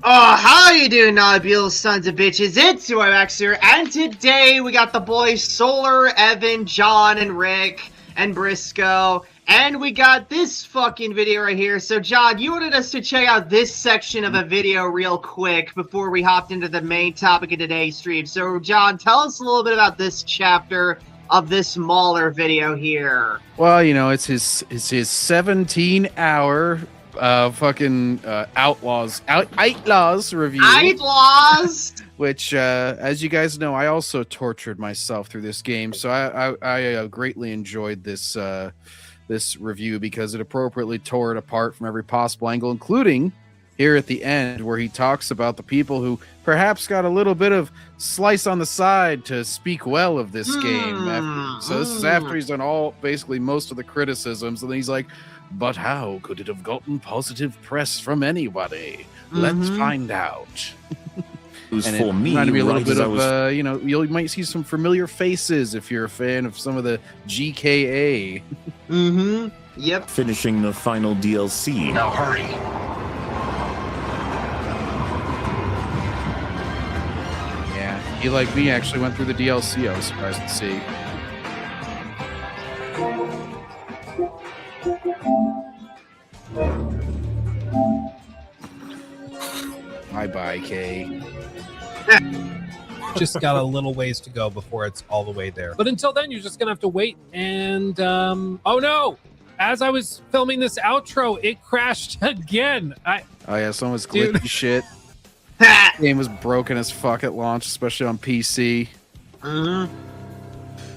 Oh, how you doing, Nobile sons of bitches? It's UIMax here, and today we got the boys Solar, Evan, John, and Rick, and Briscoe, and we got this fucking video right here. So, John, you wanted us to check out this section of a video real quick before we hopped into the main topic of today's stream. So, John, tell us a little bit about this chapter of this Mauler video here. Well, you know, it's his 17-hour Outlaws review. Outlaws! Which, as you guys know, I also tortured myself through this game, so I greatly enjoyed this this review because it appropriately tore it apart from every possible angle, including here at the end where he talks about the people who perhaps got a little bit of slice on the side to speak well of this game. So this is after he's done basically most of the criticisms, and then he's like, but how could it have gotten positive press from anybody? Let's find out. It was and for me, trying to be a little right bit as I of, was you know, you might see some familiar faces if you're a fan of some of the GKA. Yep. finishing the final DLC. Now hurry. Yeah, he, like me, actually went through the DLC. I was surprised to see. Bye-bye, Kay. Just got a little ways to go before it's all the way there. But until then, you're just gonna have to wait. And oh no! As I was filming this outro, it crashed again. Oh yeah, some was Dude. glitchy shit. Game was broken as fuck at launch, especially on PC.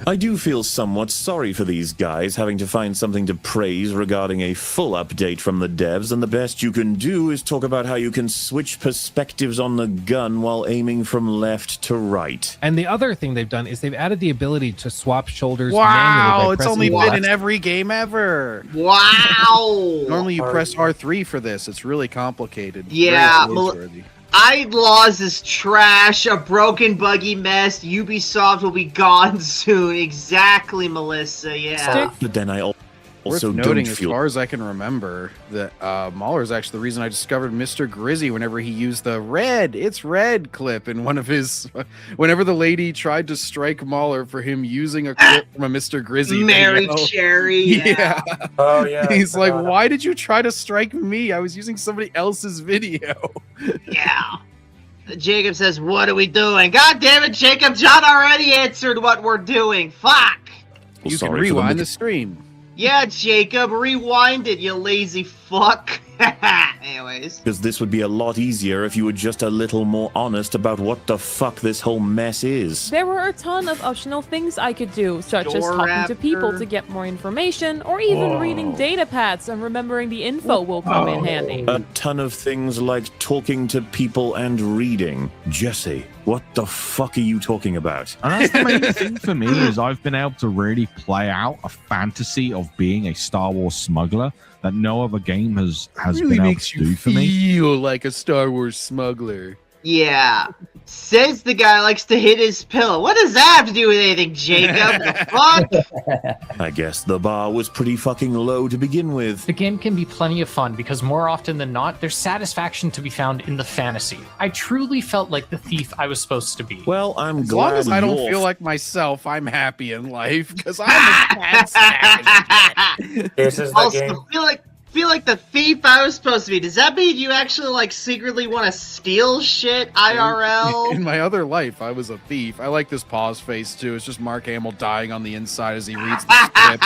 I do feel somewhat sorry for these guys having to find something to praise regarding a full update from the devs, and the best you can do is talk about how you can switch perspectives on the gun while aiming from left to right. And the other thing they've done is they've added the ability to swap shoulders Wow, manually by it's pressing only left. been in every game ever. Wow! Normally you press R3 for this. It's really complicated. Yeah, Very noteworthy. Outlaws is trash, a broken, buggy mess. Ubisoft will be gone soon. Exactly, Melissa. Yeah. But then I Worth also noting, don't as feel far as I can remember, that Mahler is actually the reason I discovered Mr. Grizzy whenever he used the "it's red" clip in one of his. Whenever the lady tried to strike Mahler for him using a clip from a Mr. Grizzy Mary video. Cherry. Yeah. Oh yeah. He's like, why did you try to strike me? I was using somebody else's video. Yeah. Jacob says, what are we doing? God damn it, Jacob. John already answered what we're doing. Fuck. You can sorry for rewind the the stream. Yeah, Jacob, rewind it, you lazy fuck. Anyways. because this would be a lot easier if you were just a little more honest about what the fuck this whole mess is. There were a ton of optional things I could do, such as Door talking to people Raptor. to get more information, or even reading data pads and remembering the info will come in handy. A ton of things like talking to people and reading. Jesse, what the fuck are you talking about? And that's the main thing for me is I've been able to really play out a fantasy of being a Star Wars smuggler that no other game has Really been able makes to you do for me. feel like a Star Wars smuggler. Yeah. Says the guy likes to hit his pillow. What does that have to do with anything, Jacob? The fuck? I guess the bar was pretty fucking low to begin with. The game can be plenty of fun because more often than not, there's satisfaction to be found in the fantasy. I truly felt like the thief I was supposed to be. Well, I'm As glad long as I don't you're feel like myself, I'm happy in life because I'm a bad sack. This is the Also, game. feel like the thief I was supposed to be. Does that mean you actually like secretly want to steal shit IRL? In my other life, I was a thief. I like this pause face too. It's just Mark Hamill dying on the inside as he reads the script.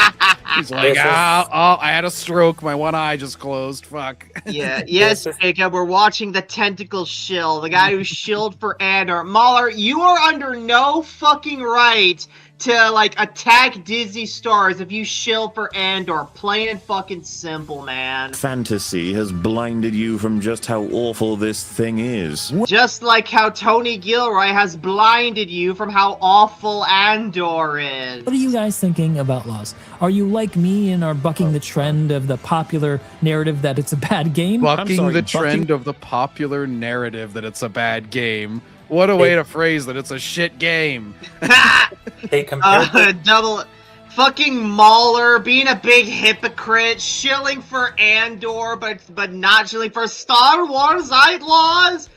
He's like, I had a stroke. My one eye just closed. Fuck. Yeah, yes, Jacob, we're watching the tentacle shill, the guy who shilled for Andor. Mahler, you are under no fucking right to, like, attack Disney stars if you shill for Andor. Plain and fucking simple, man. fantasy has blinded you from just how awful this thing is. Just like how Tony Gilroy has blinded you from how awful Andor is. What are you guys thinking about Laws? Are you like me and are bucking the trend of the popular narrative that it's a bad game? Bucking sorry, the bucking- trend of the popular narrative that it's a bad game. What a way to phrase that it's a shit game. Hey, compared to Double fucking Mauler being a big hypocrite, shilling for Andor, but not shilling for Star Wars Outlaws.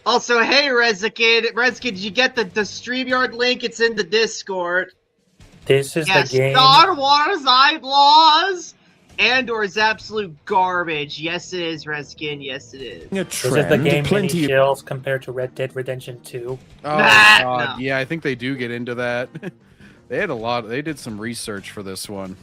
Also, hey, Rezkid, did you get the StreamYard link? It's in the Discord. This is the game. Star Wars Outlaws. Andor is absolute garbage. Yes, it is, Rezkin. Yes, it is. This is the game many Shills compared to Red Dead Redemption 2. Oh, God. No. Yeah, I think they do get into that. They did some research for this one.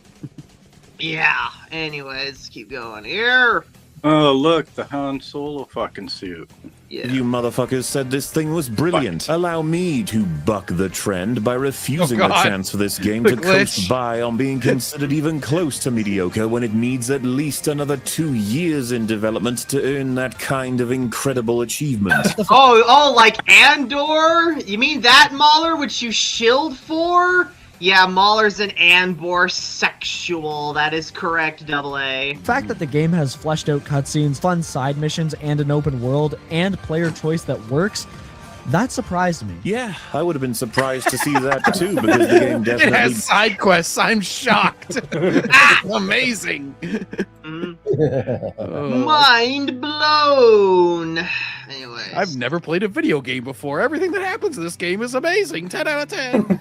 Yeah. Anyways, keep going here. Oh, look, the Han Solo fucking suit. Yeah. You motherfuckers said this thing was brilliant. Allow me to buck the trend by refusing a chance for this game to coast by on being considered even close to mediocre when it needs at least another 2 years in development to earn that kind of incredible achievement. Oh, like Andor? You mean that Mauler, which you shilled for? Yeah, Mauler's an Andor sexual. That is correct, AA. The fact that the game has fleshed out cutscenes, fun side missions, and an open world, and player choice that works, that surprised me. Yeah, I would have been surprised to see that too, because the game definitely... It has side quests. I'm shocked. Amazing. Mind blown. Anyways. I've never played a video game before. Everything that happens in this game is amazing. 10 out of 10.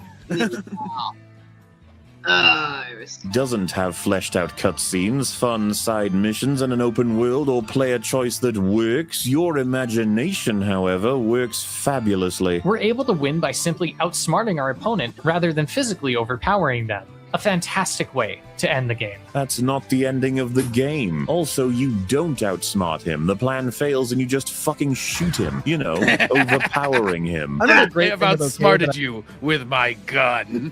Doesn't have fleshed out cutscenes, fun side missions, and an open world or player choice that works. Your imagination, however, works fabulously. We're able to win by simply outsmarting our opponent rather than physically overpowering them. A fantastic way to end the game. That's not the ending of the game. Also, you don't outsmart him. The plan fails and you just fucking shoot him. You know, overpowering him. I have outsmarted you with my gun.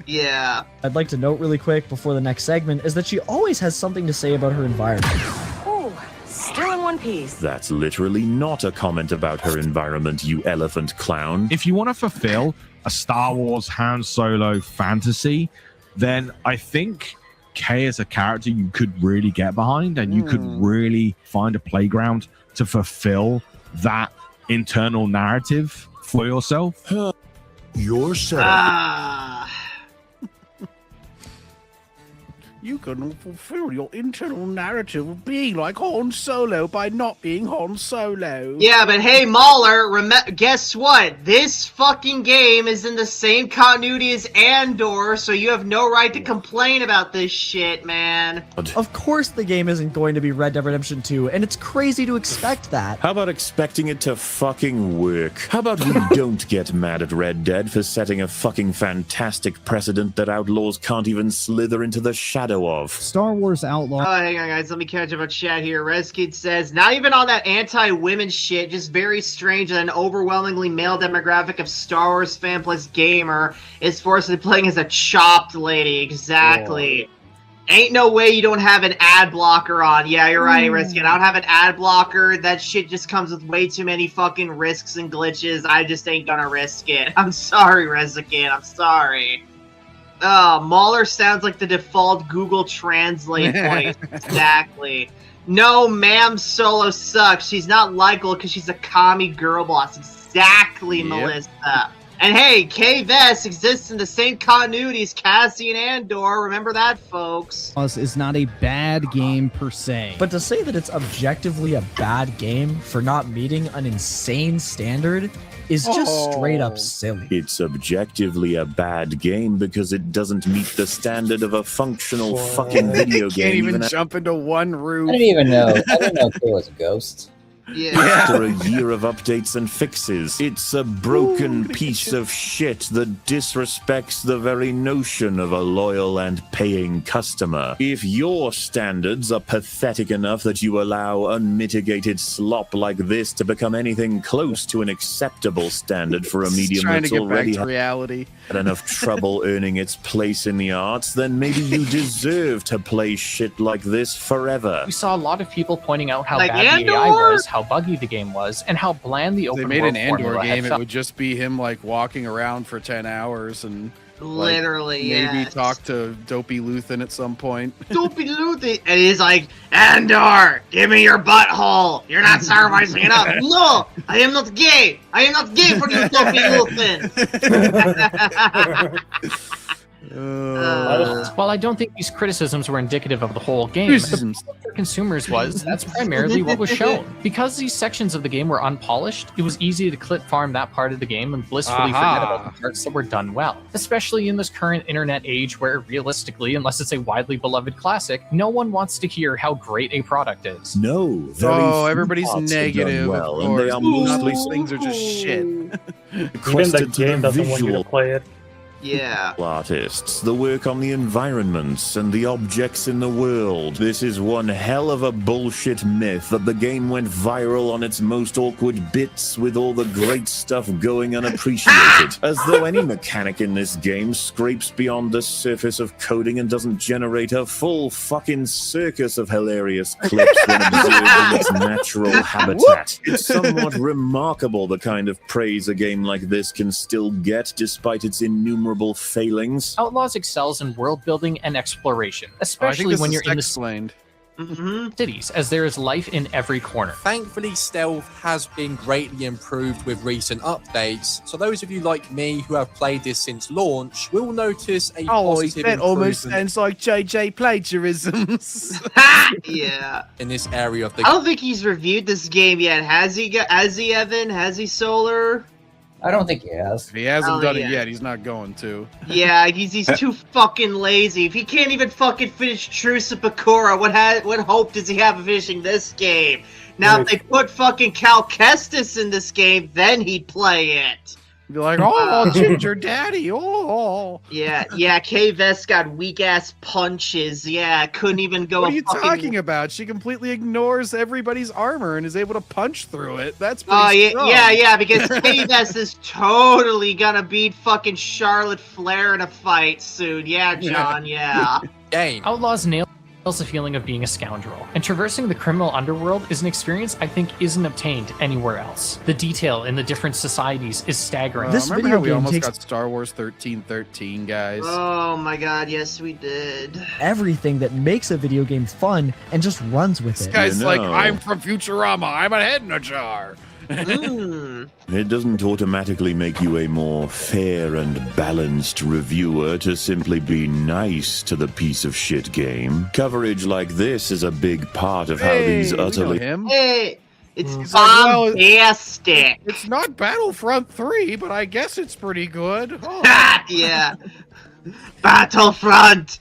Yeah. I'd like to note really quick before the next segment is that she always has something to say about her environment. Oh, still in one piece. That's literally not a comment about her environment, you elephant clown. If you want to fulfill a Star Wars Han Solo fantasy, then I think Kay is a character you could really get behind, and you could really find a playground to fulfill that internal narrative for yourself. You can fulfill your internal narrative of being like Han Solo by not being Han Solo. Yeah, but hey, Mauler, guess what? This fucking game is in the same continuity as Andor, so you have no right to complain about this shit, man. Of course the game isn't going to be Red Dead Redemption 2, and it's crazy to expect that. How about expecting it to fucking work? How about we don't get mad at Red Dead for setting a fucking fantastic precedent that outlaws can't even slither into the shadow of? Star Wars Outlaw. Oh, hang on, guys. Let me catch up on chat here. Rezkid says, not even on that anti-women shit, just very strange that an overwhelmingly male demographic of Star Wars fan plus gamer is forcibly playing as a chopped lady. Exactly. Whoa. Ain't no way you don't have an ad blocker on. Yeah, you're right, Rezkid. I don't have an ad blocker. That shit just comes with way too many fucking risks and glitches. I just ain't gonna risk it. I'm sorry, Rezkid. I'm sorry. Mauler sounds like the default Google Translate voice. Exactly. No, ma'am, Solo sucks. She's not likable because she's a commie girl boss. Exactly, Melissa. And hey, K-Vest exists in the same continuity as Cassie and Andor. Remember that, folks. Is not a bad game per se. But to say that it's objectively a bad game for not meeting an insane standard is just straight up silly. It's objectively a bad game because it doesn't meet the standard of a functional fucking video game. Can't even jump into one room. I didn't even know. I didn't know Kay was a ghost. Yeah. After a year of updates and fixes, it's a broken piece of shit that disrespects the very notion of a loyal and paying customer. If your standards are pathetic enough that you allow unmitigated slop like this to become anything close to an acceptable standard for a medium that's already had enough trouble earning its place in the arts, then maybe you deserve to play shit like this forever. We saw a lot of people pointing out how like bad Andor? the AI was, how buggy the game was, and how bland the open world world They made an Andor game, felt. it would just be him like walking around for 10 hours and literally maybe talk to Dopey Luthen at some point. Dopey Luthen, and he's like, Andor, give me your butthole. You're not sacrificing enough. No, I am not gay. I am not gay for you, Dopey Luthen. While I don't think these criticisms were indicative of the whole game, the problem for consumers was that's primarily what was shown. Because these sections of the game were unpolished, it was easy to clip farm that part of the game and blissfully forget about the parts that were done well. Especially in this current internet age where, realistically, unless it's a widely beloved classic, no one wants to hear how great a product is. No, very few everybody's parts are done negative. well, Of and they course. are Most mostly things are just shit. Even the game doesn't want you to play it. Yeah. Artists, the work on the environments and the objects in the world. This is one hell of a bullshit myth that the game went viral on its most awkward bits with all the great stuff going unappreciated. As though any mechanic in this game scrapes beyond the surface of coding and doesn't generate a full fucking circus of hilarious clips when observed in its natural habitat. It's somewhat remarkable the kind of praise a game like this can still get despite its innumerable failings. Outlaws excels in world building and exploration, especially when you're in the cities, as there is life in every corner. Thankfully, stealth has been greatly improved with recent updates, so those of you like me who have played this since launch will notice a positive that almost improvement sounds like JJ plagiarisms. Yeah. in this area of the I don't think he's reviewed this game yet. Has he, Evan? Has he, Solar? I don't think he has. If he hasn't done it yet, he's not going to. Yeah, he's too fucking lazy. If he can't even fucking finish Truce of Bakura, what hope does he have of finishing this game? Now, if they put fucking Cal Kestis in this game, then he'd play it. Be like, oh, Ginger Daddy, oh. Yeah, K-Vest got weak-ass punches. Yeah, couldn't even go What are you talking about? She completely ignores everybody's armor and is able to punch through it. That's pretty strong. yeah, because K-Vest is totally gonna beat fucking Charlotte Flair in a fight soon. Yeah, John, yeah. game. Outlaws nails the feeling of being a scoundrel, and traversing the criminal underworld is an experience I think isn't obtained anywhere else. The detail in the different societies is staggering. This remember how we almost got Star Wars 1313, guys? Oh my god, yes we did. Everything that makes a video game fun and just runs with This it. guy's like, I'm from Futurama, I'm a head in a jar. It doesn't automatically make you a more fair and balanced reviewer to simply be nice to the piece of shit game. Coverage like this is a big part of how these utterly... Hey, it's bombastic. It's not Battlefront 3, but I guess it's pretty good. Oh. Yeah. Battlefront!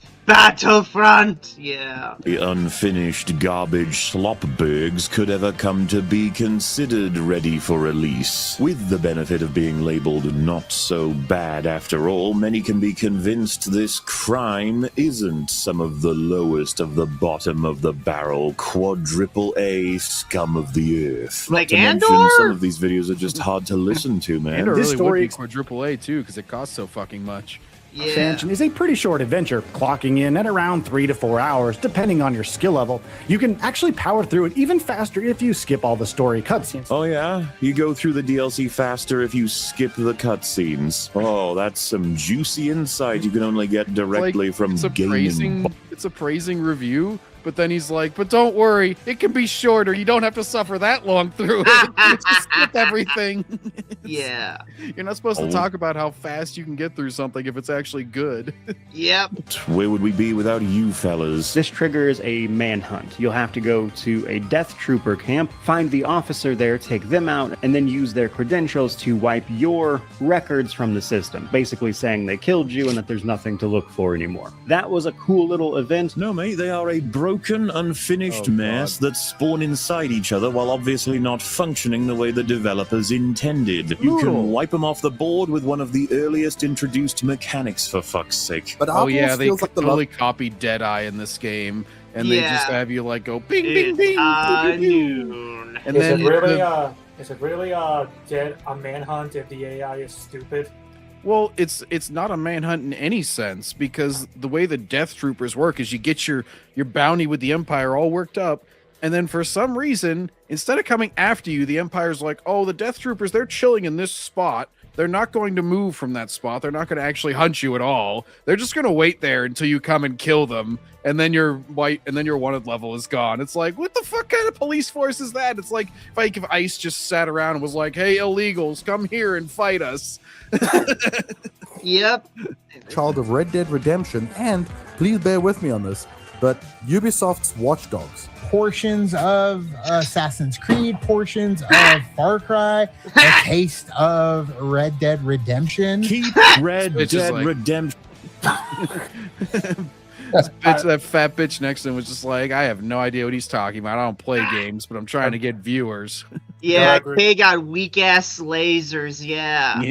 Yeah. The unfinished garbage slopbergs could ever come to be considered ready for release. With the benefit of being labeled not so bad after all, many can be convinced this crime isn't some of the lowest of the bottom of the barrel quadruple A scum of the earth. Like Not to Andor? mention, some of these videos are just hard to listen to, man. And it really would be quadruple A too, because it costs so fucking much. Expansion is a pretty short adventure, clocking in at around 3 to 4 hours, depending on your skill level. You can actually power through it even faster if you skip all the story cutscenes. Oh yeah? You go through the DLC faster if you skip the cutscenes. Oh, that's some juicy insight you can only get directly from gaming. It's a praising review, but then he's like, but don't worry, it can be shorter. You don't have to suffer that long through it. You just skip everything. Yeah. You're not supposed to talk about how fast you can get through something if it's actually good. Yep. Where would we be without you fellas? This triggers a manhunt. You'll have to go to a Death Trooper camp, find the officer there, take them out, and then use their credentials to wipe your records from the system, basically saying they killed you and that there's nothing to look for anymore. That was a cool little event. No, mate, they are a broken, unfinished mess that spawn inside each other while obviously not functioning the way the developers intended. You can wipe them off the board with one of the earliest introduced mechanics, for fuck's sake. But they totally copied Deadeye in this game, and they just have you like go bing, bing, bing, noon. and Is then it really a manhunt if the AI is stupid? Well, it's not a manhunt in any sense, because the way the Death Troopers work is you get your bounty with the Empire all worked up, and then for some reason, instead of coming after you, the Empire's like, oh, the Death Troopers, they're chilling in this spot. they're not going to move from that spot. They're not going to actually hunt you at all. They're just going to wait there until you come and kill them, and then your wanted level is gone. It's like, what the fuck kind of police force is that? It's like if ICE just sat around and was like, hey, illegals, come here and fight us. Yep. Child of Red Dead Redemption, and please bear with me on this, but Ubisoft's Watch Dogs. Portions of Assassin's Creed, portions of Far Cry, a taste of Red Dead Redemption. Keep Red Dead Redemption. That fat bitch next to him was just like, I have no idea what he's talking about. I don't play games, but I'm trying to get viewers. Yeah, they got weak ass lasers. Yeah.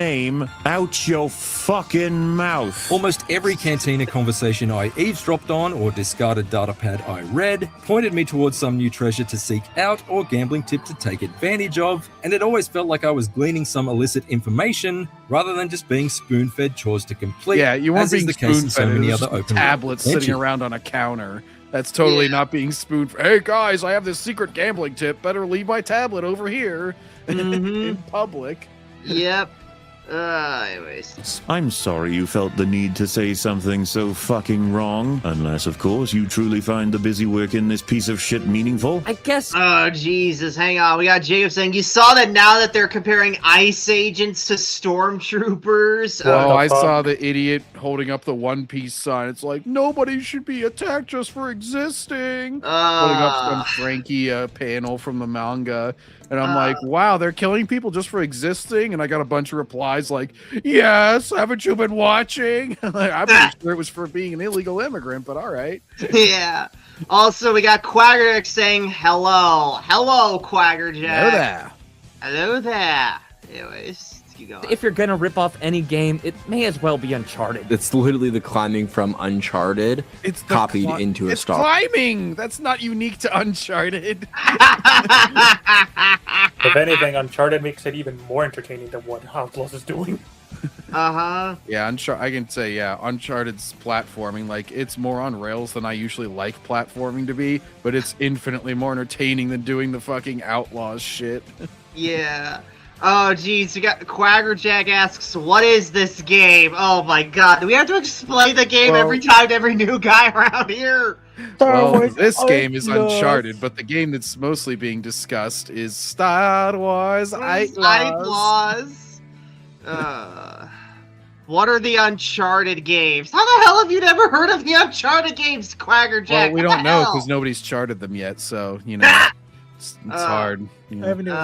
Name out your fucking mouth. Almost every Cantina conversation I eavesdropped on or discarded datapad I read pointed me towards some new treasure to seek out or gambling tip to take advantage of, and it always felt like I was gleaning some illicit information rather than just being spoon-fed chores to complete. Yeah, you weren't as is being the case in so spoon-fed. many It was other just open tablets sitting around on a counter. That's totally not being spoon-fed. Hey guys, I have this secret gambling tip. Better leave my tablet over here in public. Yep. Anyways. I'm sorry you felt the need to say something so fucking wrong. Unless, of course, you truly find the busy work in this piece of shit meaningful. I guess. Oh, Jesus. Hang on. We got Jacob saying, you saw that now that they're comparing ICE agents to stormtroopers? Well, I saw the idiot holding up the One Piece sign. It's like, nobody should be attacked just for existing. Holding up some Frankie panel from the manga. And I'm like, wow, they're killing people just for existing? And I got a bunch of replies like, yes, haven't you been watching? I'm pretty sure it was for being an illegal immigrant, but all right. Yeah. Also, we got Quaggerjack saying hello. Hello, Quaggerjack. Hello there. Hello there. Anyways, let's keep going. If you're gonna rip off any game, it may as well be Uncharted. It's literally the climbing from Uncharted copied into a Star. Climbing! That's not unique to Uncharted. If anything, Uncharted makes it even more entertaining than what Outlaws is doing. Yeah, I can say, Uncharted's platforming, like, it's more on rails than I usually like platforming to be, but it's infinitely more entertaining than doing the fucking Outlaws shit. Yeah. Oh, geez. We got Quaggerjack asks, what is this game? Oh, my God. Do we have to explain the game every time to every new guy around here? Well, this game is Uncharted, but the game that's mostly being discussed is Star Wars Outlaws. What are the Uncharted games? How the hell have you never heard of the Uncharted games, Quaggerjack? Well, we don't know because nobody's charted them yet, so, you know, it's hard. You know. I haven't even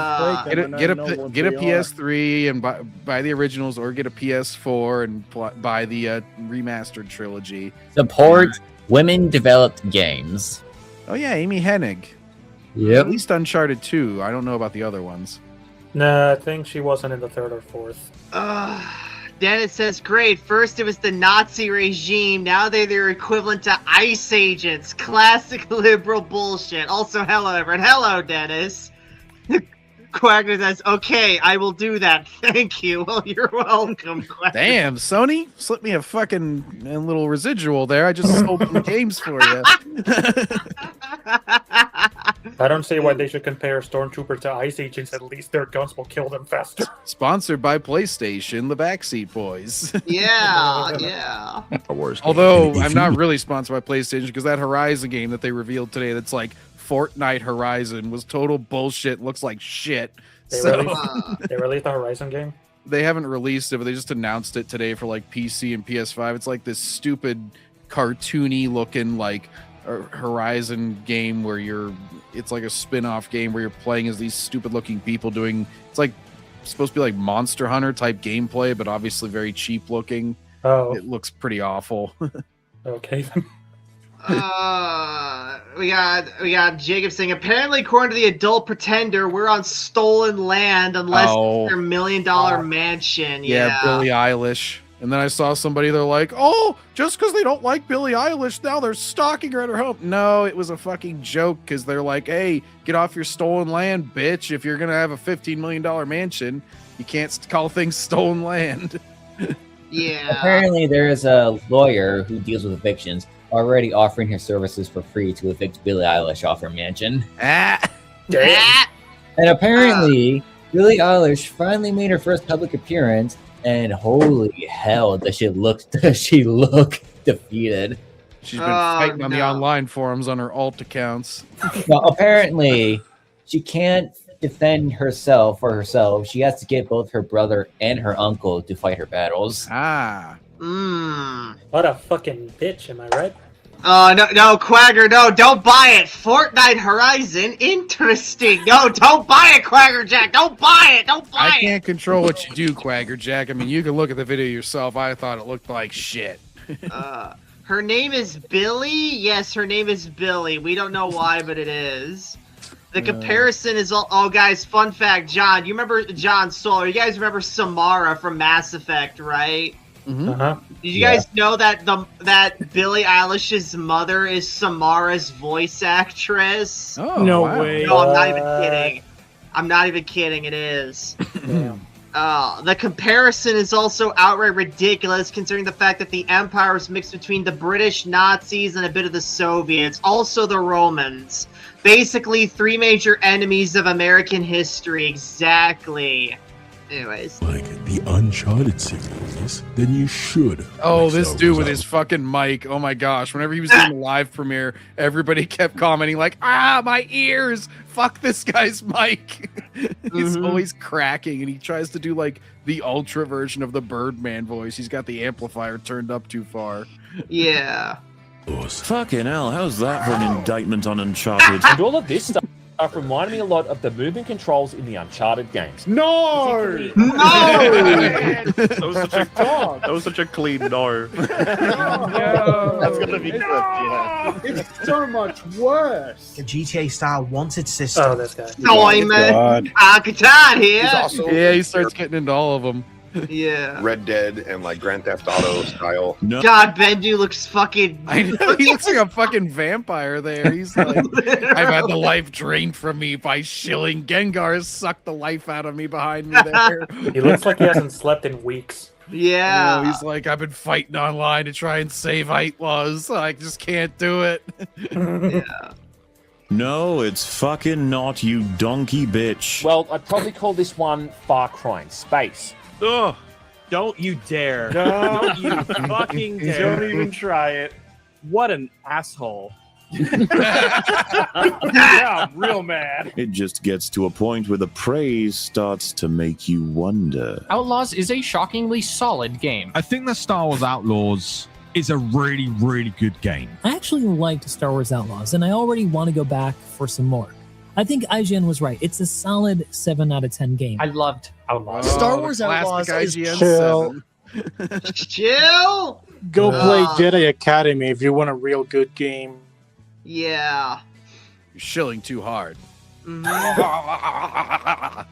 played them. Get a PS3 and buy the originals, or get a PS4 and buy the remastered trilogy. Support women-developed games. Oh yeah, Amy Hennig. Yep. At least Uncharted 2. I don't know about the other ones. Nah, I think she wasn't in the third or fourth. Dennis says, great. First it was the Nazi regime. Now they're their equivalent to ICE agents. Classic liberal bullshit. Also, hello, everyone. Hello, Dennis. Quagger says, okay, I will do that. Thank you. Well, you're welcome, Quagger. Damn, Sony slipped me a fucking little residual there. I just sold some games for you. I don't see why they should compare Stormtrooper to ICE agents. At least their guns will kill them faster. Sponsored by PlayStation, the Backseat Boys. Yeah. Although I'm not really sponsored by PlayStation, because that Horizon game that they revealed today, that's like Fortnite Horizon, was total bullshit. Looks like shit. They released the Horizon game? They haven't released it, but they just announced it today for like PC and PS5. It's like this stupid cartoony looking like Horizon game where it's like a spin-off game where you're playing as these stupid looking people it's like supposed to be like Monster Hunter type gameplay, but obviously very cheap looking. It looks pretty awful. Okay. We got Jacob saying, apparently according to the adult pretender, we're on stolen land unless it's their $1 million mansion. Yeah, Billie Eilish. And then I saw somebody, they're like, oh, just because they don't like Billie Eilish, now they're stalking her at her home. No, it was a fucking joke, because they're like, hey, get off your stolen land, bitch. If you're going to have a $15 million mansion, you can't call things stolen land. Yeah. Apparently there is a lawyer who deals with evictions already offering his services for free to evict Billie Eilish off her mansion. And apparently Billie Eilish finally made her first public appearance, and holy hell, does she look defeated. She's been fighting on the online forums on her alt accounts. Well, apparently, she can't defend herself for herself. She has to get both her brother and her uncle to fight her battles. What a fucking bitch, am I right? No, Quagger, no, don't buy it. Fortnite Horizon, interesting. No, don't buy it, Quagger Jack. Don't buy it. Don't buy it. I can't control what you do, Quagger Jack. I mean, you can look at the video yourself. I thought it looked like shit. Her name is Billy? Yes, her name is Billy. We don't know why, but it is. The comparison is all... Oh, guys, fun fact, John. You remember John Solar? You guys remember Samara from Mass Effect, right? Uh-huh. Did you guys know that that Billie Eilish's mother is Samara's voice actress? Oh, No wow. way. No, I'm not even kidding. I'm not even kidding. It is. Damn. The comparison is also outright ridiculous, considering the fact that the Empire was mixed between the British Nazis and a bit of the Soviets, also the Romans. Basically, 3 major enemies of American history. Exactly. Anyways. Like the Uncharted series, then you should. Oh, this dude with his fucking mic. Oh my gosh. Whenever he was doing the live premiere, everybody kept commenting like, my ears. Fuck this guy's mic. He's always cracking, and he tries to do like the ultra version of the Birdman voice. He's got the amplifier turned up too far. Yeah. Fucking hell, how's that for an indictment on Uncharted? And all of this stuff reminded me a lot of the movement controls in the Uncharted games. No! That was such a clean no. That's gonna be good. Yeah. It's so much worse. The GTA style wanted system. Oh, this guy. Diamond. Akatan here. He's also Yeah, he starts getting into all of them. Yeah. Red Dead and like Grand Theft Auto style. No. God, Bendu looks fucking... I know, he looks like a fucking vampire there. He's like, I've had the life drained from me by Shilling. Gengar has sucked the life out of me behind me there. He looks like he hasn't slept in weeks. Yeah. You know, he's like, I've been fighting online to try and save outlaws. I just can't do it. Yeah. No, it's fucking not, you donkey bitch. Well, I'd probably call this one Far Cry in Space. Ugh. Don't you dare. Don't you fucking dare. Don't even try it. What an asshole. Yeah, I'm real mad. It just gets to a point where the praise starts to make you wonder. Outlaws is a shockingly solid game. I think the Star Wars Outlaws is a really, really good game. I actually liked Star Wars Outlaws, and I already want to go back for some more. I think IGN was right. It's a solid 7 out of 10 game. I loved Outlaws. Star Wars Outlaws is chill. Chill. Go play Jedi Academy if you want a real good game. Yeah. You're shilling too hard. Yeah.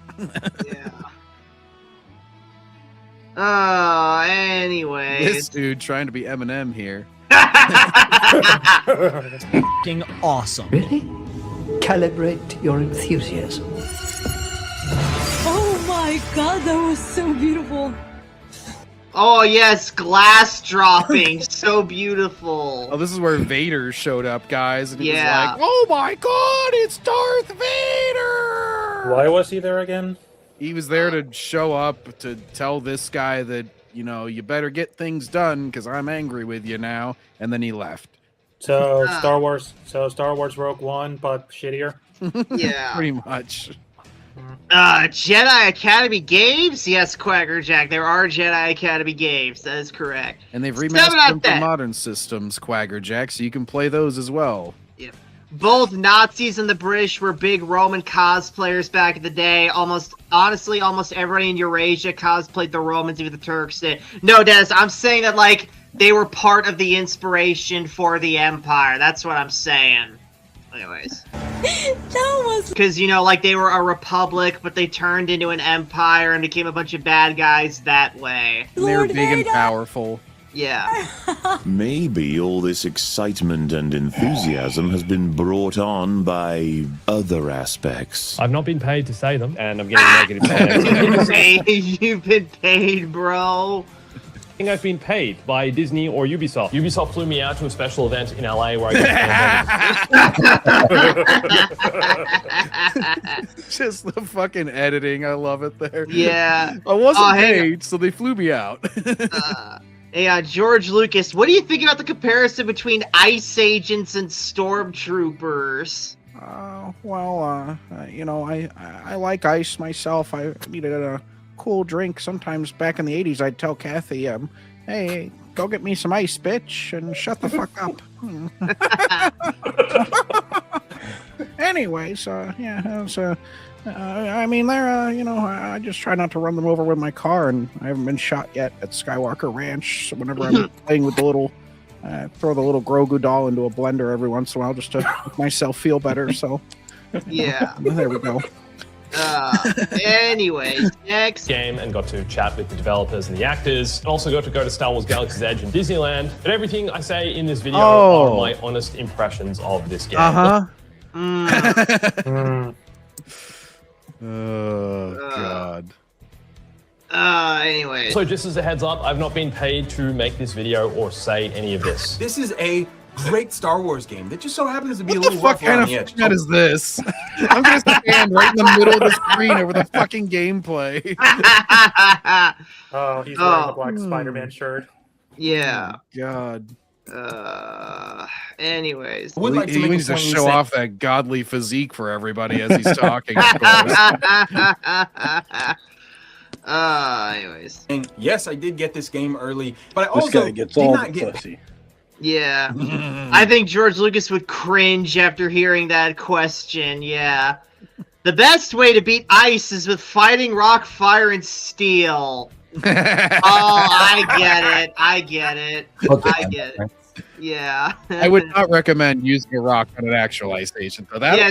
Anyways. This dude trying to be Eminem here. Fucking awesome. Really? Calibrate your enthusiasm. Oh my god, that was so beautiful. Oh yes, glass dropping, so beautiful. Oh, this is where Vader showed up, guys, and he was Yeah. like, "Oh my God, it's Darth Vader!" Why was he there again? He was there to show up to tell this guy that, you know, you better get things done because I'm angry with you now, and then he left. So Star Wars Rogue One, but shittier. Yeah. Pretty much. Jedi Academy games? Yes, Quagger Jack. There are Jedi Academy games. That is correct. And they've 7 remastered out them of for 10. modern systems, Quagger Jack, so you can play those as well. Both Nazis and the British were big Roman cosplayers back in the day. Honestly, almost everybody in Eurasia cosplayed the Romans, even the Turks did. No, Dennis, I'm saying that, like, they were part of the inspiration for the Empire. That's what I'm saying. Anyways. That was... Because, you know, like, they were a republic, but they turned into an empire and became a bunch of bad guys that way. And they were big and powerful. Yeah. Maybe all this excitement and enthusiasm has been brought on by other aspects. I've not been paid to say them. And I'm getting negative comments. You've been paid, bro. think I've been paid by Disney or Ubisoft. Ubisoft flew me out to a special event in LA where I got Just the fucking editing. I love it there. Yeah. I wasn't hang on. paid, so they flew me out. Yeah, George Lucas, what do you think about the comparison between ice agents and stormtroopers? You know, I like ice myself. I needed a cool drink. Sometimes back in the 80s, I'd tell Kathy, hey, go get me some ice, bitch, and shut the fuck up. Anyways, yeah, it was, I mean, they're, you know, I just try not to run them over with my car, and I haven't been shot yet at Skywalker Ranch. So whenever I'm playing with the little, throw the little Grogu doll into a blender every once in a while just to make myself feel better. So, yeah, there we go. Anyways, next game and got to chat with the developers and the actors. And also got to go to Star Wars Galaxy's Edge and Disneyland. But everything I say in this video are my honest impressions of this game. Oh, God. Anyways. So just as a heads up, I've not been paid to make this video or say any of this. This is a great Star Wars game that just so happens to be What a the little fuck rough around kind the of edge. format is this? I'm gonna stand right in the middle of the screen over the fucking gameplay. Oh, he's wearing a black Spider-Man shirt. Yeah. God. anyways. He needs to show off that godly physique for everybody as he's talking. Of course. Anyways. And yes, I did get this game early, but I This also guy gets did all not the get pussy. Yeah. I think George Lucas would cringe after hearing that question. Yeah. The best way to beat ice is with fighting rock, fire, and steel. Oh, I get it. I get it. I get it. Yeah. I would not recommend using a rock on an actual ice agent, though. That Yeah,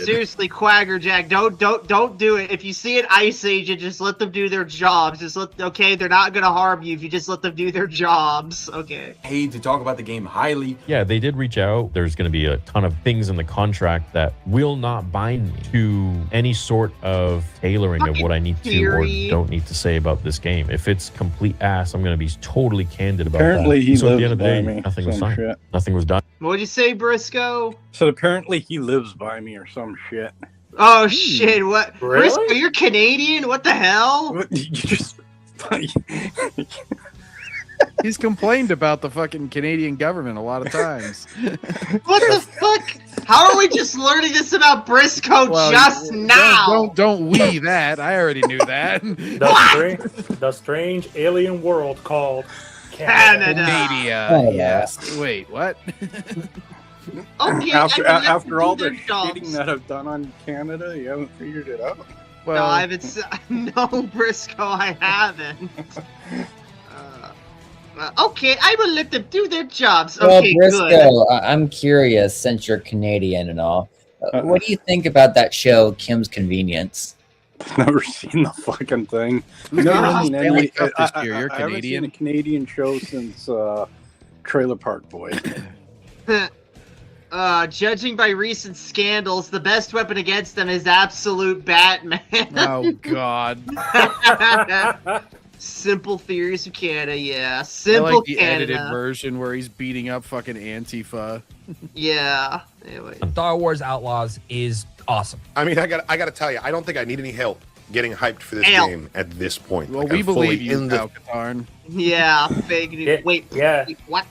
seriously, Quaggerjack, don't do it. If you see an ice agent, just let them do their jobs. Okay, they're not gonna harm you if you just let them do their jobs. Okay. paid to talk about the game highly. Yeah, they did reach out. There's going to be a ton of things in the contract that will not bind me to any sort of tailoring of what I need to or don't need to say about this game. If it's complete ass, I'm going to be totally candid about Apparently that. he So at the lives end of the by day, me, nothing was some signed. shit. Nothing was done. What'd you say, Briscoe? So apparently he lives by me or some shit. Oh shit! What? Really? Briscoe, you're Canadian? What the hell? You just. He's complained about the fucking Canadian government a lot of times. What the fuck? How are we just learning this about Briscoe just now? Don't we that? I already knew that. The strange alien world called Canada. Canada. Yes. Wait, what? Okay, after all the their jobs. shitting that I've done on Canada, you haven't figured it out. No, I haven't. No, Briscoe, I haven't. Okay, I will let them do their jobs. Okay, well, good. Briscoe, I'm curious, since you're Canadian and all, what do you think about that show, Kim's Convenience? Never seen the fucking thing. No, Never seen Stanley any. Cup this I year. You're haven't seen Canadian. a Canadian show since Trailer Park Boys. Judging by recent scandals, the best weapon against them is absolute Batman. Oh God. Simple Theories of Canada, yeah. I Simple like the Canada. edited version where he's beating up fucking Antifa. Yeah. Anyway. Star Wars Outlaws is awesome. I mean, I got to tell you, I don't think I need any help getting hyped for this Help. game at this point. Well, Like, we I'm fully believe you, in the Katarn. Yeah, fake news. Wait, what?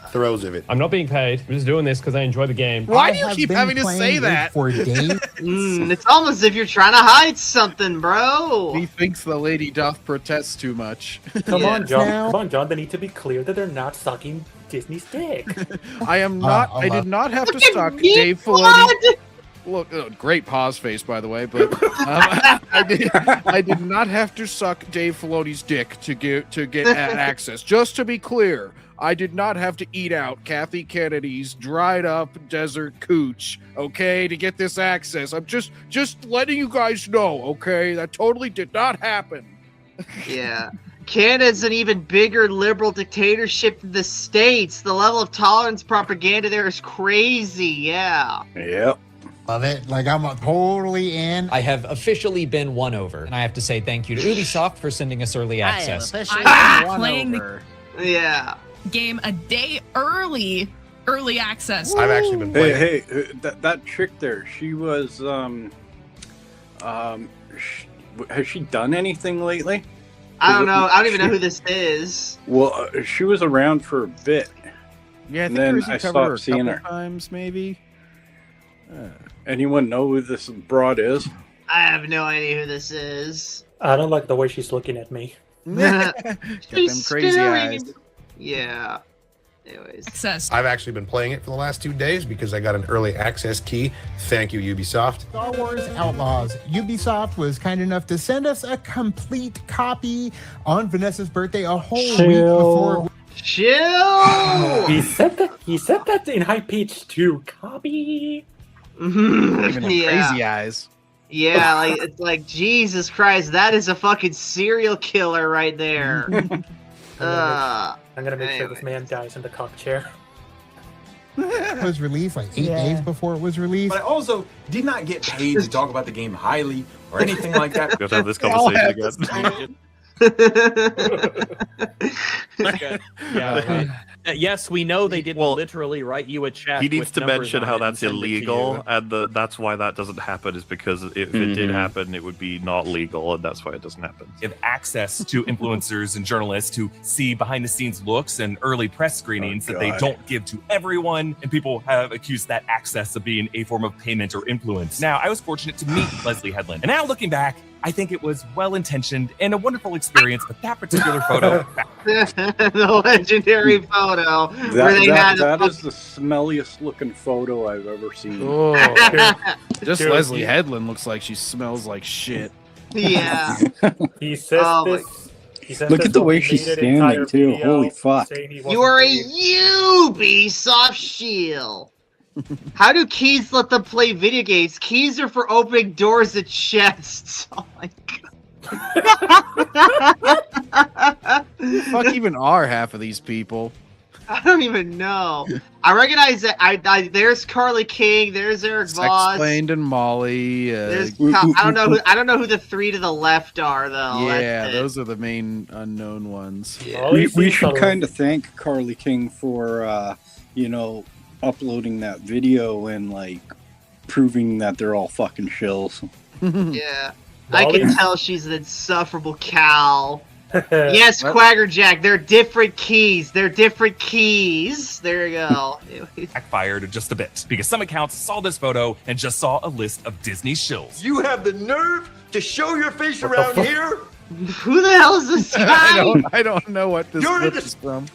throes of it. I'm not being paid. I'm just doing this because I enjoy the game. Why do you keep having to say that? For days. It's almost as if you're trying to hide something, bro. He thinks the lady doth protest too much. Come on, Yeah. John. Now- Come on, John. They need to be clear that they're not sucking Disney's dick. I am not. I did not have to Look at suck me, Dave Filoni. Look, great pause face, by the way. But I did not have to suck Dave Filoni's dick to get access. Just to be clear, I did not have to eat out Kathy Kennedy's dried up desert cooch, okay, to get this access. I'm just letting you guys know, okay? That totally did not happen. Yeah. Canada's an even bigger liberal dictatorship than the States. The level of tolerance propaganda there is crazy, yeah. Yep. Love it. Like, I'm totally in. I have officially been won over, and I have to say thank you to Ubisoft for sending us early access. I'm playing the Yeah. game a day early access. I've actually been playing. Hey, that chick there, she was, has she done anything lately? I don't know. I don't even know who this is. Well, she was around for a bit. Yeah, I and think then I I covered her a stopped seeing couple her. times, maybe. Anyone know who this broad is? I have no idea who this is. I don't like the way she's looking at me. Got them crazy staring eyes. at- Yeah. Anyways. Access. I've actually been playing it for the last 2 days because I got an early access key. Thank you, Ubisoft. Star Wars Outlaws. Ubisoft was kind enough to send us a complete copy on Vanessa's birthday a whole week before. Chill. He said that in high pitch too. Copy. Even them Yeah. crazy eyes. Yeah, like it's like Jesus Christ, that is a fucking serial killer right there. I'm gonna make sure this man dies in the cock chair. It was released like 8 days before it was released. But I also did not get paid to talk about the game highly or anything like that. We've got to have this conversation again. Okay. Yeah. Yes, we know they didn't literally write you a check. He needs with to numbers mention on how it and that's send it to illegal, you. and that's why that doesn't happen, is because if it did happen, it would be not legal, and that's why it doesn't happen. Give access to influencers and journalists to see behind the scenes looks and early press screenings that they God. don't give to everyone, and people have accused that access of being a form of payment or influence. Now, I was fortunate to meet Leslie Headland, and now looking back, I think it was well-intentioned and a wonderful experience, but that particular photo... The legendary photo where they had That is the smelliest looking photo I've ever seen. Oh, just Leslie Headland looks like she smells like shit. Yeah. He says Oh my- this. He says Look this at the on way the she's deleted entire standing, too. video, Holy fuck. saying he You wasn't are a paid. Ubisoft shield. How do keys let them play video games? Keys are for opening doors and chests. Oh my god. Fuck even are half of these people? I don't even know. I recognize that. There's Carly King. There's Eric Voss. Sexplained and Molly. There's I don't know who. I don't know who the three to the left are though. Yeah, That's it. those are the main unknown ones. We should kind of thank Carly King for, uploading that video and, like, proving that they're all fucking shills. Yeah. I can tell she's an insufferable cow. Yes, Quaggerjack, they're different keys. They're different keys. There you go. backfired just a bit because some accounts saw this photo and just saw a list of Disney shills. You have the nerve to show your face around here? Who the hell is this guy? I don't know what this You're clip in is from.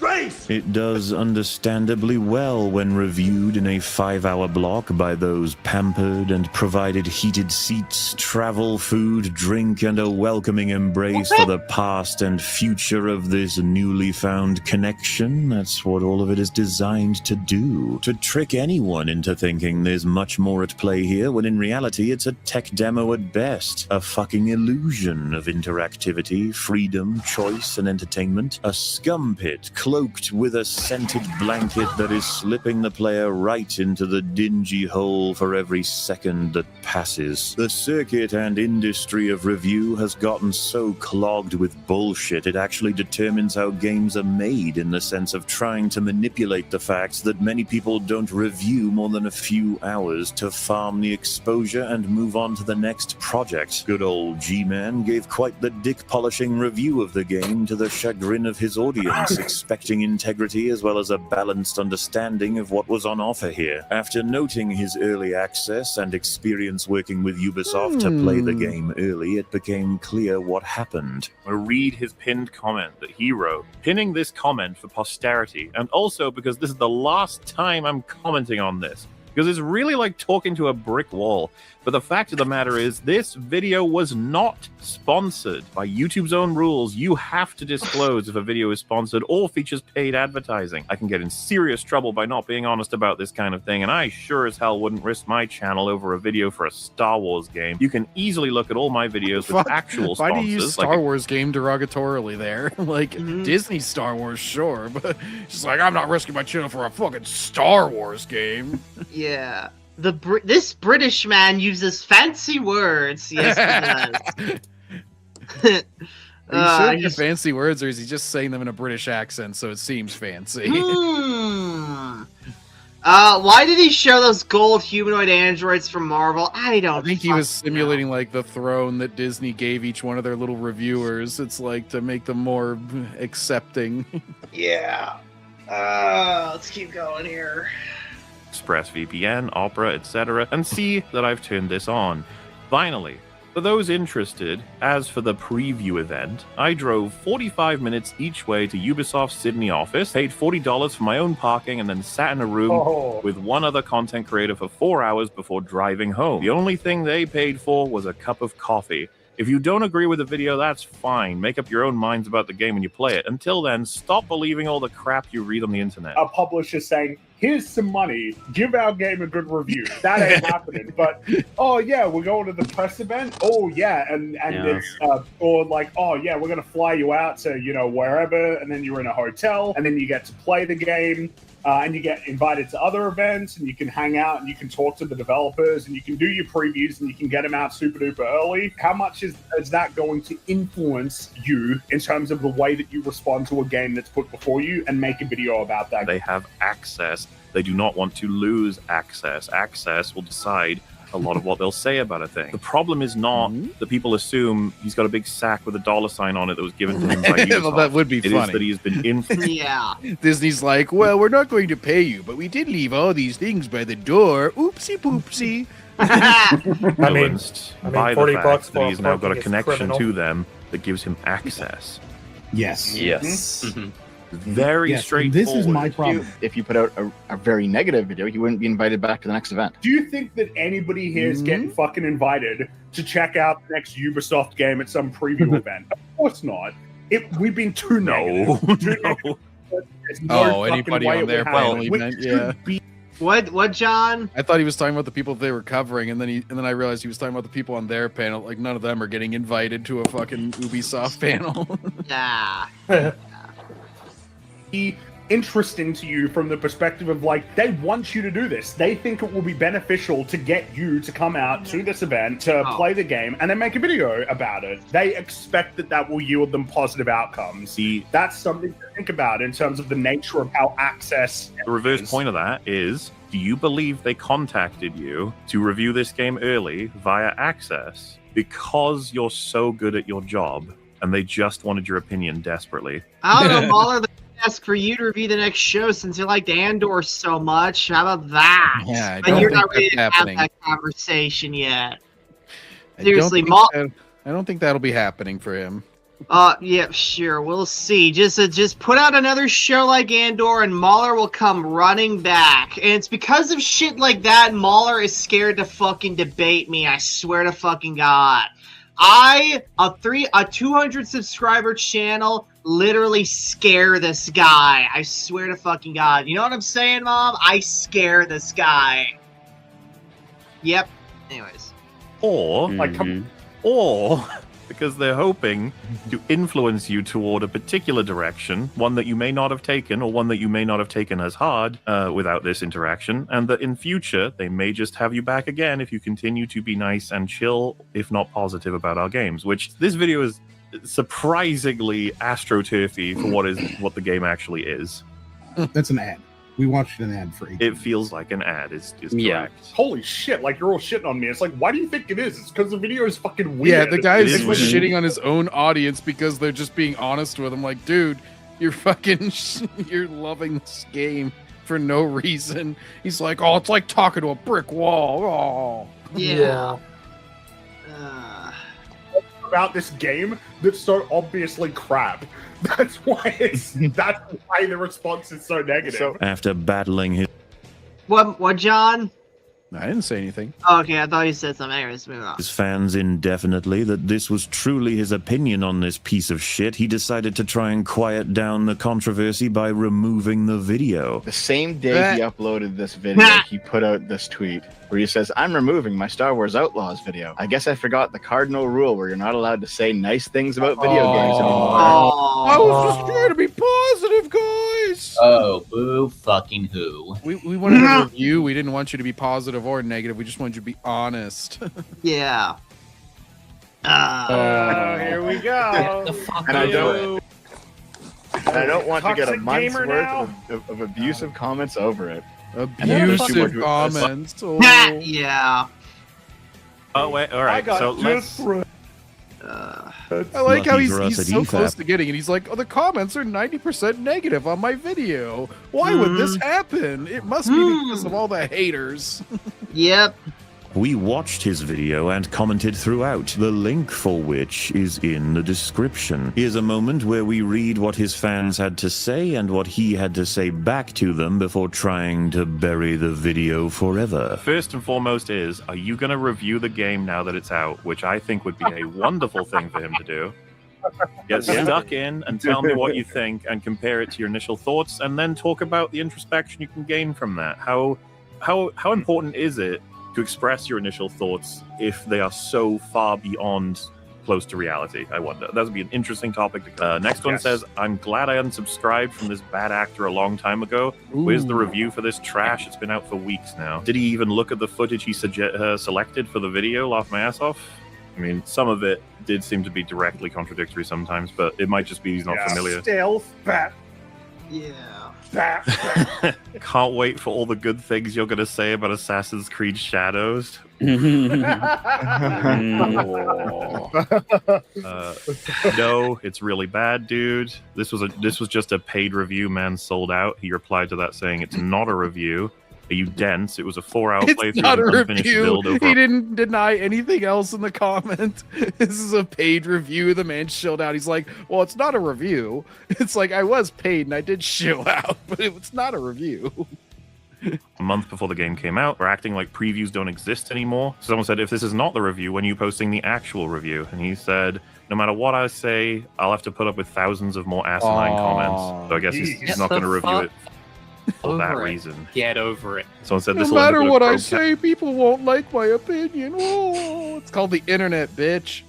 It does understandably well when reviewed in a 5-hour block by those pampered and provided heated seats, travel, food, drink, and a welcoming embrace for the past and future of this newly found connection. That's what all of it is designed to do. To trick anyone into thinking there's much more at play here, when in reality it's a tech demo at best. A fucking illusion of interactivity, freedom, choice, and entertainment. A scum pit cloaked with a scented blanket that is slipping the player right into the dingy hole for every second that passes. The circuit and industry of review has gotten so clogged with bullshit it actually determines how games are made, in the sense of trying to manipulate the fact that many people don't review more than a few hours to farm the exposure and move on to the next project. Good old G-Man gave quite the dick polishing review of the game to the chagrin of his audience, expecting integrity as well as a balanced understanding of what was on offer here. After noting his early access and experience working with Ubisoft to play the game early, it became clear what happened. I read his pinned comment that he wrote, pinning this comment for posterity, and also because this is the last time I'm commenting on this, because it's really like talking to a brick wall. But the fact of the matter is, this video was not sponsored. By YouTube's own rules, you have to disclose if a video is sponsored or features paid advertising. I can get in serious trouble by not being honest about this kind of thing, and I sure as hell wouldn't risk my channel over a video for a Star Wars game. You can easily look at all my videos with actual sponsors. Why do you use Star Wars game derogatorily there? Like, Disney Star Wars, sure, but just like, I'm not risking my channel for a fucking Star Wars game. Yeah. This British man uses fancy words. Yes, he does. Are you sure they're fancy words, or is he just saying them in a British accent so it seems fancy? Why did he show those gold humanoid androids from Marvel? I think he was simulating like the throne that Disney gave each one of their little reviewers. It's like to make them more accepting. Yeah. Let's keep going here. ExpressVPN, Opera, etc., and see that I've turned this on. Finally, for those interested, as for the preview event, I drove 45 minutes each way to Ubisoft's Sydney office, paid $40 for my own parking, and then sat in a room with one other content creator for 4 hours before driving home. The only thing they paid for was a cup of coffee. If you don't agree with the video, that's fine. Make up your own minds about the game when you play it. Until then, stop believing all the crap you read on the internet. A publisher saying, here's some money, give our game a good review. That ain't happening. But, oh yeah, we're going to the press event? Oh yeah, and it's, or like, oh yeah, we're going to fly you out to, you know, wherever, and then you're in a hotel, and then you get to play the game. And you get invited to other events, and you can hang out, and you can talk to the developers, and you can do your previews, and you can get them out super duper early. How much is that going to influence you in terms of the way that you respond to a game that's put before you and make a video about that? They have access. They do not want to lose access. Access will decide a lot of what they'll say about a thing. The problem is not that people assume he's got a big sack with a $sign on it that was given to him by Ubisoft. Well, that would be funny. It is that he's been influenced. Yeah. Disney's like, well, we're not going to pay you, but we did leave all these things by the door. Oopsie poopsie. Influenced by the fact that he's now got a is connection criminal. to them that gives him access. Yes. Yes. Mhm. Very Yes, and straightforward. this is my problem. If you put out a very negative video, you wouldn't be invited back to the next event. Do you think that anybody here is getting fucking invited to check out the next Ubisoft game at some preview event? Of course not. We've been too negative. There's no fucking anybody way on it their would happen. panel We event, should yeah. What, John? I thought he was talking about the people they were covering, and then I realized he was talking about the people on their panel. Like, none of them are getting invited to a fucking Ubisoft panel. Yeah. Be interesting to you from the perspective of like they want you to do this. They think it will be beneficial to get you to come out to this event to play the game and then make a video about it. They expect that will yield them positive outcomes. That's something to think about in terms of the nature of how access. The reverse point of that is, do you believe they contacted you to review this game early via access because you're so good at your job and they just wanted your opinion desperately? I don't know, Mauler. Ask for you to review the next show since you liked Andor so much. How about that? Yeah, but you're not ready to have that conversation yet. Seriously, I don't think that'll be happening for him. Yeah, sure. We'll see. Just put out another show like Andor, and Mauler will come running back. And it's because of shit like that, Mauler is scared to fucking debate me. I swear to fucking God. A 200 subscriber channel literally scare this guy. I swear to fucking God. You know what I'm saying, Mom? I scare this guy. Yep. Anyways. Or because they're hoping to influence you toward a particular direction, one that you may not have taken or one that you may not have taken as hard without this interaction, and that in future they may just have you back again if you continue to be nice and chill, if not positive about our games, which this video is surprisingly astroturfy for what the game actually is. That's an ad. We watched an ad for 8 It feels like an ad. Is correct. Holy shit, like you're all shitting on me. It's like, why do you think it is? It's because the video is fucking weird. Yeah, the guy's shitting on his own audience because they're just being honest with him. Like, dude, you're fucking, you're loving this game for no reason. He's like, oh, it's like talking to a brick wall. Oh. Yeah. About this game that's so obviously crap. That's why the response is so negative. After battling his... What, John? I didn't say anything. Oh, okay, I thought you said something. Anyways, move on. His fans indefinitely that this was truly his opinion on this piece of shit, he decided to try and quiet down the controversy by removing the video. The same day he uploaded this video, he put out this tweet where he says, I'm removing my Star Wars Outlaws video. I guess I forgot the cardinal rule where you're not allowed to say nice things about video games anymore. I was just trying to be positive, guys. guys? Oh, boo fucking who. We wanted a review. We didn't want you to be positive or negative. We just wanted you to be honest. Yeah. Here we go. And I don't want to get a Toxic month's gamer worth now? of abusive comments over it. Abusive comments. Oh. Yeah. Oh wait, all right. So let's. I like how Lucky for us he's at so close EFAP. to getting it. He's like, oh, the comments are 90% negative on my video. Why would this happen? It must be because of all the haters. Yep. We watched his video and commented throughout, the link for which is in the description. Here's a moment where we read what his fans had to say and what he had to say back to them before trying to bury the video forever. First and foremost is, are you going to review the game now that it's out? Which I think would be a wonderful thing for him to do. Get stuck in and tell me what you think and compare it to your initial thoughts, and then talk about the introspection you can gain from that. How important is it to express your initial thoughts if they are so far beyond close to reality? I wonder. That would be an interesting topic. Next one says, I'm glad I unsubscribed from this bad actor a long time ago. Where's the review for this trash? It's been out for weeks now. Did he even look at the footage he selected for the video? Laugh my ass off. I mean, some of it did seem to be directly contradictory sometimes, but it might just be he's not familiar. Stealth, bat. Yeah. Can't wait for all the good things you're going to say about Assassin's Creed Shadows. No, it's really bad, dude. This was just a paid review. Man sold out. He replied to that saying it's not a review. Are you dense? It was a 4-hour playthrough. It's not a of an unfinished review. build over He didn't deny anything else in the comment. This is a paid review. The man chilled out. He's like, well, it's not a review. It's like, I was paid and I did chill out, but it's not a review. a month before the game came out. We're acting like previews don't exist anymore. Someone said, if this is not the review, when are you posting the actual review? And he said, no matter what I say, I'll have to put up with thousands of more asinine comments. So I guess he's not going to review it for that reason. Get over it. Someone said No this matter what I say, people won't like my opinion. Oh, it's called the internet, bitch.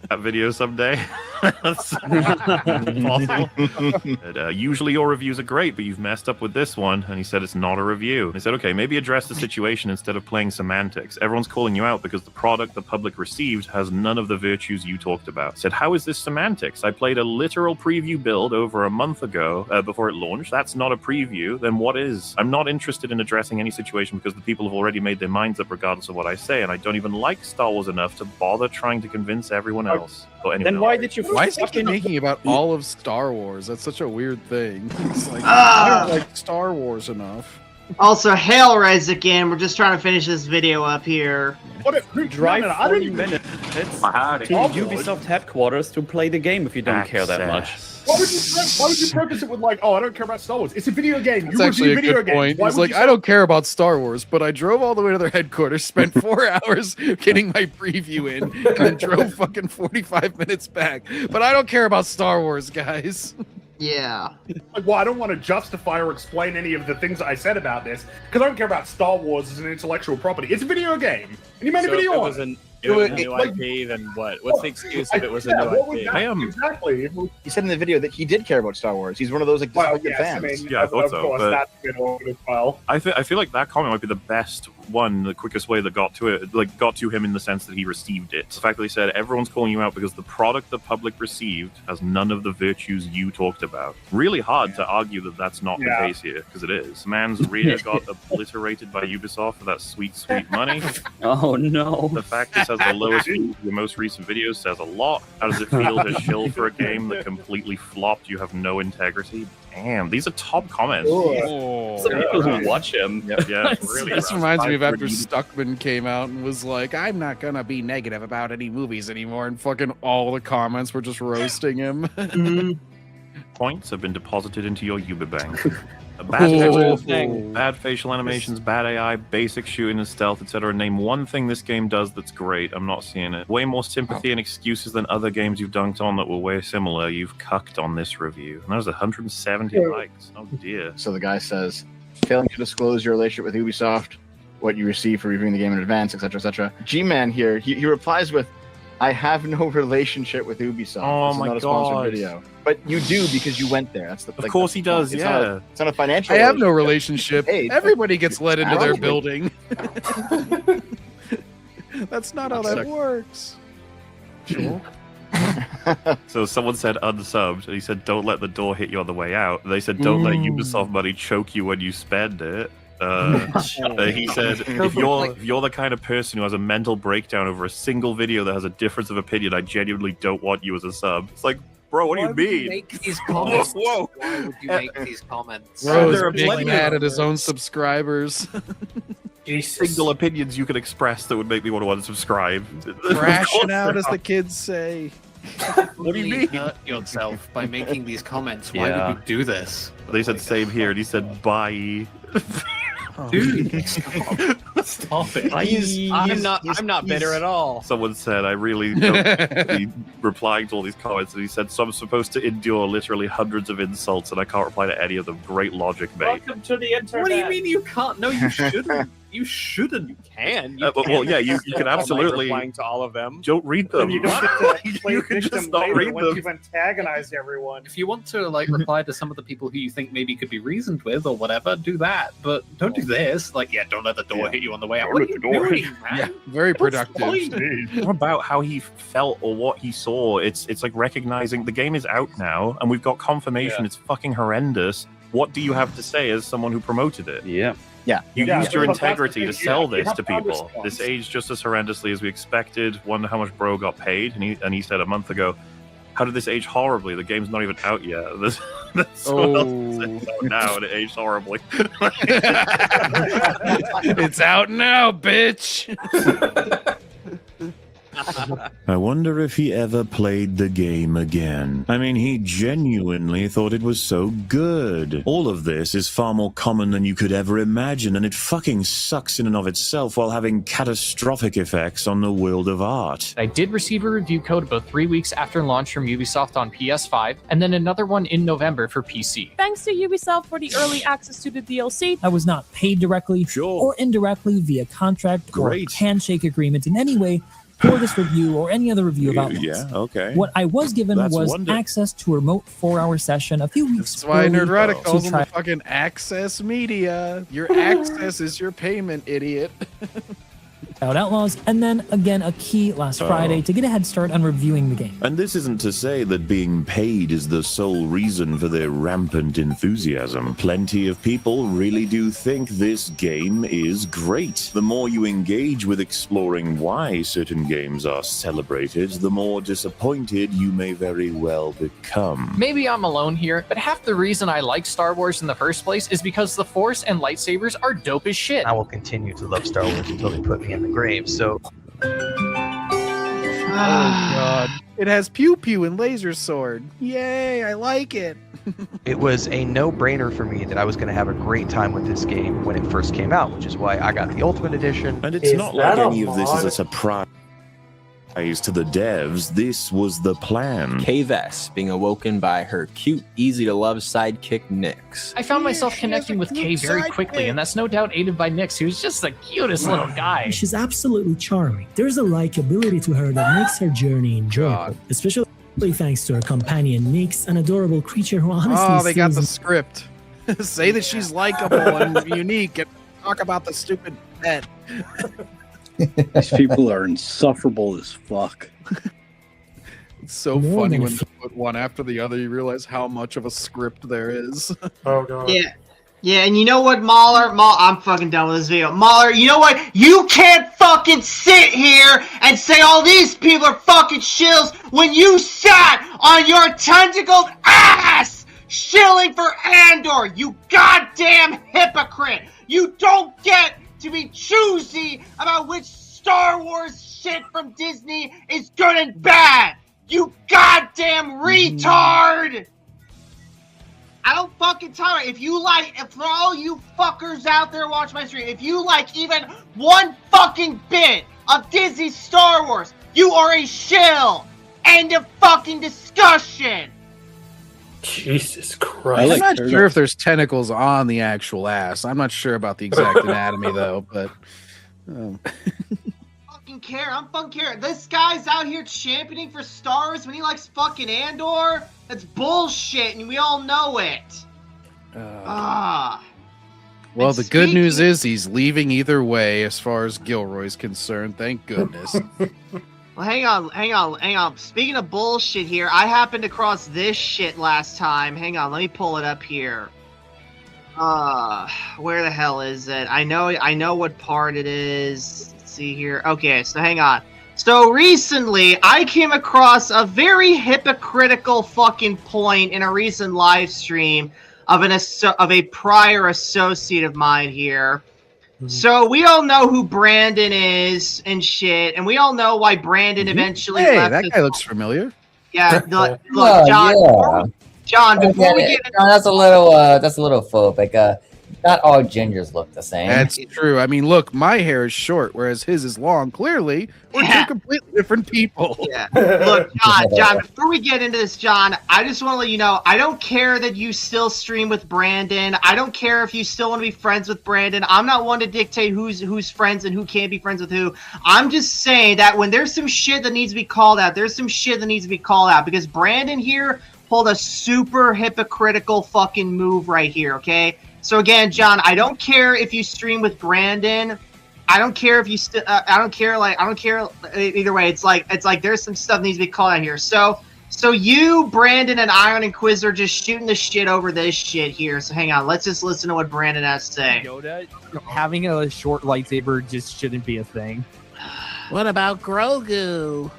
that video someday. That's possible. And, usually your reviews are great, but you've messed up with this one. And he said it's not a review. He said, okay, maybe address the situation instead of playing semantics. Everyone's calling you out because the product the public received has none of the virtues you talked about. He said, how is this semantics? I played a literal preview build over a month ago before it launched. That's not a preview. Then what is? I'm not interested in addressing any situation because the people have already made their minds up regardless of what I say, and I don't even like Star Wars enough to bother trying to convince everyone else. Or anyone Then why else. did you? Why is he keep making about all of Star Wars? That's such a weird thing. It's like, I don't like Star Wars enough. Also, hail Rez again. We're just trying to finish this video up here. Drive I 40 don't minutes to Howdy. Ubisoft headquarters to play the game if you don't care that much. Why would you preface it with like, oh, I don't care about Star Wars? It's a video game. That's You actually review a video good games. point. Why He's would like, you I don't care about Star Wars, but I drove all the way to their headquarters, spent 4 hours getting my preview in, and then drove fucking 45 minutes back. But I don't care about Star Wars, guys. Yeah. Like, well, I don't want to justify or explain any of the things that I said about this because I don't care about Star Wars as an intellectual property. It's a video game, and you made a video on it. It was a new IP, then what? What's the excuse if it was a new IP? Exactly. He said in the video that he did care about Star Wars. He's one of those like disappointed fans. Yeah, I thought so. But that's a bit awkward as well. I feel like that comment might be the best one, the quickest way that got to it, like got to him in the sense that he received it. The fact that he said everyone's calling you out because the product the public received has none of the virtues you talked about. Really hard to argue that that's not the case here, because it is. Man's reader got obliterated by Ubisoft for that sweet, sweet money. Oh no! The fact this has the lowest views of your most recent videos says a lot. How does it feel to shill for a game that completely flopped? You have no integrity. Damn, these are top comments. Some people who watch him. Yeah, really. This reminds me of after Stuckman came out and was like, I'm not gonna be negative about any movies anymore, and fucking all the comments were just roasting him. Points have been deposited into your Uber bank. Bad facial animations, bad AI, basic shooting and stealth, etc. Name one thing this game does that's great. I'm not seeing it. Way more sympathy and excuses than other games you've dunked on that were way similar. You've cucked on this review. And there's 170 likes. Oh dear. So the guy says, failing to disclose your relationship with Ubisoft, what you receive for reviewing the game in advance, etc., etc. G-Man here, he replies with, I have no relationship with Ubisoft. Oh This is my not a sponsored God. video. But you do because you went there. That's the. Of course he does. It's Yeah. Not it's not a financial. I have no relationship. Hey, Everybody gets let into their Probably. building. That's not how that works. Sure. So someone said unsubbed, and he said, "Don't let the door hit you on the way out." They said, "Don't let Ubisoft money choke you when you spend it." He said, if you're the kind of person who has a mental breakdown over a single video that has a difference of opinion, I genuinely don't want you as a sub. It's like, bro, what do you mean? Make these comments. Whoa. Why would you make these comments? Rose There are big plenty mad of- at his own subscribers. Single opinions you could express that would make me want to unsubscribe. Crashing out, as the kids say. What do you mean? Hurt yourself by making these comments. Why Yeah. would you do this? They said same here, and he said bye. Dude, stop it. I'm not bitter at all. Someone said, I really don't be replying to all these comments, and he said, so I'm supposed to endure literally hundreds of insults, and I can't reply to any of them. Great logic, mate. Welcome to the internet. What do you mean you can't? No, you shouldn't. You shouldn't. You can. Well, yeah, you can absolutely. Replying to all of them. Don't read them. You don't get to play You can victim just not later read once them. you've antagonized everyone. If you want to like reply to some of the people who you think maybe could be reasoned with or whatever, do that. But don't do this. Like, yeah, don't let the door hit you on the way out. What are you doing, man? Yeah, very productive. Not about how he felt or what he saw. It's like recognizing the game is out now, and we've got confirmation it's fucking horrendous. What do you have to say as someone who promoted it? Yeah. Yeah. You Yeah, used your but that's the integrity to thing, sell you this have to to people. understand. This aged just as horrendously as we expected. Wonder how much Bro got paid, and he said a month ago, "How did this age horribly? The game's not even out yet." That's what else is out now, and it aged horribly. It's out now, bitch. I wonder if he ever played the game again. I mean, he genuinely thought it was so good. All of this is far more common than you could ever imagine, and it fucking sucks in and of itself while having catastrophic effects on the world of art. I did receive a review code about 3 weeks after launch from Ubisoft on PS5, and then another one in November for PC. Thanks to Ubisoft for the early access to the DLC. I was not paid directly or indirectly via contract Great. or handshake agreement in any way for this review or any other review of Outlaws. Yeah, okay. What I was given That's was wonderful. access to a remote 4-hour session a few weeks That's why early Nerdrotic to calls them try the fucking access media. Your access is your payment, idiot. out Outlaws, and then again a key last Friday to get a head start on reviewing the game. And this isn't to say that being paid is the sole reason for their rampant enthusiasm. Plenty of people really do think this game is great. The more you engage with exploring why certain games are celebrated, the more disappointed you may very well become. Maybe I'm alone here, but half the reason I like Star Wars in the first place is because the Force and lightsabers are dope as shit. I will continue to love Star Wars until they put me in the grave. So, Oh god. It has pew pew and laser sword. Yay, I like it. it was a no-brainer for me that I was going to have a great time with this game when it first came out, which is why I got the Ultimate Edition. And it's not like any of this is a surprise to the devs. This was the plan. Kay-Vess being awoken by her cute, easy-to-love sidekick, Nyx. I found myself connecting with Kay very quickly, and that's no doubt aided by Nyx, who's just the cutest little guy. She's absolutely charming. There's a likability to her that makes her journey enjoyable, especially thanks to her companion Nyx, an adorable creature who honestly They got the seems script. Say that she's likable and unique and talk about the stupid pet. These people are insufferable as fuck. It's so More funny than when you put one after the other, you realize how much of a script there is. Oh god. Yeah. Yeah, and you know what, Mahler? I'm fucking done with this video. Mahler, you know what? You can't fucking sit here and say all these people are fucking shills when you sat on your tentacled ass shilling for Andor, you goddamn hypocrite! You don't get to be choosy about which Star Wars shit from Disney is good and bad! You goddamn retard! I don't fucking tolerate. If for all you fuckers out there watching my stream, if you like even one fucking bit of Disney Star Wars, you are a shill! End of fucking discussion! Jesus Christ. I'm not sure if there's tentacles on the actual ass. I'm not sure about the exact anatomy though, but Fucking fucking care. This guy's out here championing for stars when he likes fucking Andor. That's bullshit, and we all know it. Well, the good news is he's leaving either way as far as Gilroy's concerned. Thank goodness. Well, hang on. Speaking of bullshit here, I happened across this shit last time. Hang on, let me pull it up here. Where the hell is it? I know what part it is. Let's see here. Okay, so hang on. So recently, I came across a very hypocritical fucking point in a recent live stream of a prior associate of mine here. So we all know who Brandon is and shit, and we all know why Brandon eventually left. Hey, that guy looks familiar. Yeah, look, John. John, before we get John, that's a little phobic. Not all gingers look the same. That's true. I mean, look, my hair is short, whereas his is long. Clearly, we're two completely different people. Yeah. Look, John, before we get into this, John, I just want to let you know, I don't care that you still stream with Brandon. I don't care if you still want to be friends with Brandon. I'm not one to dictate who's friends and who can't be friends with who. I'm just saying that when there's some shit that needs to be called out, there's some shit that needs to be called out, because Brandon here pulled a super hypocritical fucking move right here, okay? So again, John, I don't care if you stream with Brandon. I don't care if you I don't care either way. It's like there's some stuff that needs to be called out here. So you, Brandon, and Iron and Quiz are just shooting the shit over this shit here. So hang on, let's just listen to what Brandon has to say. Yoda, having a short lightsaber just shouldn't be a thing. What about Grogu?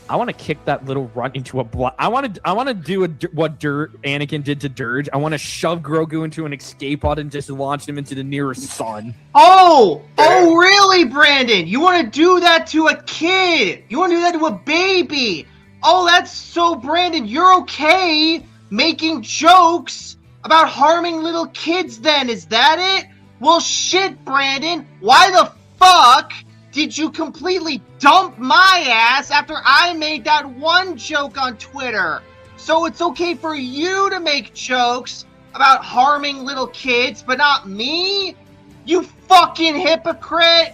I want to kick that little runt into a block. I want to do what Anakin did to Dirge. I want to shove Grogu into an escape pod and just launch him into the nearest sun. Oh, really, Brandon? You want to do that to a kid? You want to do that to a baby? Oh, that's so, Brandon, you're okay making jokes about harming little kids then, is that it? Well, shit, Brandon, why the fuck did you completely dump my ass after I made that one joke on Twitter? So it's okay for you to make jokes about harming little kids, but not me? You fucking hypocrite!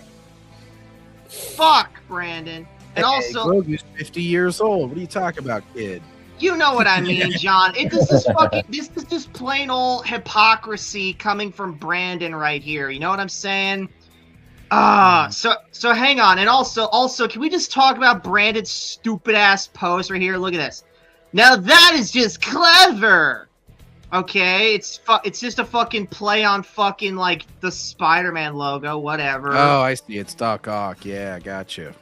Fuck, Brandon. And also, Grogu's 50 years old. What are you talking about, kid? you know what I mean, John. This is just plain old hypocrisy coming from Brandon right here. You know what I'm saying? So hang on, and also, can we just talk about Brandon's stupid ass post right here? Look at this. Now that is just clever. Okay, it's just a fucking play on fucking like the Spider-Man logo, whatever. Oh, I see. It's Doc Ock. Yeah, I got you.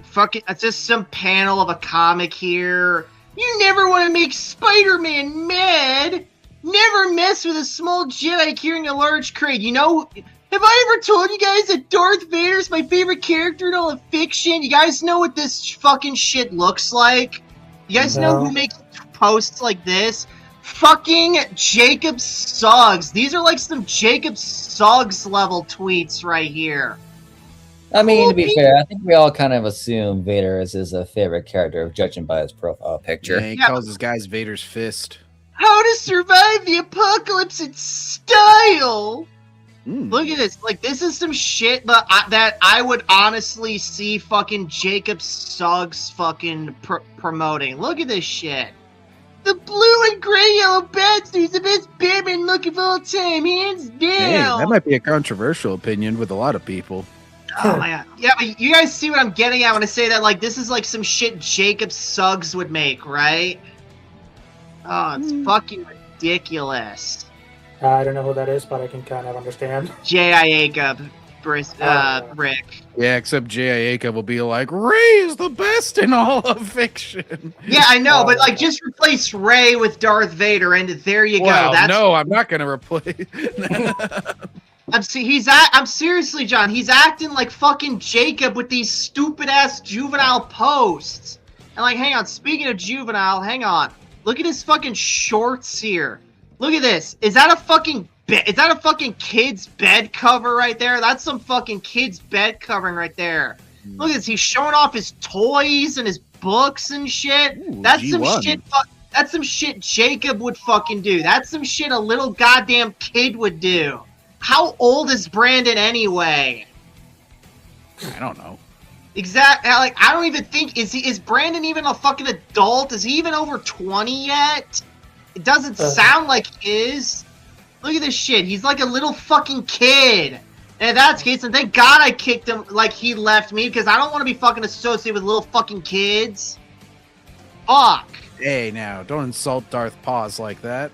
Fucking, it's just some panel of a comic here. You never want to make Spider-Man mad. Never mess with a small Jedi carrying a large crate. You know. Have I ever told you guys that Darth Vader's my favorite character in all of fiction? You guys know what this fucking shit looks like? You guys know who makes posts like this? Fucking Jacob Suggs. These are like some Jacob Suggs level tweets right here. I mean, to be fair, I think we all kind of assume Vader is his favorite character, judging by his profile picture. Yeah, he calls his guys Vader's fist. How to survive the apocalypse in style. Look at this. Like, this is some shit that I would honestly see fucking Jacob Suggs fucking promoting. Look at this shit. The blue and gray yellow Batsuit's the best Batman look of all time, hands down. Hey, that might be a controversial opinion with a lot of people. Oh my god. Yeah, but you guys see what I'm getting at when I say that? Like, this is like some shit Jacob Suggs would make, right? Oh, it's fucking ridiculous. I don't know who that is, but I can kind of understand. J.I. Jacob, Rick. Yeah, except J.I. Jacob will be like, Ray is the best in all of fiction. Yeah, I know, but like, just replace Ray with Darth Vader, and there you well, go. No, I'm not going to replace. I'm seriously, John. He's acting like fucking Jacob with these stupid ass juvenile posts. And like, hang on. Speaking of juvenile, hang on. Look at his fucking shorts here. Look at this. Is that a fucking kid's bed cover right there? That's some fucking kid's bed covering right there. Look at this. He's showing off his toys and his books and shit. Ooh, that's G1. some shit. That's some shit Jacob would fucking do. That's some shit a little goddamn kid would do. how old is Brandon anyway? I don't know. Exactly. Like, I don't even think is Brandon even a fucking adult? Is he even over 20 yet? It doesn't sound like he is. Look at this shit. He's like a little fucking kid. And if that's the case, then thank God I kicked him. Like he left me because I don't want to be fucking associated with little fucking kids. Fuck. Hey, now don't insult Darth Paws like that.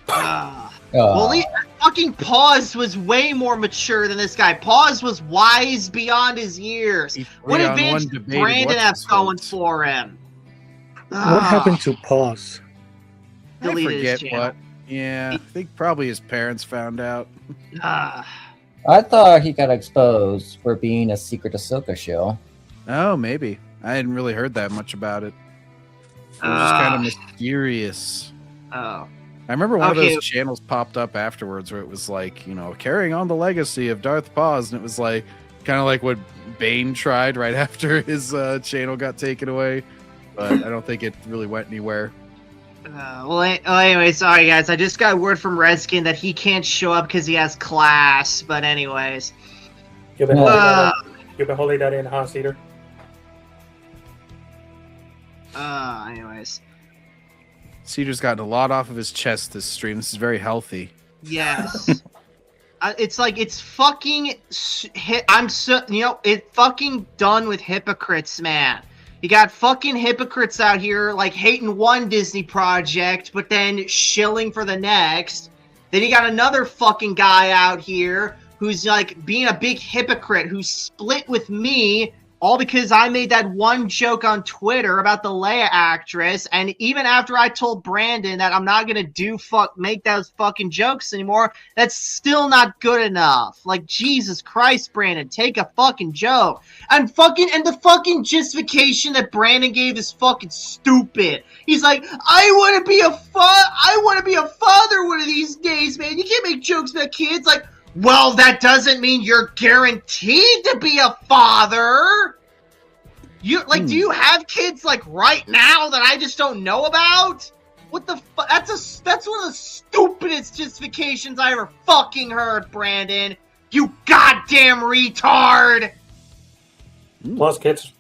Well, fucking Paws was way more mature than this guy. Paws was wise beyond his years. What advantage did Brandon have going for him? What happened to Paws? I forget what. Yeah, I think probably his parents found out. I thought he got exposed for being a Secret Ahsoka show. Oh, maybe. I hadn't really heard that much about it. It was just kind of mysterious. Oh. I remember one of those channels popped up afterwards where it was like, you know, carrying on the legacy of Darth Paws, and it was like kind of like what Bane tried right after his channel got taken away, but I don't think it really went anywhere. Anyway, sorry guys, I just got word from Redskin that he can't show up because he has class, but anyways. You've been holding that in, huh, Cedar? Anyways. Cedar's gotten a lot off of his chest this stream. This is very healthy. Yes. It's like, it's fucking... it's fucking done with hypocrites, man. You got fucking hypocrites out here, like, hating one Disney project, but then shilling for the next. Then you got another fucking guy out here who's, like, being a big hypocrite, who's split with me, all because I made that one joke on Twitter about the Leia actress, and even after I told Brandon that I'm not gonna make those fucking jokes anymore, that's still not good enough. Like, Jesus Christ, Brandon, take a fucking joke. And the fucking justification that Brandon gave is fucking stupid. He's like, I want to be a father one of these days, man. You can't make jokes about kids. Like, well, that doesn't mean you're guaranteed to be a father. Do you have kids like right now that I just don't know about? What the fuck? That's one of the stupidest justifications I ever fucking heard, Brandon. You goddamn retard. Plus, kids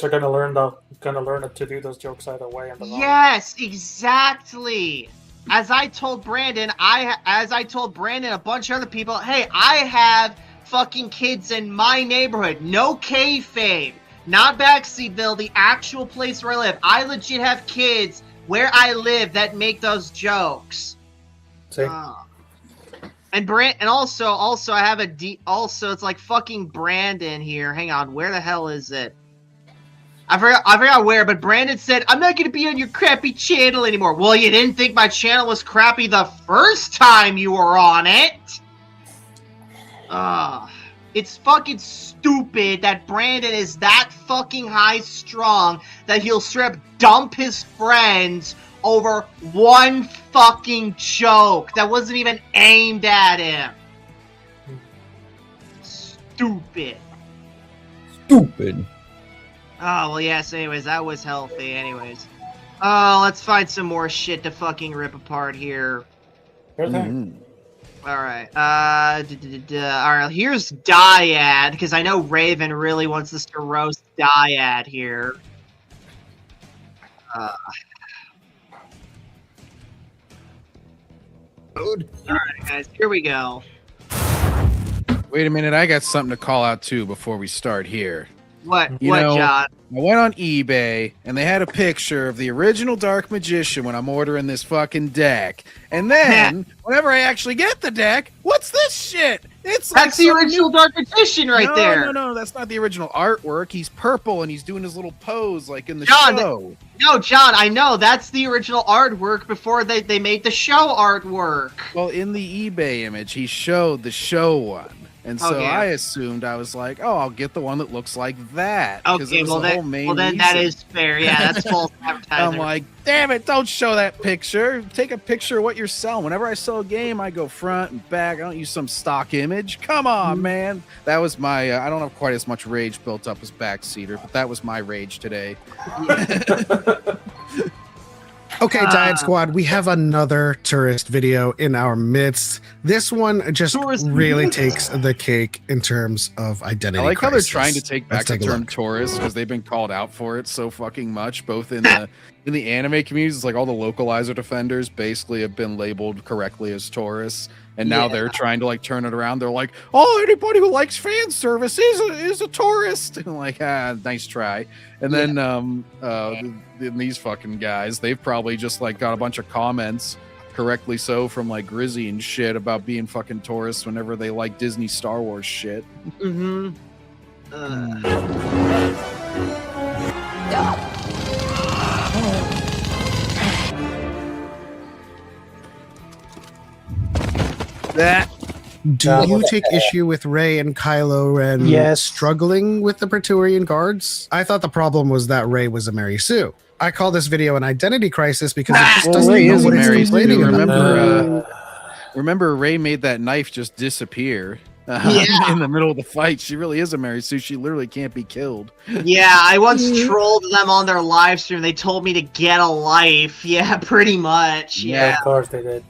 are gonna learn to do those jokes either way. Yes, exactly. As I told Brandon, a bunch of other people, hey, I have fucking kids in my neighborhood. No kayfabe. Not Backseatville, the actual place where I live. I legit have kids where I live that make those jokes. See? And also I have it's like fucking Brandon here. Hang on, where the hell is it? I forgot where, but Brandon said, I'm not going to be on your crappy channel anymore. Well, you didn't think my channel was crappy the first time you were on it. It's fucking stupid that Brandon is that fucking high-strung that he'll straight up dump his friends over one fucking joke that wasn't even aimed at him. Stupid. Oh, well, yes, anyways, that was healthy, anyways. Oh, let's find some more shit to fucking rip apart here. Alright, alright, here's Dyad, because I know Raven really wants us to roast Dyad here. Alright, guys, here we go. Wait a minute, I got something to call out too before we start here. What, John? I went on eBay and they had a picture of the original Dark Magician when I'm ordering this fucking deck. And then, whenever I actually get the deck, what's this shit? That's the original Dark Magician there. No, that's not the original artwork. He's purple and he's doing his little pose like in the show. No, John, I know. That's the original artwork before they made the show artwork. Well, in the eBay image, he showed the show one. And so I assumed, I was like, oh, I'll get the one that looks like that. Okay, well then that is fair. Yeah, that's false advertising. I'm like, damn it, don't show that picture. Take a picture of what you're selling. Whenever I sell a game, I go front and back. I don't use some stock image. Come on, man. That was my, I don't have quite as much rage built up as Backseater, but that was my rage today. Okay, Diet Squad, we have another tourist video in our midst. This one just really takes the cake in terms of identity. I like how they're crisis. trying to take back the Let's take a term look. tourist because they've been called out for it so fucking much, both in the anime communities. It's like all the localizer defenders basically have been labeled correctly as tourists, and now they're trying to like turn it around. They're like, oh, anybody who likes fan service is a tourist. And like, nice try. And then these fucking guys, they've probably just like got a bunch of comments, correctly so, from like Grizzy and shit about being fucking tourists whenever they like Disney Star Wars shit. Mm-hmm. Do you take issue with Rey and Kylo Ren struggling with the Praetorian Guards? I thought the problem was that Rey was a Mary Sue. I call this video an identity crisis because it just doesn't know what it's complaining about. Remember, Rey made that knife just disappear in the middle of the fight. She really is a Mary Sue. She literally can't be killed. Yeah, I once trolled them on their live stream. They told me to get a life. Yeah, pretty much. Yeah, of course they did.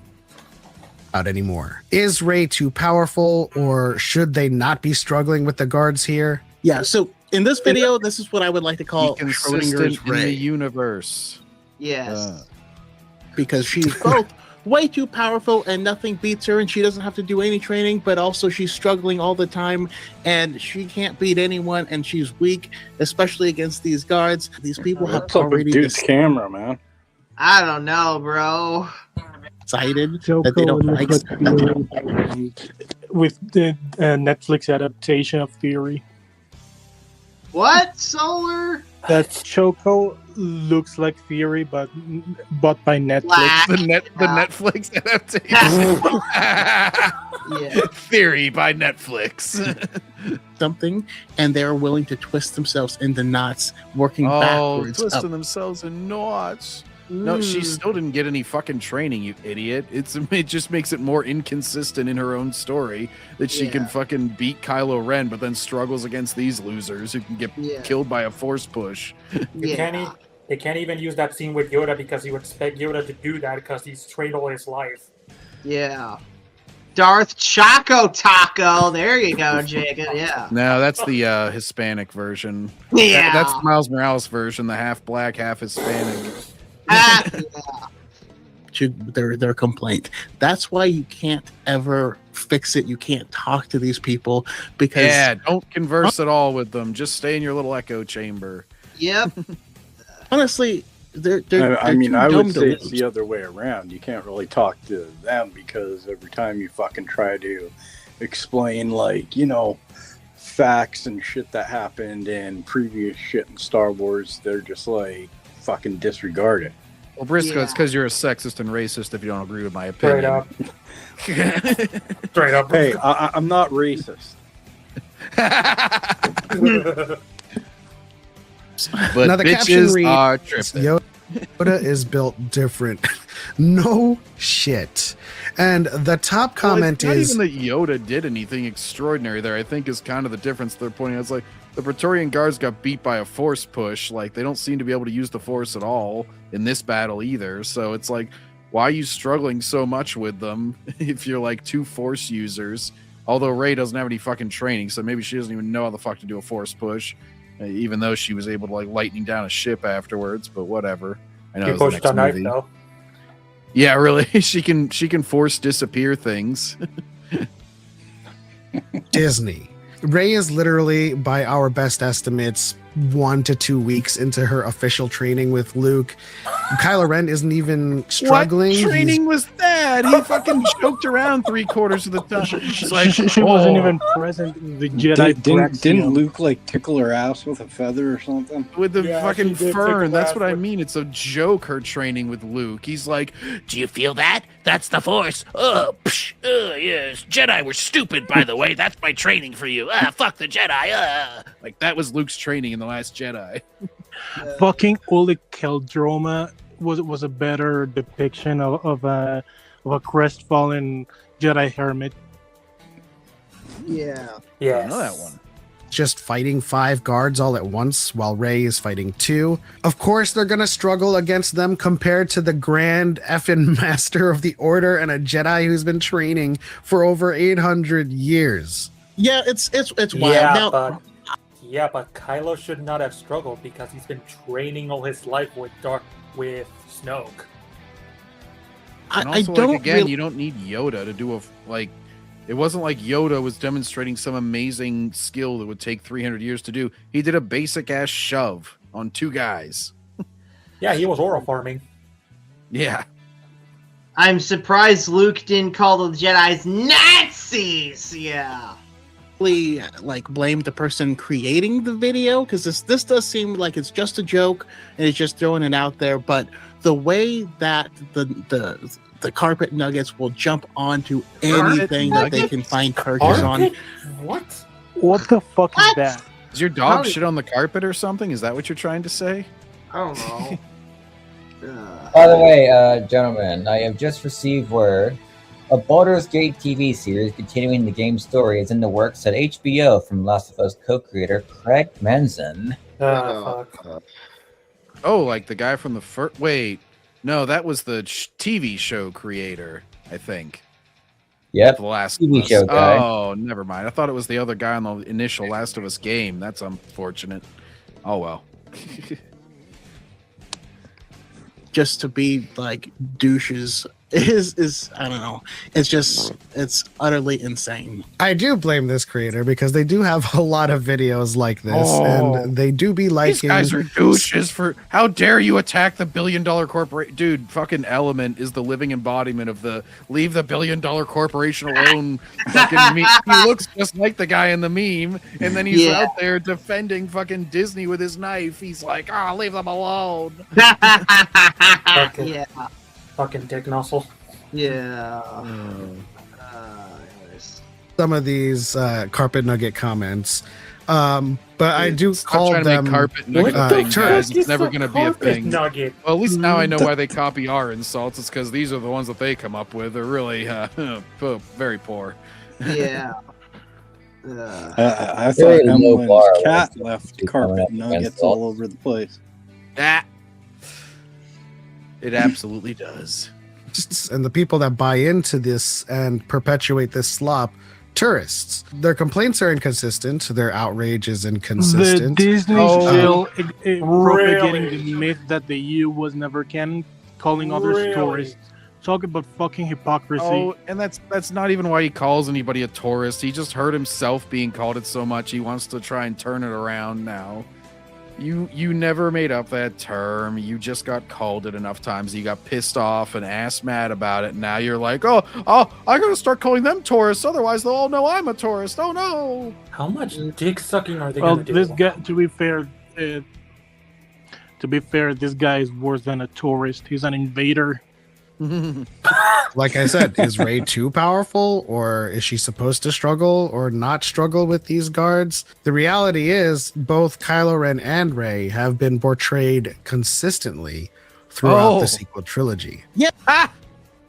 Not anymore. Is Rey too powerful, or should they not be struggling with the guards here? Yeah, so in this video, this is what I would like to call consistent Schrodinger's in the Rey. universe. Yes. Because she's both way too powerful and nothing beats her, and she doesn't have to do any training, but also she's struggling all the time, and she can't beat anyone, and she's weak, especially against these guards. These people have What's up with already dude's camera, man? I don't know, bro. Decided that they don't like with the Netflix adaptation of Theory. What? Solar? That Choco looks like Theory, but bought by Netflix. Black. The Netflix adaptation. Theory by Netflix. Something, and they're willing to twist themselves into knots, working backwards. Twisting up. themselves in knots. No, she still didn't get any fucking training, you idiot. It just makes it more inconsistent in her own story that she can fucking beat Kylo Ren, but then struggles against these losers who can get killed by a force push. They can't even use that scene with Yoda because you expect Yoda to do that because he's trained all his life. Yeah. Darth Choco Taco. There you go, Jacob. Yeah. No, that's the Hispanic version. Yeah. That's the Miles Morales version, the half black, half Hispanic. Their complaint. That's why you can't ever fix it. You can't talk to these people because don't converse at all with them. Just stay in your little echo chamber. Yep. Honestly, they're I mean, too I dumb would to say lose. it's the other way around. You can't really talk to them because every time you fucking try to explain, like, you know, facts and shit that happened in previous shit in Star Wars, they're just like fucking disregard it. Well, Briscoe, it's because you're a sexist and racist if you don't agree with my opinion. Straight up. Hey, I'm not racist. But now the caption bitches are reads, tripping. Yoda is built different. No shit. And the top comment well, it's is not even that Yoda did anything extraordinary there. I think is kind of the difference they're pointing out. It's like the Praetorian Guards got beat by a force push. Like they don't seem to be able to use the force at all in this battle either. So it's like, why are you struggling so much with them if you're like two force users? Although Rey doesn't have any fucking training, so maybe she doesn't even know how the fuck to do a force push. Even though she was able to like lightning down a ship afterwards, but whatever. I know She it was the pushed next a knife movie. though. Yeah, really. She can force disappear things. Disney. Rey is literally, by our best estimates, 1 to 2 weeks into her official training with Luke. Kylo Ren isn't even struggling. What training was that? He fucking joked around 3/4 of the time. It's like, She wasn't even present in the Jedi. Didn't Luke like tickle her ass with a feather or something? with the fucking she did fern. tickle That's ass what I mean. It's a joke, her training with Luke. He's like, Do you feel that? That's the Force. Oh, psh, yes. Jedi were stupid, by the way. That's my training for you. Fuck the Jedi. like that was Luke's training in The Last Jedi. Fucking Oleg Keldroma was a better depiction of a crestfallen Jedi hermit. Yeah. Yeah. I know that one. just fighting 5 guards all at once while Rey is fighting 2. Of course, they're going to struggle against them compared to the Grand Effin' Master of the Order and a Jedi who's been training for over 800 years. Yeah, it's wild. Yeah, Now, but Kylo should not have struggled because he's been training all his life with Snoke. And also, you don't need Yoda to do it wasn't like Yoda was demonstrating some amazing skill that would take 300 years to do. He did a basic ass shove on 2 guys. Yeah, he was oral farming. Yeah. I'm surprised Luke didn't call the Jedis Nazis. Yeah. Blame the person creating the video, because this does seem like it's just a joke and it's just throwing it out there. But the way that the carpet nuggets will jump onto anything that they can find purchase on. What? What the fuck is that? Is your dog shit on the carpet or something? Is that what you're trying to say? I don't know. By the way, gentlemen, I have just received word a Baldur's Gate TV series continuing the game's story is in the works at HBO from Last of Us co-creator Craig Mazin. Like the guy from the first... Wait, no, that was the TV show creator, I think. Yep, the Last TV of Us. show guy. Oh, never mind. I thought it was the other guy on the initial Last of Us game. That's unfortunate. Oh, well. Just to be like douches is I don't know. It's utterly insane. I do blame this creator because they do have a lot of videos like this, and they do be liking. These guys are douches for. How dare you attack the $1 billion corporation? Dude, fucking Element is the living embodiment of the leave the $1 billion corporation alone. Fucking meme. He looks just like the guy in the meme, and then he's out there defending fucking Disney with his knife. He's like, leave them alone. Fucking dick nozzle. Yeah. Some of these carpet nugget comments. But I do call trying them to make carpet nugget thing, guys. It's never going to be a thing. Nugget? Well, at least now I know why they copy our insults. It's because these are the ones that they come up with. They're really very poor. Yeah. I thought Emily's cat left carpet nuggets all over the place. It absolutely does. And the people that buy into this and perpetuate this slop, tourists. Their complaints are inconsistent. Their outrage is inconsistent. The Disney still propagating the myth that the EU was never canon, calling others tourists. Talk about fucking hypocrisy. Oh, and that's not even why he calls anybody a tourist. He just heard himself being called it so much he wants to try and turn it around now. You never made up that term. You just got called it enough times. You got pissed off and ass mad about it. Now you're like, I gotta start calling them tourists. Otherwise, they'll all know I'm a tourist. Oh no! How much dick sucking are they Well, gonna do? this guy, to be fair, this guy is worse than a tourist. He's an invader. Like I said, is Rey too powerful, or is she supposed to struggle or not struggle with these guards? The reality is both Kylo Ren and Rey have been portrayed consistently throughout the sequel trilogy. Yeah.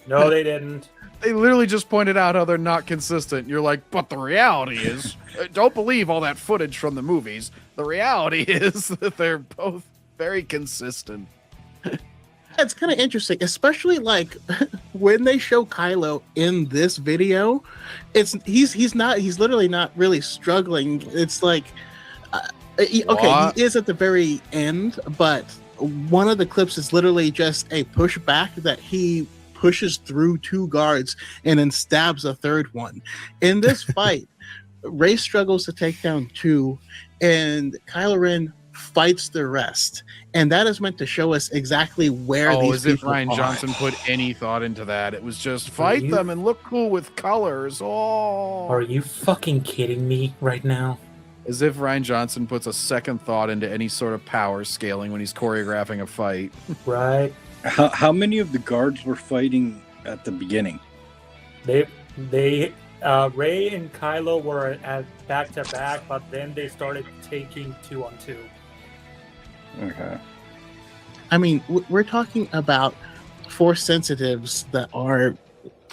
No, they didn't. They literally just pointed out how they're not consistent. You're like, but the reality is, don't believe all that footage from the movies. The reality is that they're both very consistent. It's kind of interesting, especially like when they show Kylo in this video. He's literally not really struggling. It's like, he is at the very end, but one of the clips is literally just a pushback that he pushes through 2 guards and then stabs a 3rd one. In this fight, Rey struggles to take down 2, and Kylo Ren fights the rest, and that is meant to show us exactly where these as if people Ryan are. Johnson put any thought into that. It was just fight them and look cool with colors. Are you fucking kidding me right now? As if Ryan Johnson puts a second thought into any sort of power scaling when he's choreographing a fight. Right. How many of the guards were fighting at the beginning? Rey and Kylo were at back to back, but then they started taking 2-on-2. Okay. I mean, we're talking about Force sensitives that are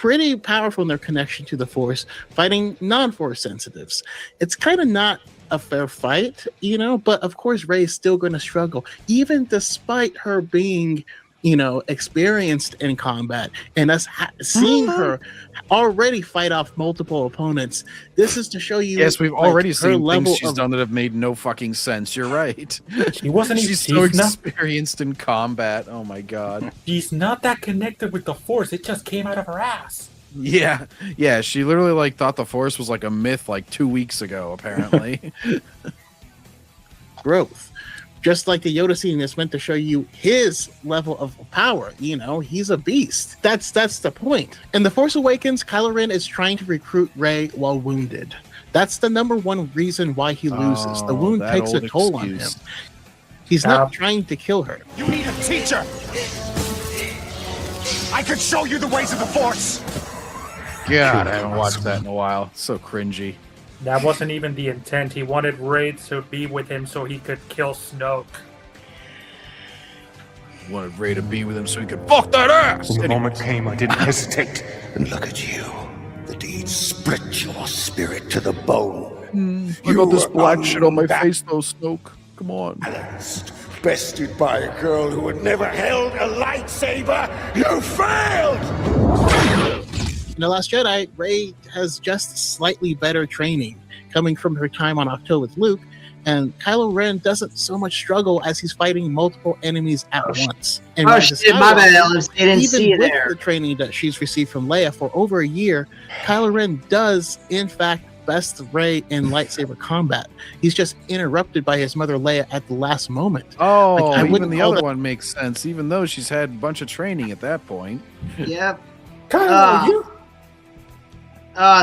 pretty powerful in their connection to the Force, fighting non-Force sensitives. It's kind of not a fair fight, you know, but of course Rey is still going to struggle, even despite her being, you know, experienced in combat and us seeing her already fight off multiple opponents. This is to show you. Yes, we've already seen things level she's done that have made no fucking sense. You're right. She wasn't even. She's so experienced in combat. Oh my god. She's not that connected with the Force. It just came out of her ass. Yeah, yeah. She literally like thought the Force was like a myth like 2 weeks ago. Apparently, growth. Just like the Yoda scene is meant to show you his level of power. You know, he's a beast. That's the point. In The Force Awakens, Kylo Ren is trying to recruit Rey while wounded. That's the number one reason why he loses. The wound takes a toll on him. He's not trying to kill her. You need a teacher! I could show you the ways of the Force! God, I haven't watched that in a while. It's so cringy. That wasn't even the intent. He wanted Rey to be with him so he could kill Snoke. He wanted Rey to be with him so he could fuck that ass! When the moment came, I didn't hesitate. And look at you. The deed split your spirit to the bone. I got this black shit on my face though, Snoke. Come on. Bested by a girl who had never held a lightsaber. You failed! In The Last Jedi, Rey has just slightly better training coming from her time on Ahch-To with Luke, and Kylo Ren doesn't so much struggle as he's fighting multiple enemies at once. And my bad, Ellis. I didn't see you with there. the training that she's received from Leia for over a year, Kylo Ren does, in fact, best Rey in lightsaber combat. He's just interrupted by his mother Leia at the last moment. Oh, I even wouldn't the call other that- one makes sense, even though she's had a bunch of training at that point. Yep. Kylo,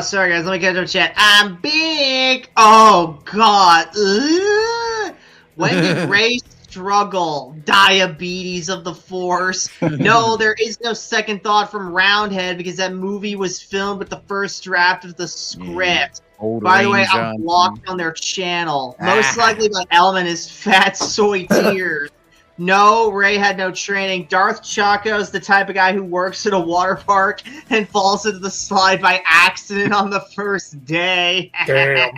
sorry guys, let me get to the chat. I'm big. Oh god. Ugh. When did Rey struggle? Diabetes of the Force. No, there is no second thought from Roundhead because that movie was filmed with the first draft of the script. Old By the way, Rain I'm Johnson. blocked on their channel. Most likely by Elman is fat soy tears. No, Rey had no training. Darth Chaco is the type of guy who works at a water park and falls into the slide by accident on the first day. Damn.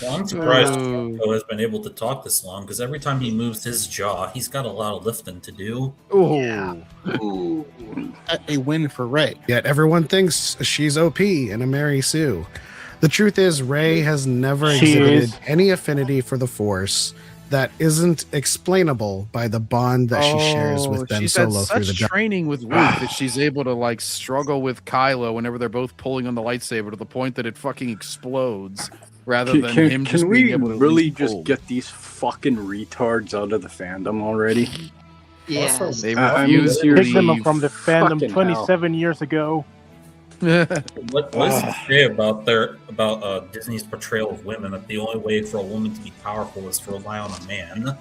Well, I'm surprised Chaco has been able to talk this long because every time he moves his jaw, he's got a lot of lifting to do. Ooh. A win for Rey. Yet everyone thinks she's OP and a Mary Sue. The truth is, Rey has never She exhibited is. any affinity for the Force that isn't explainable by the bond that she shares with Ben she's Solo had through such the training with Luke that she's able to like struggle with Kylo whenever they're both pulling on the lightsaber to the point that it fucking explodes, rather than him just Can being we able to really leave just pulled. get these fucking retards out of the fandom already? Yes. They I refuse mean, to Pick them up leave. from the fandom Fucking 27 years ago. What does it say about Disney's portrayal of women that the only way for a woman to be powerful is to rely on a man? I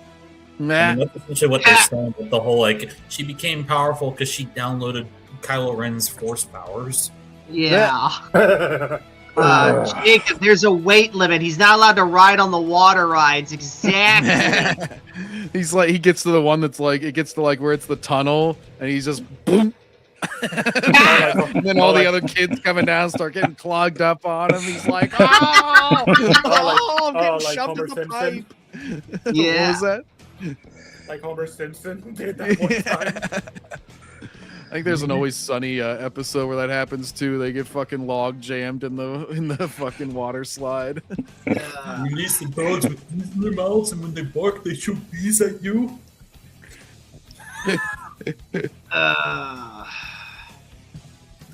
mean, that's essentially what they're saying with the whole like she became powerful because she downloaded Kylo Ren's Force powers. Yeah. Jacob, there's a weight limit. He's not allowed to ride on the water rides. Exactly. He's like, he gets to the one that's like, it gets to like where it's the tunnel, and he's just boom. And then all the other kids coming down start getting clogged up on him. He's like, oh, I'm getting like shoved Homer in the pipe. Yeah. What was that? Like Homer Simpson did that one time. I think there's an Always Sunny episode where that happens too. They get fucking log jammed in the fucking water slide. Release the dogs with bees in their mouths, and when they bark, they shoot bees at you.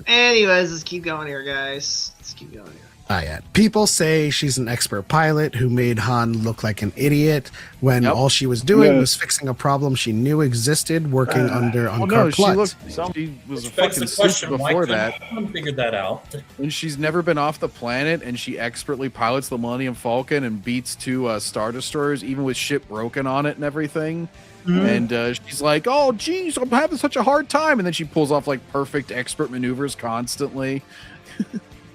Anyways, let's keep going here, guys. Let's keep going here. People say she's an expert pilot who made Han look like an idiot when all she was doing was fixing a problem she knew existed, working under Well, Unkar no, she Plutt. looked. She was a Which begs fucking the soup question, why before couldn't that. anyone figured that out? And she's never been off the planet, and she expertly pilots the Millennium Falcon and beats two Star Destroyers, even with shit broken on it and everything. And she's like, "Oh, geez, I'm having such a hard time," and then she pulls off like perfect expert maneuvers constantly.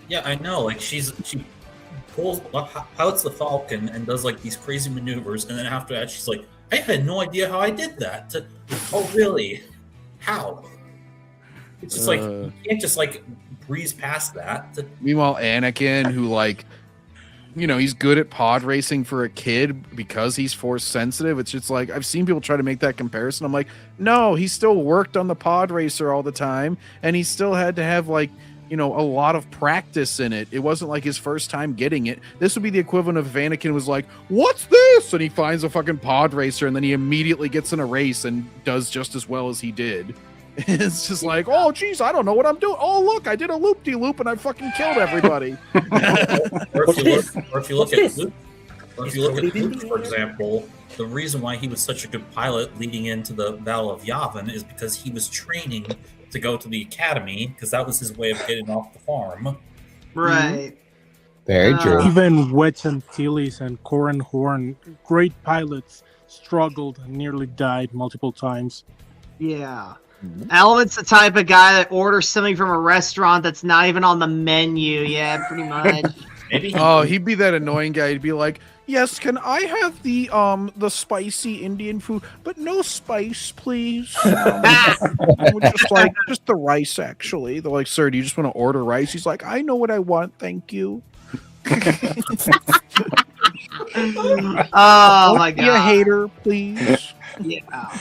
Yeah, I know. Like she pilots the Falcon and does like these crazy maneuvers, and then after that, she's like, "I had no idea how I did that." Oh, really? How? It's just like you can't just like breeze past that. Meanwhile, Anakin, who like, you know, he's good at pod racing for a kid because he's force sensitive. It's just like I've seen people try to make that comparison. I'm like, no, he still worked on the pod racer all the time, and he still had to have like, you know, a lot of practice in it. It wasn't like his first time getting it. This would be the equivalent of if Anakin was like, what's this? And he finds a fucking pod racer, and then he immediately gets in a race and does just as well as he did. It's just like, oh, geez, I don't know what I'm doing. Oh, look, I did a loop-de-loop and I fucking killed everybody. Or if you look at Luke, for example, the reason why he was such a good pilot leading into the Battle of Yavin is because he was training to go to the academy, because that was his way of getting off the farm. Right. Very true. Even Wedge Antilles and Corin Horn, great pilots, struggled and nearly died multiple times. Yeah. Element's the type of guy that orders something from a restaurant that's not even on the menu. Yeah, pretty much. He'd be that annoying guy. He'd be like, yes, can I have the spicy Indian food, but no spice, please? Just the rice, actually. They're like, sir, do you just want to order rice? He's like, I know what I want, thank you. Oh my god. Be a hater, please. Yeah.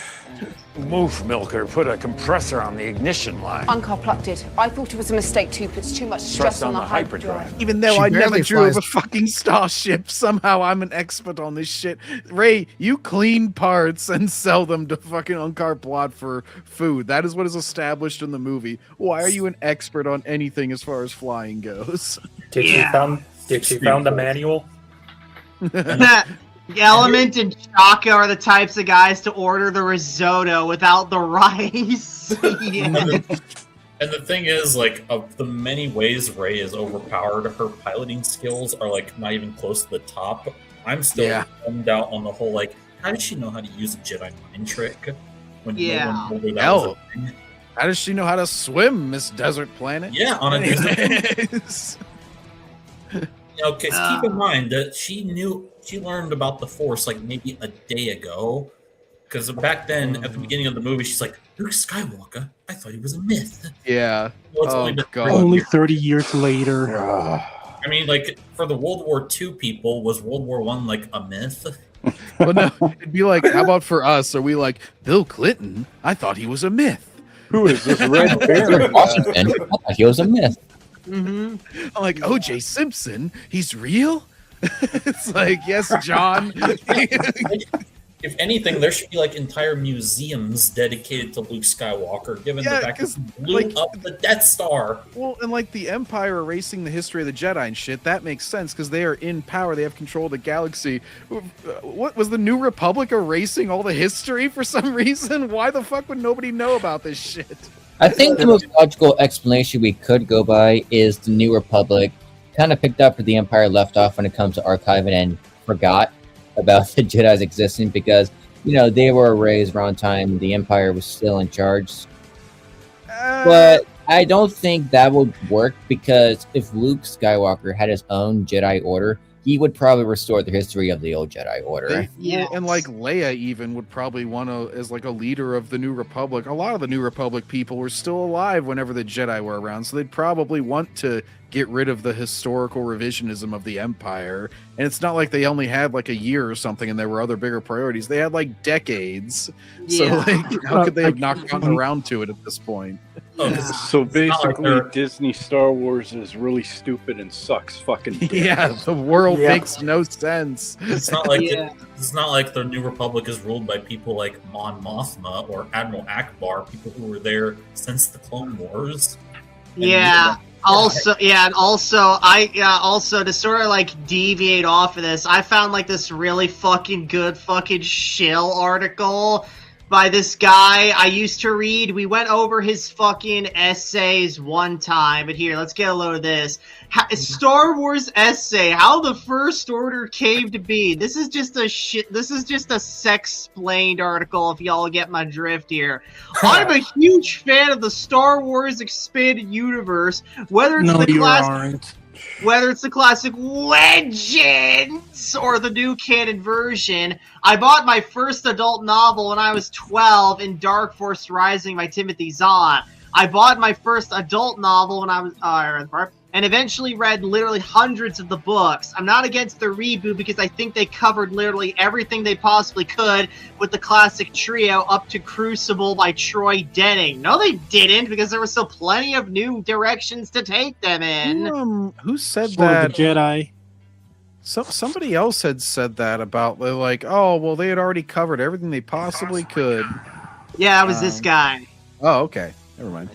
Moof milker put a compressor on the ignition line. Uncar plucked it. I thought it was a mistake too. Puts too much stress on the hyperdrive. Even though She I never barely drove flies. a fucking starship, somehow I'm an expert on this shit. Ray, you clean parts and sell them to fucking Unkar Plot for food. That is what is established in the movie. Why are you an expert on anything as far as flying goes? Did she found the manual? Element and Chaka are the types of guys to order the risotto without the rice. Yeah. And the thing is, like, of the many ways Rey is overpowered, her piloting skills are, like, not even close to the top. I'm still bummed out on the whole, like, how does she know how to use a Jedi mind trick? When no one told her that was a thing? How does she know how to swim, Miss Desert Planet? Yeah, on a desert. You know, because keep in mind that she learned about the Force like maybe a day ago. Because back then, at the beginning of the movie, she's like, Luke Skywalker, I thought he was a myth. Yeah. Well, it's only been 30 Only years. 30 years later. I mean, like, for the World War II people, was World War I like a myth? Well, no, it'd be like, how about for us? Are we like, Bill Clinton? I thought he was a myth. Who is this red bear? Washington, I thought he was a myth. I'm like, O.J. Simpson? He's real? It's like, yes, John. If anything, there should be like entire museums dedicated to Luke Skywalker, given the fact that he blew up the Death Star. Well, and like the Empire erasing the history of the Jedi and shit, that makes sense because they are in power. They have control of the galaxy. What was the New Republic erasing all the history for some reason? Why the fuck would nobody know about this shit? I think the most logical explanation we could go by is the New Republic kind of picked up where the Empire left off when it comes to archiving and forgot about the Jedi's existence because, you know, they were raised around time the Empire was still in charge. But I don't think that would work because if Luke Skywalker had his own Jedi Order, he would probably restore the history of the old Jedi Order. And like Leia even would probably want to, as like a leader of the New Republic. A lot of the New Republic people were still alive whenever the Jedi were around, so they'd probably want to get rid of the historical revisionism of the Empire. And it's not like they only had like a year or something and there were other bigger priorities. They had like decades. So like, how could they have not gotten around to it at this point? So basically, Disney Star Wars is really stupid and sucks fucking dick. Yeah, the world makes no sense. It's not like it's not like the New Republic is ruled by people like Mon Mothma or Admiral Akbar, people who were there since the Clone Wars. Also to sort of like deviate off of this, I found like this really fucking good fucking shill article by this guy I used to read. We went over his fucking essays one time, but here, let's get a load of this. Star Wars essay, How the First Order Came to Be. This is just a sex-splained article, if y'all get my drift here. I'm a huge fan of the Star Wars expanded universe, whether it's the classic Legends or the new canon version. I bought my first adult novel when I was 12 in Dark Force Rising by Timothy Zahn. I bought my first adult novel when I was and eventually read literally hundreds of the books. I'm not against the reboot because I think they covered literally everything they possibly could with the classic trio up to Crucible by Troy Denning. No, they didn't, because there was still plenty of new directions to take them in. Who said Sword of that? the Jedi. Somebody else had said that about, like, oh, well, they had already covered everything they possibly could. Yeah, it was this guy. Oh, okay. Never mind.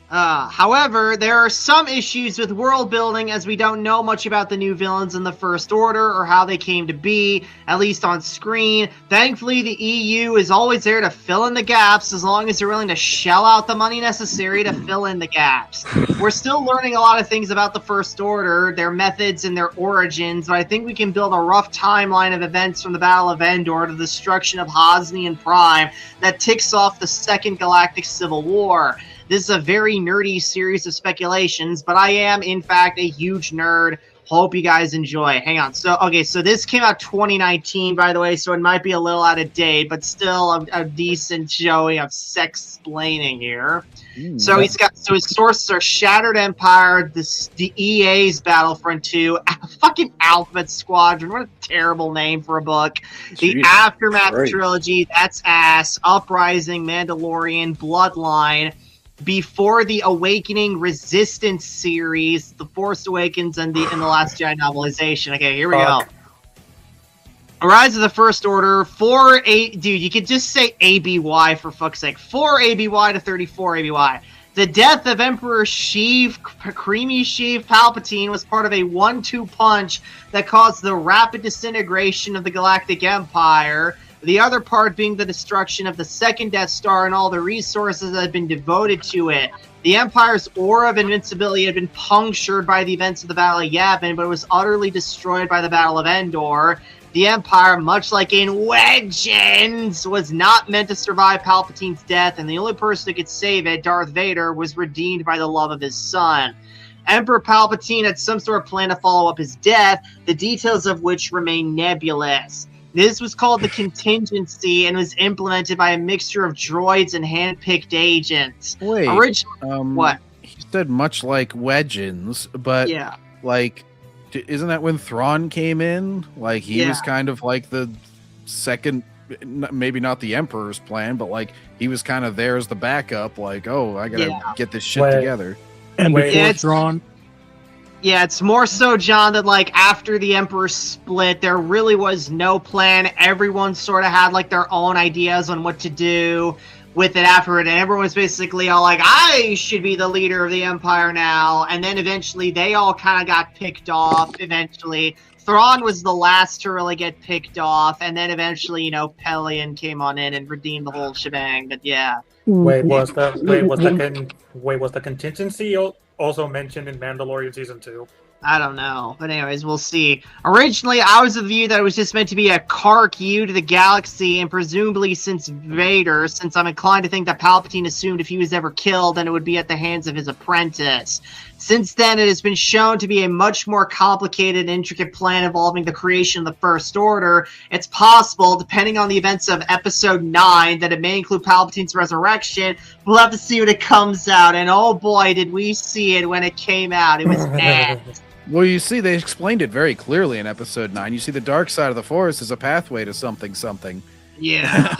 However, there are some issues with world building, as we don't know much about the new villains in the First Order or how they came to be, at least on screen. Thankfully, the EU is always there to fill in the gaps, as long as they're willing to shell out the money necessary to fill in the gaps. We're still learning a lot of things about the First Order, their methods and their origins, but I think we can build a rough timeline of events from the Battle of Endor to the destruction of Hosnian Prime that ticks off the Second Galactic Civil War. This is a very nerdy series of speculations, but I am, in fact, a huge nerd. Hope you guys enjoy. Hang on. So this came out 2019, by the way, so it might be a little out of date, but still a decent showing of sex-splaining here. So his sources are Shattered Empire, the EA's Battlefront 2, fucking Alphabet Squadron, what a terrible name for a book. The Aftermath trilogy, that's ass, Uprising, Mandalorian, Bloodline, Before the Awakening, Resistance series, The Force Awakens, and the Last Jedi novelization. Okay, here we go. Rise of the First Order, dude, you could just say ABY for fuck's sake. 4 ABY to 34 ABY. The death of Emperor Creamy Sheev Palpatine was part of a 1-2 punch that caused the rapid disintegration of the Galactic Empire. The other part being the destruction of the second Death Star and all the resources that had been devoted to it. The Empire's aura of invincibility had been punctured by the events of the Battle of Yavin, but it was utterly destroyed by the Battle of Endor. The Empire, much like in Legends, was not meant to survive Palpatine's death, and the only person who could save it, Darth Vader, was redeemed by the love of his son. Emperor Palpatine had some sort of plan to follow up his death, the details of which remain nebulous. This was called the Contingency and was implemented by a mixture of droids and hand-picked agents. Wait, what? He said much like Legends, but yeah, like, isn't that when Thrawn came in? Like, he was kind of like the second, maybe not the Emperor's plan, but like he was kind of there as the backup. Like, oh, I gotta get this shit together. And before Thrawn. Yeah, it's more so, John, that like after the Emperor split, there really was no plan. Everyone sort of had like their own ideas on what to do with it afterward, and everyone was basically all like, I should be the leader of the Empire now. And then eventually they all kind of got picked off. Eventually, Thrawn was the last to really get picked off, and then eventually, you know, Pelion came on in and redeemed the whole shebang. But yeah. Was the contingency also mentioned in Mandalorian Season 2? I don't know. But anyways, we'll see. Originally, I was of the view that it was just meant to be a Kark U to the galaxy, and presumably since Vader, since I'm inclined to think that Palpatine assumed if he was ever killed, then it would be at the hands of his apprentice. Since then, it has been shown to be a much more complicated and intricate plan involving the creation of the First Order. It's possible, depending on the events of Episode 9, that it may include Palpatine's resurrection. We'll have to see when it comes out, and oh boy, did we see it when it came out. It was ass. Well, you see, they explained it very clearly in Episode 9. You see, the dark side of the Force is a pathway to something. Yeah.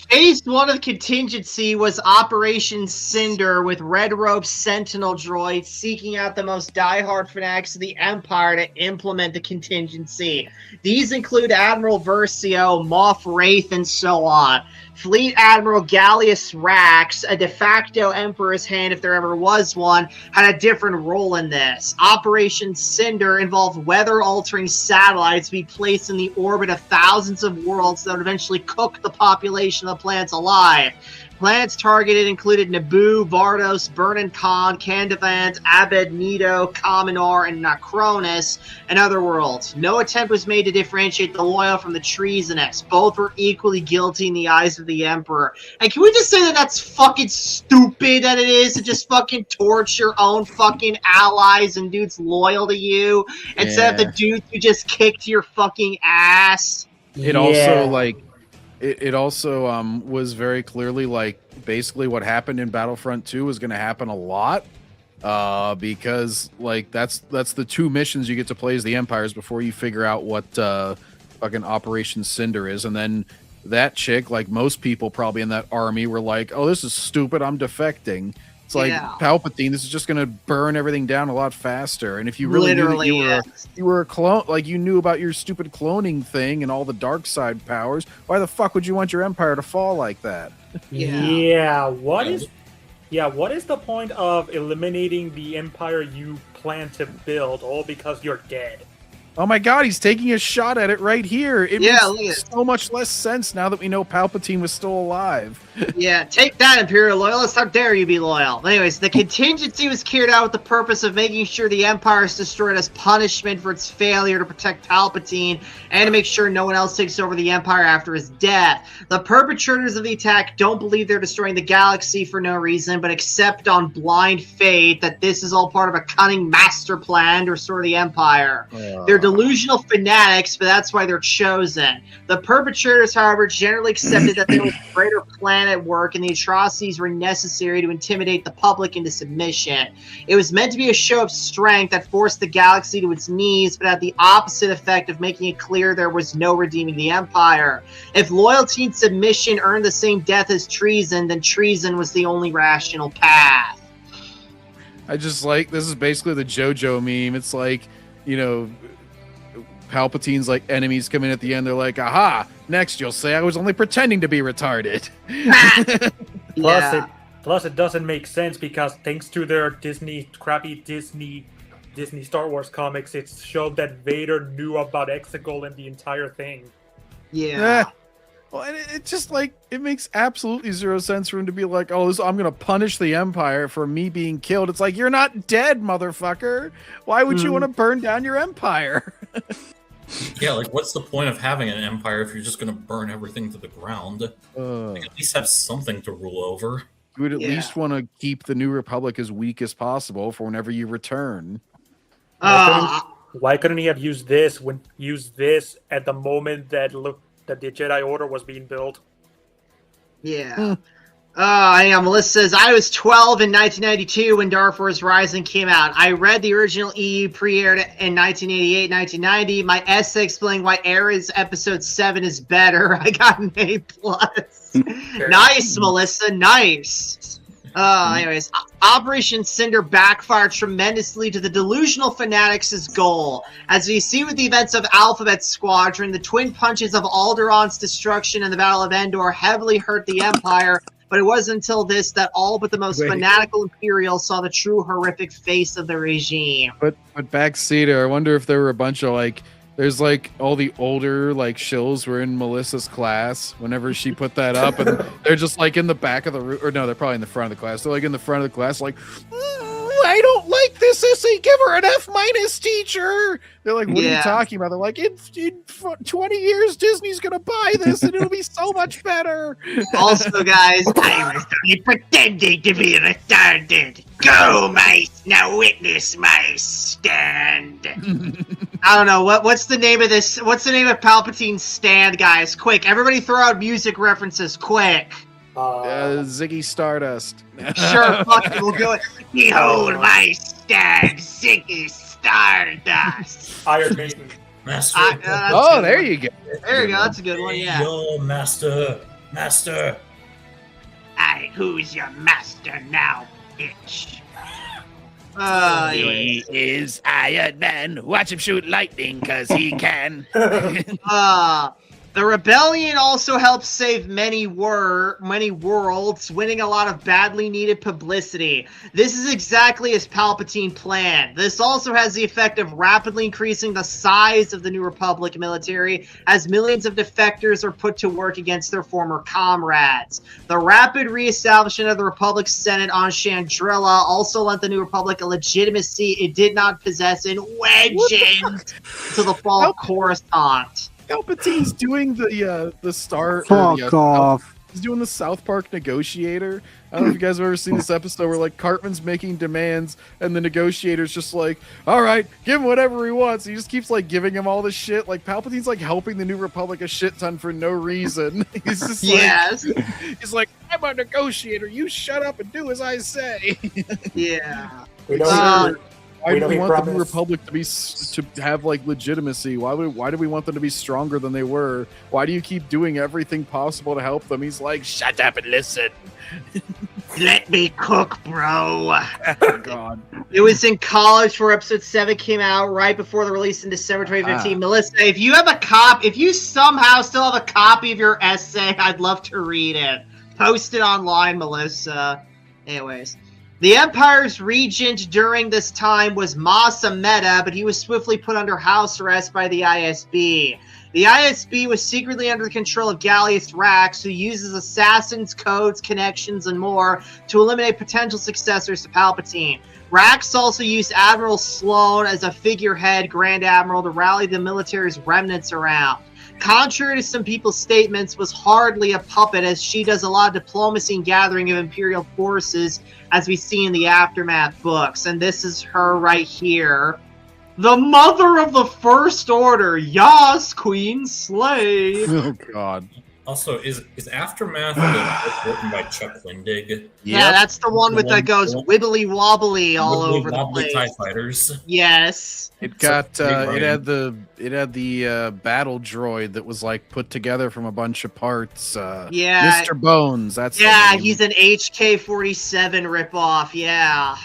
Phase 1 of the contingency was Operation Cinder, with Red Rope Sentinel droids seeking out the most diehard fanatics of the Empire to implement the contingency. These include Admiral Versio, Moff Wraith, and so on. Fleet Admiral Gallius Rax, a de facto Emperor's hand if there ever was one, had a different role in this. Operation Cinder involved weather-altering satellites to be placed in the orbit of thousands of worlds that would eventually cook the population of the planets alive. Planets targeted included Naboo, Vardos, Burnin Khan, Candavant, Abed, Nido, Kaminor, and Nacronus, and other worlds. No attempt was made to differentiate the loyal from the treasonous. Both were equally guilty in the eyes of the Emperor. And can we just say that that's fucking stupid that it is to just fucking torch your own fucking allies and dudes loyal to you instead of the dudes who just kicked your fucking ass? It also, like, It also was very clearly like basically what happened in Battlefront 2 was going to happen a lot, because like that's the two missions you get to play as the Empires before you figure out what fucking Operation Cinder is, and then that chick, like most people probably in that army, were like, "Oh, this is stupid. I'm defecting." It's like Palpatine. This is just going to burn everything down a lot faster. And if you really knew that you were a clone, like you knew about your stupid cloning thing and all the dark side powers, why the fuck would you want your empire to fall like that? What is the point of eliminating the empire you plan to build all because you're dead? Oh my god, he's taking a shot at it right here. It makes so much less sense now that we know Palpatine was still alive. Yeah, take that, Imperial Loyalists. How dare you be loyal? Anyways, the contingency was carried out with the purpose of making sure the Empire is destroyed as punishment for its failure to protect Palpatine and to make sure no one else takes over the Empire after his death. The perpetrators of the attack don't believe they're destroying the galaxy for no reason, but accept on blind faith that this is all part of a cunning master plan to restore the Empire. They're delusional fanatics, but that's why they're chosen. The perpetrators, however, generally accepted that there was a greater plan at work and the atrocities were necessary to intimidate the public into submission. It was meant to be a show of strength that forced the galaxy to its knees, but had the opposite effect of making it clear there was no redeeming the Empire. If loyalty and submission earned the same death as treason, then treason was the only rational path. I just like, this is basically the JoJo meme. It's like, you know, Palpatine's like enemies come in at the end. They're like, aha, next you'll say I was only pretending to be retarded. Plus it doesn't make sense because thanks to their crappy Disney Star Wars comics, it showed that Vader knew about Exegol and the entire thing. Well, and it just like, it makes absolutely zero sense for him to be like, oh, I'm going to punish the Empire for me being killed. It's like, you're not dead, motherfucker. Why would you want to burn down your Empire? Yeah, like, what's the point of having an empire if you're just going to burn everything to the ground? Like, at least have something to rule over. You would at least want to keep the New Republic as weak as possible for whenever you return. Why couldn't he have used this at the moment that the Jedi Order was being built? Melissa says, I was 12 in 1992 when Dark Force Rising came out. I read the original EU pre-aired in 1988-1990. My essay explaining why Ares Episode 7 is better. I got an A+. Nice, Melissa, nice. Anyways, Operation Cinder backfired tremendously to the delusional fanatics' goal. As we see with the events of Alphabet Squadron, the twin punches of Alderaan's destruction and the Battle of Endor heavily hurt the Empire, but it wasn't until this that all but the most fanatical Imperials saw the true horrific face of the regime. But Backseat, I wonder if there were a bunch of like, there's like all the older like shills were in Melissa's class whenever she put that up, and they're just like in the back of the room, or no, they're probably in the front of the class. They're like in the front of the class, like, I don't like this essay. Give her an F-, teacher. They're like, what are you talking about? They're like, in 20 years, Disney's gonna buy this, and it'll be so much better. Also, guys, I was only pretending to be retarded. Go, mice! Now witness my stand. I don't know what's the name of this. What's the name of Palpatine's stand, guys? Quick, everybody, throw out music references, quick. Ziggy Stardust. Sure, fuck it, we'll go. Behold my stand, Ziggy Stardust. Iron Maiden. Master. There you go. There you go. That's a good one. Yeah. Yo, master. Who's your master now, bitch? He is Iron Man. Watch him shoot lightning, cause he can. The rebellion also helped save many worlds, winning a lot of badly needed publicity. This is exactly as Palpatine planned. This also has the effect of rapidly increasing the size of the New Republic military as millions of defectors are put to work against their former comrades. The rapid reestablishment of the Republic's Senate on Chandrilla also lent the New Republic a legitimacy it did not possess in wedging to the fall of Coruscant. Palpatine's doing the star. Fuck off. He's doing the South Park negotiator. I don't know if you guys have ever seen this episode where like Cartman's making demands and the negotiator's just like, all right, give him whatever he wants. He just keeps like giving him all this shit. Like Palpatine's like helping the New Republic a shit ton for no reason. He's just like, he's like, I'm a negotiator. You shut up and do as I say. Yeah. Why do we want the New Republic to have like legitimacy? Why do we want them to be stronger than they were? Why do you keep doing everything possible to help them? He's like, shut up and listen. Let me cook, bro. Oh, God. It was in college where episode 7 came out right before the release in December 2015. Melissa, if you have if you somehow still have a copy of your essay, I'd love to read it. Post it online, Melissa. Anyways. The Empire's regent during this time was Mas Amedda, but he was swiftly put under house arrest by the ISB. The ISB was secretly under the control of Gallius Rax, who uses assassins, codes, connections, and more to eliminate potential successors to Palpatine. Rax also used Admiral Sloane as a figurehead Grand Admiral to rally the military's remnants around. Contrary to some people's statements, was hardly a puppet, as she does a lot of diplomacy and gathering of Imperial forces, as we see in the Aftermath books. And this is her right here. The mother of the First Order. Yas, Queen Slay. Oh, God. Also, is Aftermath the book written by Chuck Wendig? Yeah, that's the one with that goes wibbly wobbly all over the place. TIE fighters. Yes. It got it had the battle droid that was like put together from a bunch of parts. Yeah. Mr. Bones. That's the name. He's an HK-47 ripoff. Yeah.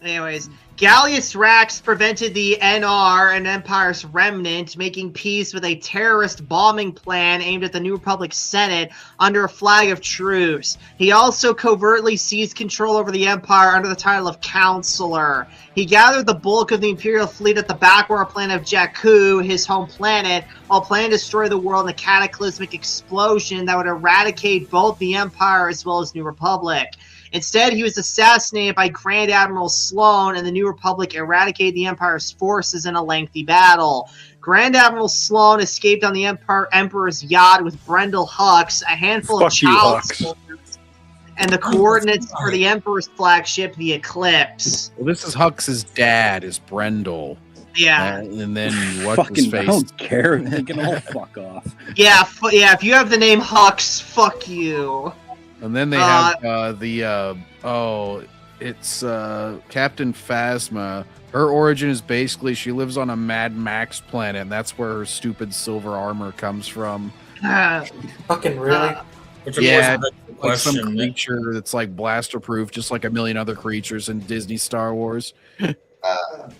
Anyways, Gallius Rax prevented the NR and Empire's remnant making peace with a terrorist bombing plan aimed at the New Republic Senate under a flag of truce. He also covertly seized control over the Empire under the title of Counselor. He gathered the bulk of the Imperial fleet at the backwater planet of Jakku, his home planet, while planning to destroy the world in a cataclysmic explosion that would eradicate both the Empire as well as New Republic. Instead, he was assassinated by Grand Admiral Sloane, and the New Republic eradicated the Empire's forces in a lengthy battle. Grand Admiral Sloane escaped on the Emperor's yacht with Brendel Hux, a handful of child soldiers, and the coordinates for the Emperor's flagship, the Eclipse. Well, this is Hux's dad, is Brendel. Yeah. And then what's his face? I don't care. They can all fuck off. Yeah, if you have the name Hux, fuck you. And then they have Captain Phasma. Her origin is basically she lives on a Mad Max planet, and that's where her stupid silver armor comes from. Fucking really? Yeah, like some creature that's like blaster proof, just like a million other creatures in Disney Star Wars. I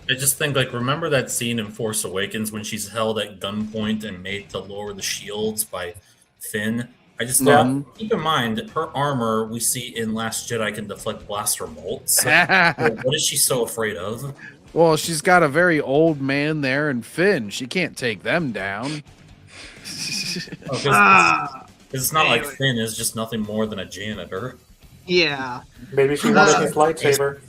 just think, like, remember that scene in Force Awakens when she's held at gunpoint and made to lower the shields by Finn? I just thought, keep in mind, her armor we see in Last Jedi can deflect blaster bolts. What is she so afraid of? Well, she's got a very old man there and Finn. She can't take them down. It's not like Finn is just nothing more than a janitor. Yeah. Maybe she wanted his lightsaber.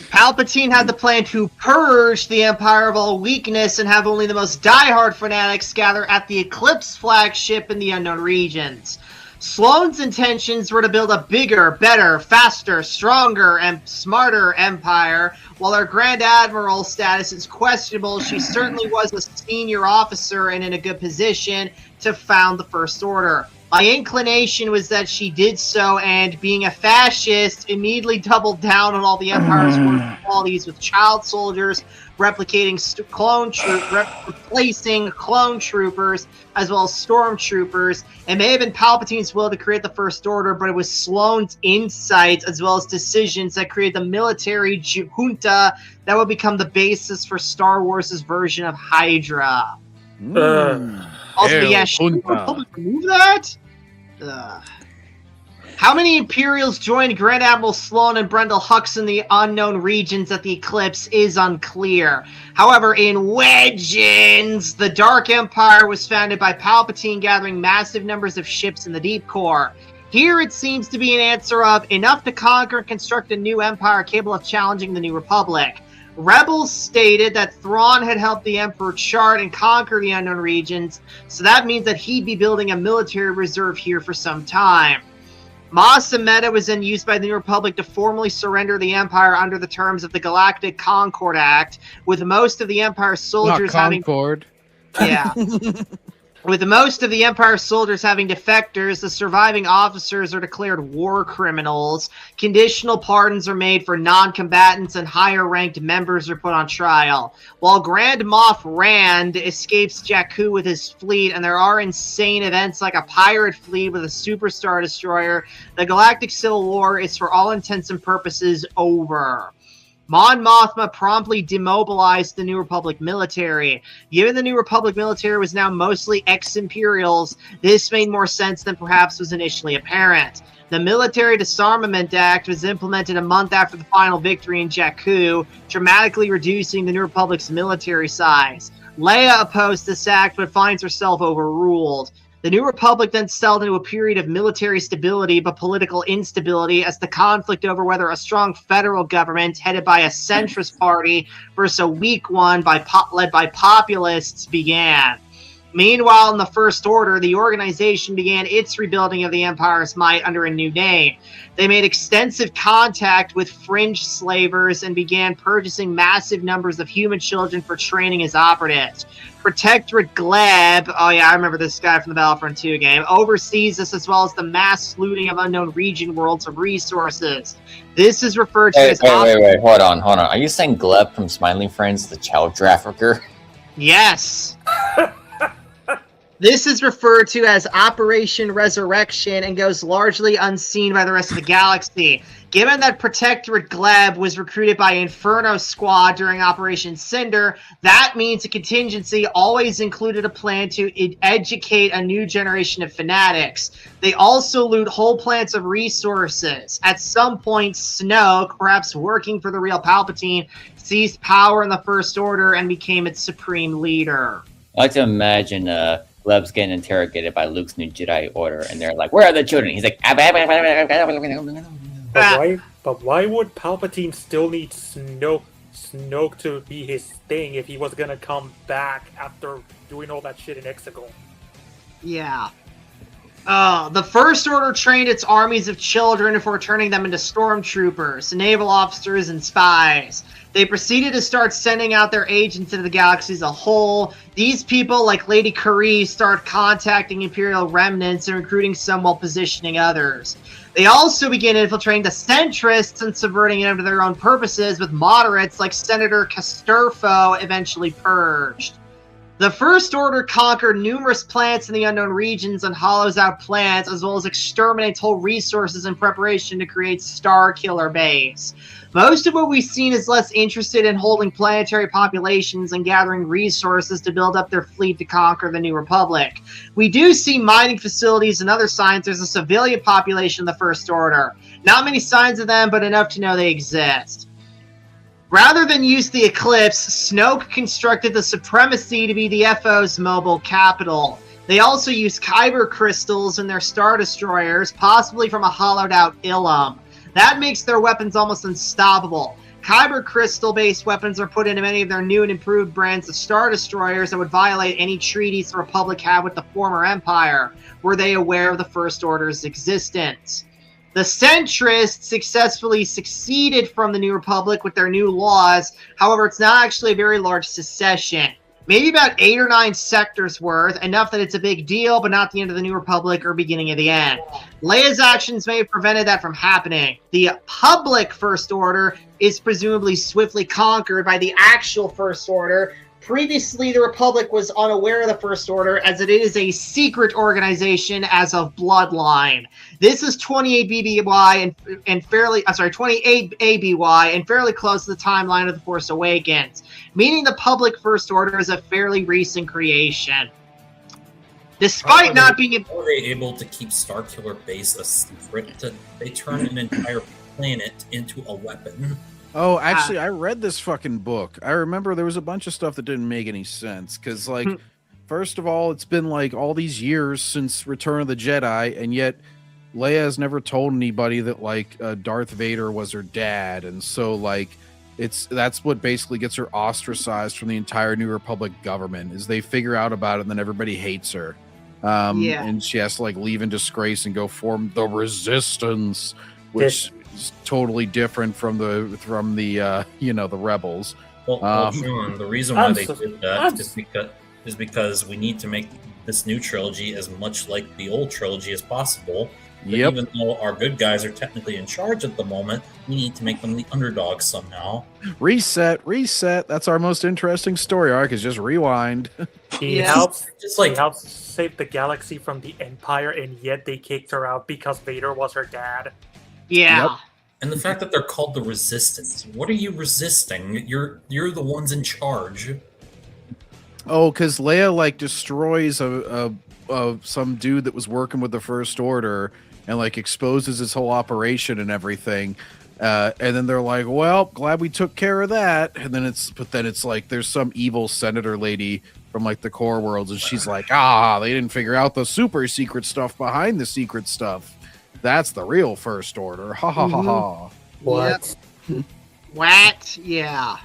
Palpatine had the plan to purge the Empire of all weakness and have only the most diehard fanatics gather at the Eclipse flagship in the unknown regions. Sloane's intentions were to build a bigger, better, faster, stronger, and smarter empire. While her Grand Admiral status is questionable, she certainly was a senior officer and in a good position to found the First Order. My inclination was that she did so, and being a fascist, immediately doubled down on all the Empire's worst qualities with child soldiers, replacing clone troopers, as well as stormtroopers. It may have been Palpatine's will to create the First Order, but it was Sloane's insights as well as decisions that created the military junta that would become the basis for Star Wars' version of Hydra. Also, should the Republic remove that? How many Imperials joined Grand Admiral Sloane and Brendel Hux in the unknown regions at the Eclipse is unclear. However, in Legends, the Dark Empire was founded by Palpatine gathering massive numbers of ships in the Deep Core. Here it seems to be an answer of enough to conquer and construct a new empire capable of challenging the New Republic. Rebels stated that Thrawn had helped the Emperor chart and conquer the unknown regions, so that means that he'd be building a military reserve here for some time. Mos Amedda was then used by the New Republic to formally surrender the Empire under the terms of the Galactic Concord Act, with most of the Empire's soldiers Concord. Yeah. With most of the Empire soldiers having defectors, the surviving officers are declared war criminals. Conditional pardons are made for non-combatants, and higher-ranked members are put on trial. While Grand Moff Rand escapes Jakku with his fleet, and there are insane events like a pirate fleet with a superstar destroyer, the Galactic Civil War is, for all intents and purposes, over. Mon Mothma promptly demobilized the New Republic military. Given the New Republic military was now mostly ex-Imperials, this made more sense than perhaps was initially apparent. The Military Disarmament Act was implemented a month after the final victory in Jakku, dramatically reducing the New Republic's military size. Leia opposed this act, but finds herself overruled. The New Republic then settled into a period of military stability but political instability as the conflict over whether a strong federal government headed by a centrist party versus a weak one led by populists began. Meanwhile, in the First Order, the organization began its rebuilding of the Empire's might under a new name. They made extensive contact with fringe slavers and began purchasing massive numbers of human children for training as operatives. Protectorate Gleb, oh yeah, I remember this guy from the Battlefront 2 game, oversees this as well as the mass looting of unknown region worlds of resources. This is referred to as... Wait, hold on. Are you saying Gleb from Smiling Friends, the child trafficker? Yes. This is referred to as Operation Resurrection and goes largely unseen by the rest of the galaxy. Given that Protectorate Gleb was recruited by Inferno Squad during Operation Cinder, that means a contingency always included a plan to educate a new generation of fanatics. They also loot whole plants of resources. At some point, Snoke, perhaps working for the real Palpatine, seized power in the First Order and became its supreme leader. I like to imagine Gleb's getting interrogated by Luke's new Jedi Order, and they're like, "Where are the children?" He's like, But why would Palpatine still need Snoke to be his thing if he was gonna come back after doing all that shit in Exegol? Yeah. The First Order trained its armies of children before turning them into stormtroopers, naval officers, and spies. They proceeded to start sending out their agents into the galaxy as a whole. These people, like Lady Kari, start contacting Imperial remnants and recruiting some while positioning others. They also began infiltrating the centrists and subverting them to their own purposes, with moderates like Senator Casturfo eventually purged. The First Order conquered numerous planets in the unknown regions and hollows out plants, as well as exterminates whole resources in preparation to create Star Killer Base. Most of what we've seen is less interested in holding planetary populations and gathering resources to build up their fleet to conquer the New Republic. We do see mining facilities and other signs there's a civilian population in the First Order. Not many signs of them, but enough to know they exist. Rather than use the Eclipse, Snoke constructed the Supremacy to be the FO's mobile capital. They also use Kyber crystals in their Star Destroyers, possibly from a hollowed-out Ilum. That makes their weapons almost unstoppable. Kyber crystal-based weapons are put into many of their new and improved brands of Star Destroyers that would violate any treaties the Republic had with the former Empire. Were they aware of the First Order's existence? The centrists successfully succeeded from the New Republic with their new laws. However, it's not actually a very large secession. Maybe about 8 or 9 sectors worth, enough that it's a big deal, but not the end of the New Republic or beginning of the end. Leia's actions may have prevented that from happening. The public First Order is presumably swiftly conquered by the actual First Order. Previously, the Republic was unaware of the First Order, as it is a secret organization as of Bloodline. This is 28 BBY and 28 ABY and fairly close to the timeline of The Force Awakens, meaning the public First Order is a fairly recent creation. Despite not being... How were they able to keep Starkiller Base a secret? They turned an entire planet into a weapon. Oh, actually, I read this fucking book. I remember there was a bunch of stuff that didn't make any sense. Because, like, first of all, it's been, like, all these years since Return of the Jedi, and yet Leia has never told anybody that, like, Darth Vader was her dad. And so, like, that's what basically gets her ostracized from the entire New Republic government. Is they figure out about it and then everybody hates her. And she has to like leave in disgrace and go form the Resistance, which is totally different from the you know, the rebels. Well, Sean, the reason why they did that is because we need to make this new trilogy as much like the old trilogy as possible. But even though our good guys are technically in charge at the moment, we need to make them the underdogs somehow. Reset. That's our most interesting story arc, is just rewind. He helps save the galaxy from the Empire, and yet they kicked her out because Vader was her dad. Yeah. Yep. And the fact that they're called the Resistance. What are you resisting? You're the ones in charge. Oh, because Leia like destroys some dude that was working with the First Order and like exposes his whole operation and everything. And then they're like, well, glad we took care of that. And then it's like there's some evil senator lady from like the core worlds, and she's like, they didn't figure out the super secret stuff behind the secret stuff. That's the real First Order. Ha ha ha ha. What? What? Yeah.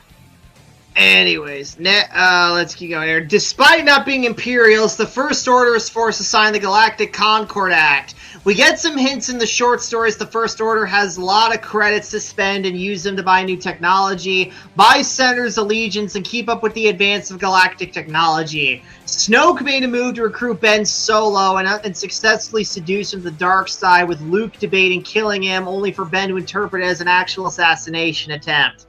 Anyways, let's keep going here. Despite not being Imperials, the First Order is forced to sign the Galactic Concord Act. We get some hints in the short stories. The First Order has a lot of credits to spend and use them to buy new technology, buy Senator's allegiance, and keep up with the advance of galactic technology. Snoke made a move to recruit Ben Solo and successfully seduce him to the dark side, with Luke debating killing him, only for Ben to interpret it as an actual assassination attempt.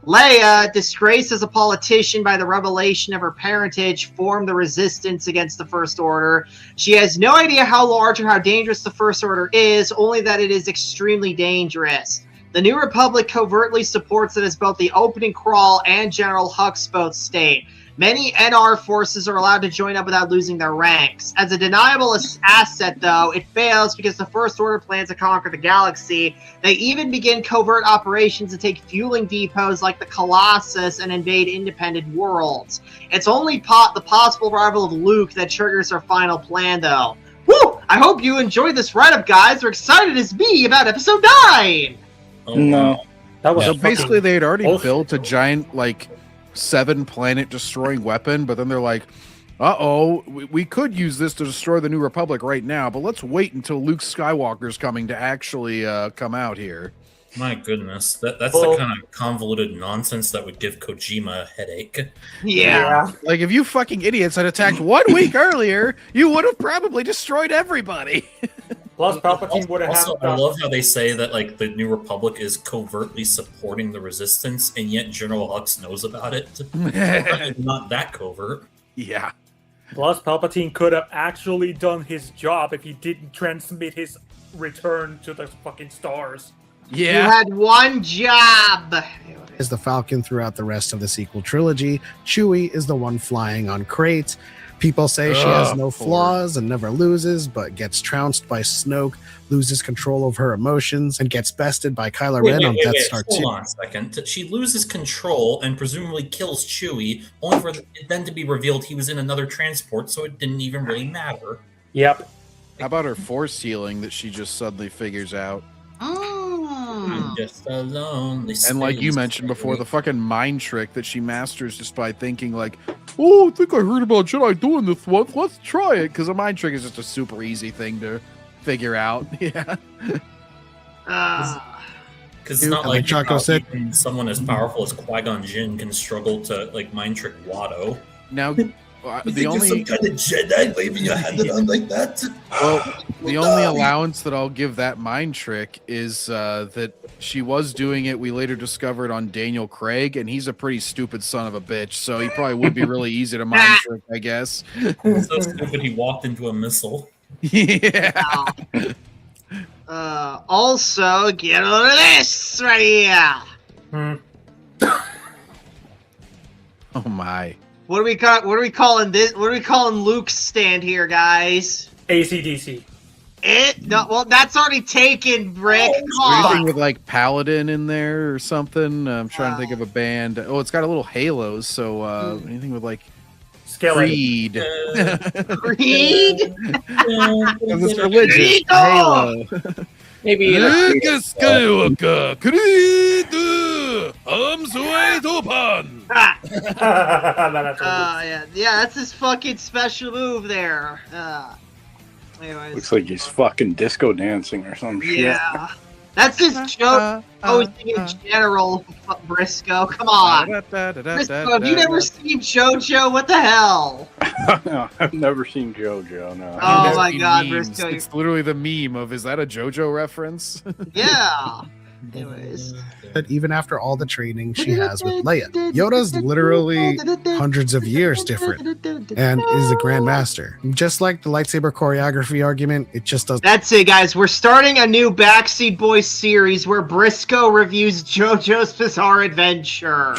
Leia, disgraced as a politician by the revelation of her parentage, formed the resistance against the First Order. She has no idea how large or how dangerous the First Order is, only that it is extremely dangerous. The New Republic covertly supports it as both the opening crawl and General Hux both state. Many NR forces are allowed to join up without losing their ranks. As a deniable asset, though, it fails because the First Order plans to conquer the galaxy. They even begin covert operations to take fueling depots like the Colossus and invade independent worlds. It's only the possible arrival of Luke that triggers their final plan, though. Woo! I hope you enjoyed this write-up, guys. We're excited as me about Episode 9! Oh, no. That was so basically they had already built a giant, like, 7-planet destroying weapon, but then they're like, we could use this to destroy the New Republic right now, but let's wait until Luke Skywalker's coming to actually come out here. My goodness, that's the kind of convoluted nonsense that would give Kojima a headache. Yeah. Like, if you fucking idiots had attacked 1 week earlier, you would have probably destroyed everybody. Plus, Palpatine would have also, I love how they say that like the New Republic is covertly supporting the Resistance, and yet General Hux knows about it. Not that covert. Yeah. Plus, Palpatine could have actually done his job if he didn't transmit his return to the fucking stars. Yeah. You had one job. Is the Falcon throughout the rest of the sequel trilogy. Chewie is the one flying on Crate. People say she has no flaws and never loses, but gets trounced by Snoke, loses control of her emotions, and gets bested by Kylo Ren on Death Star 2. Hold on a second. She loses control and presumably kills Chewie, only for it then to be revealed he was in another transport, so it didn't even really matter. Yep. How about her force healing that she just suddenly figures out? I'm just a lonely And like you mentioned before, the fucking mind trick that she masters just by thinking like, oh, I think I heard about Jedi doing this once. Let's try it. Because a mind trick is just a super easy thing to figure out. Yeah. Because it's not like Chaco said, someone as powerful as Qui-Gon Jinn can struggle to like mind trick Watto. Now, the only some kind of Jedi waving a hand around like that. Well, the only allowance that I'll give that mind trick is that she was doing it. We later discovered on Daniel Craig, and he's a pretty stupid son of a bitch. So he probably would be really easy to mind trick, I guess. So stupid he walked into a missile. Yeah. Also, get a load of this right here. Oh my. What are we calling this? What are we calling Luke's stand here, guys? AC/DC. No, well, that's already taken, Rick. Anything with like Paladin in there or something? I'm trying to think of a band. Oh, it's got a little halos. So anything with like Creed. Creed? It's religious. Halo. Maybe Skywalker. Creed. Yeah, that's his fucking special move there. Anyways. Looks like he's fucking disco dancing or some shit. Yeah. That's his joke posting in general, Briscoe. Come on. Briscoe, have you never seen JoJo? What the hell? No, I've never seen JoJo, no. Oh my god, Briscoe. It's literally the meme of, is that a JoJo reference? Yeah. Anyways. But even after all the training she has with Leia, Yoda's literally hundreds of years different and is a grandmaster. Just like the lightsaber choreography argument, it just doesn't. That's it, guys. We're starting a new Backseat Boys series where Briscoe reviews JoJo's Bizarre Adventure.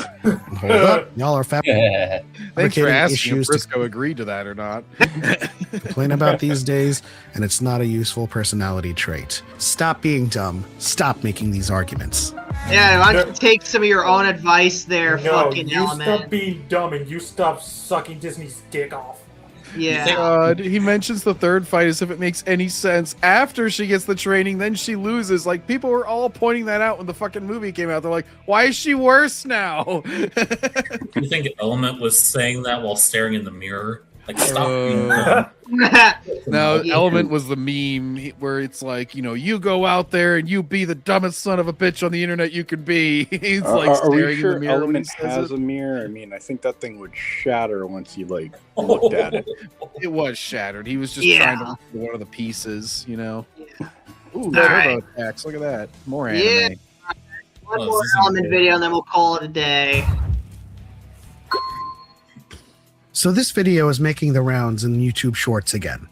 Hold up. Y'all are fabricating Thanks for asking issues if Briscoe agreed to that or not. complain about these days, and it's not a useful personality trait. Stop being dumb. Stop making these arguments. Yeah, why don't you take some of your own advice there, No, fucking you Element. stop being dumb and you stop sucking Disney's dick off. Yeah. God, he mentions the third fight as if it makes any sense. After she gets the training, then she loses. Like, people were all pointing that out when the fucking movie came out. They're like, why is she worse now? You think Element was saying that while staring in the mirror? Like, stop being dumb. No, Element was the meme where it's like, you know, you go out there and you be the dumbest son of a bitch on the internet you can be. He's like Are staring we in sure the mirror when he Element says has it. a mirror? I mean, I think that thing would shatter once you like looked at it. It was shattered. He was just Yeah. trying to look for one of the pieces, you know. Ooh, All turbo right. attacks. Look at that. More anime. Yeah. One more Element video and then we'll call it a day. So this video is making the rounds in YouTube Shorts again.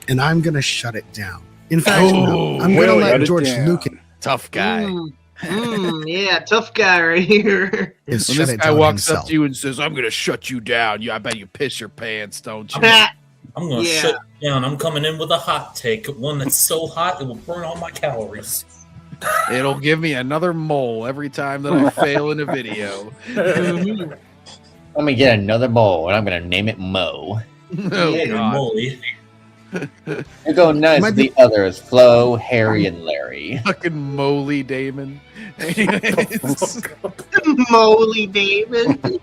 And I'm going to shut it down. In fact, no, I'm going to let George Lucas. Tough guy. Yeah, tough guy right here. When shut this it guy down walks himself. up to you and says, I'm going to shut you down. I bet you piss your pants, don't you? I'm gonna shut you down. I'm coming in with a hot take. One that's so hot it will burn all my calories. It'll give me another mole every time that I fail in a video. Let me get another bowl, and I'm gonna name it Mo. Oh, God. Moly. You go nice with the others, Flo, Harry, and Larry. Fucking Moly Damon. Moly Damon.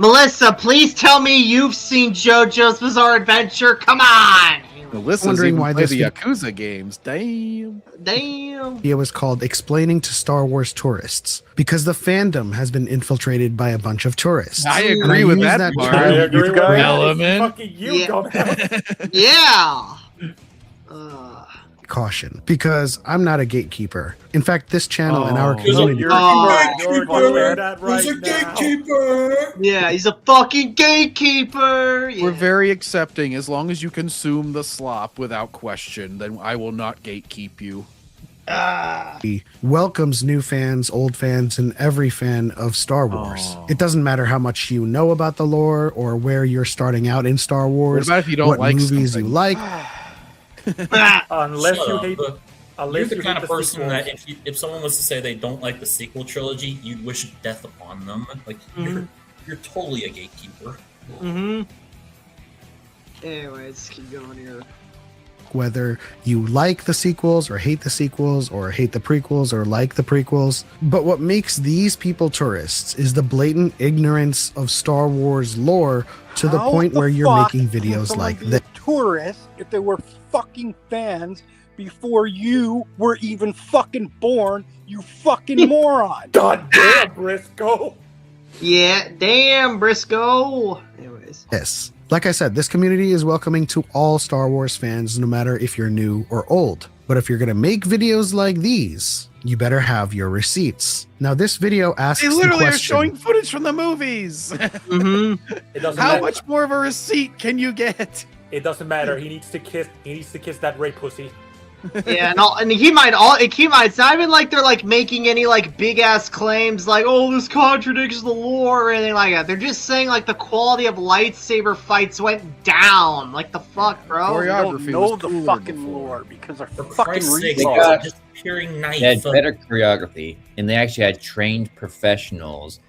Melissa, please tell me you've seen JoJo's Bizarre Adventure. Come on. Melissa's Wondering even why played this the vi- Yakuza games. Damn. It was called Explaining to Star Wars Tourists because the fandom has been infiltrated by a bunch of tourists. I And agree I with use that part. term- I agree with that. Element. Fucking you, dumbass. Yeah. Caution, because I'm not a gatekeeper. In fact, this channel and our He's a community. gatekeeper. Yeah, he's a fucking gatekeeper. We're very accepting. As long as you consume the slop without question, then I will not gatekeep you. He welcomes new fans, old fans, and every fan of Star Wars. It doesn't matter how much you know about the lore or where you're starting out in Star Wars. What about if you don't what like movies something? you like? Unless Shut you up, hate, but unless you're the you kind hate of the person sequels. that if someone was to say they don't like the sequel trilogy, you'd wish death upon them. Like you're totally a gatekeeper. Anyways, keep going here. Whether you like the sequels or hate the sequels or hate the prequels or like the prequels. But what makes these people tourists is the blatant ignorance of Star Wars lore to the How point the where you're fuck making can videos someone like be this. a tourist if they were fucking fans before you were even fucking born, you fucking moron. God damn, Briscoe. Yeah, damn, Briscoe. Anyways. Yes. Like I said, this community is welcoming to all Star Wars fans, no matter if you're new or old. But if you're going to make videos like these, you better have your receipts. Now, this video asks They the literally are question. showing footage from the movies. It doesn't How matter. much more of a receipt can you get? It doesn't matter. He needs to kiss. He needs to kiss that Ray pussy. Yeah, and keep in mind, it's not even like they're like making any like big ass claims like, oh, this contradicts the lore or anything like that. They're just saying like the quality of lightsaber fights went down. Like the fuck, bro. They don't know the fucking lore because they're fucking Christ's sake, retards. it's just peering knife. They had better choreography, and they actually had trained professionals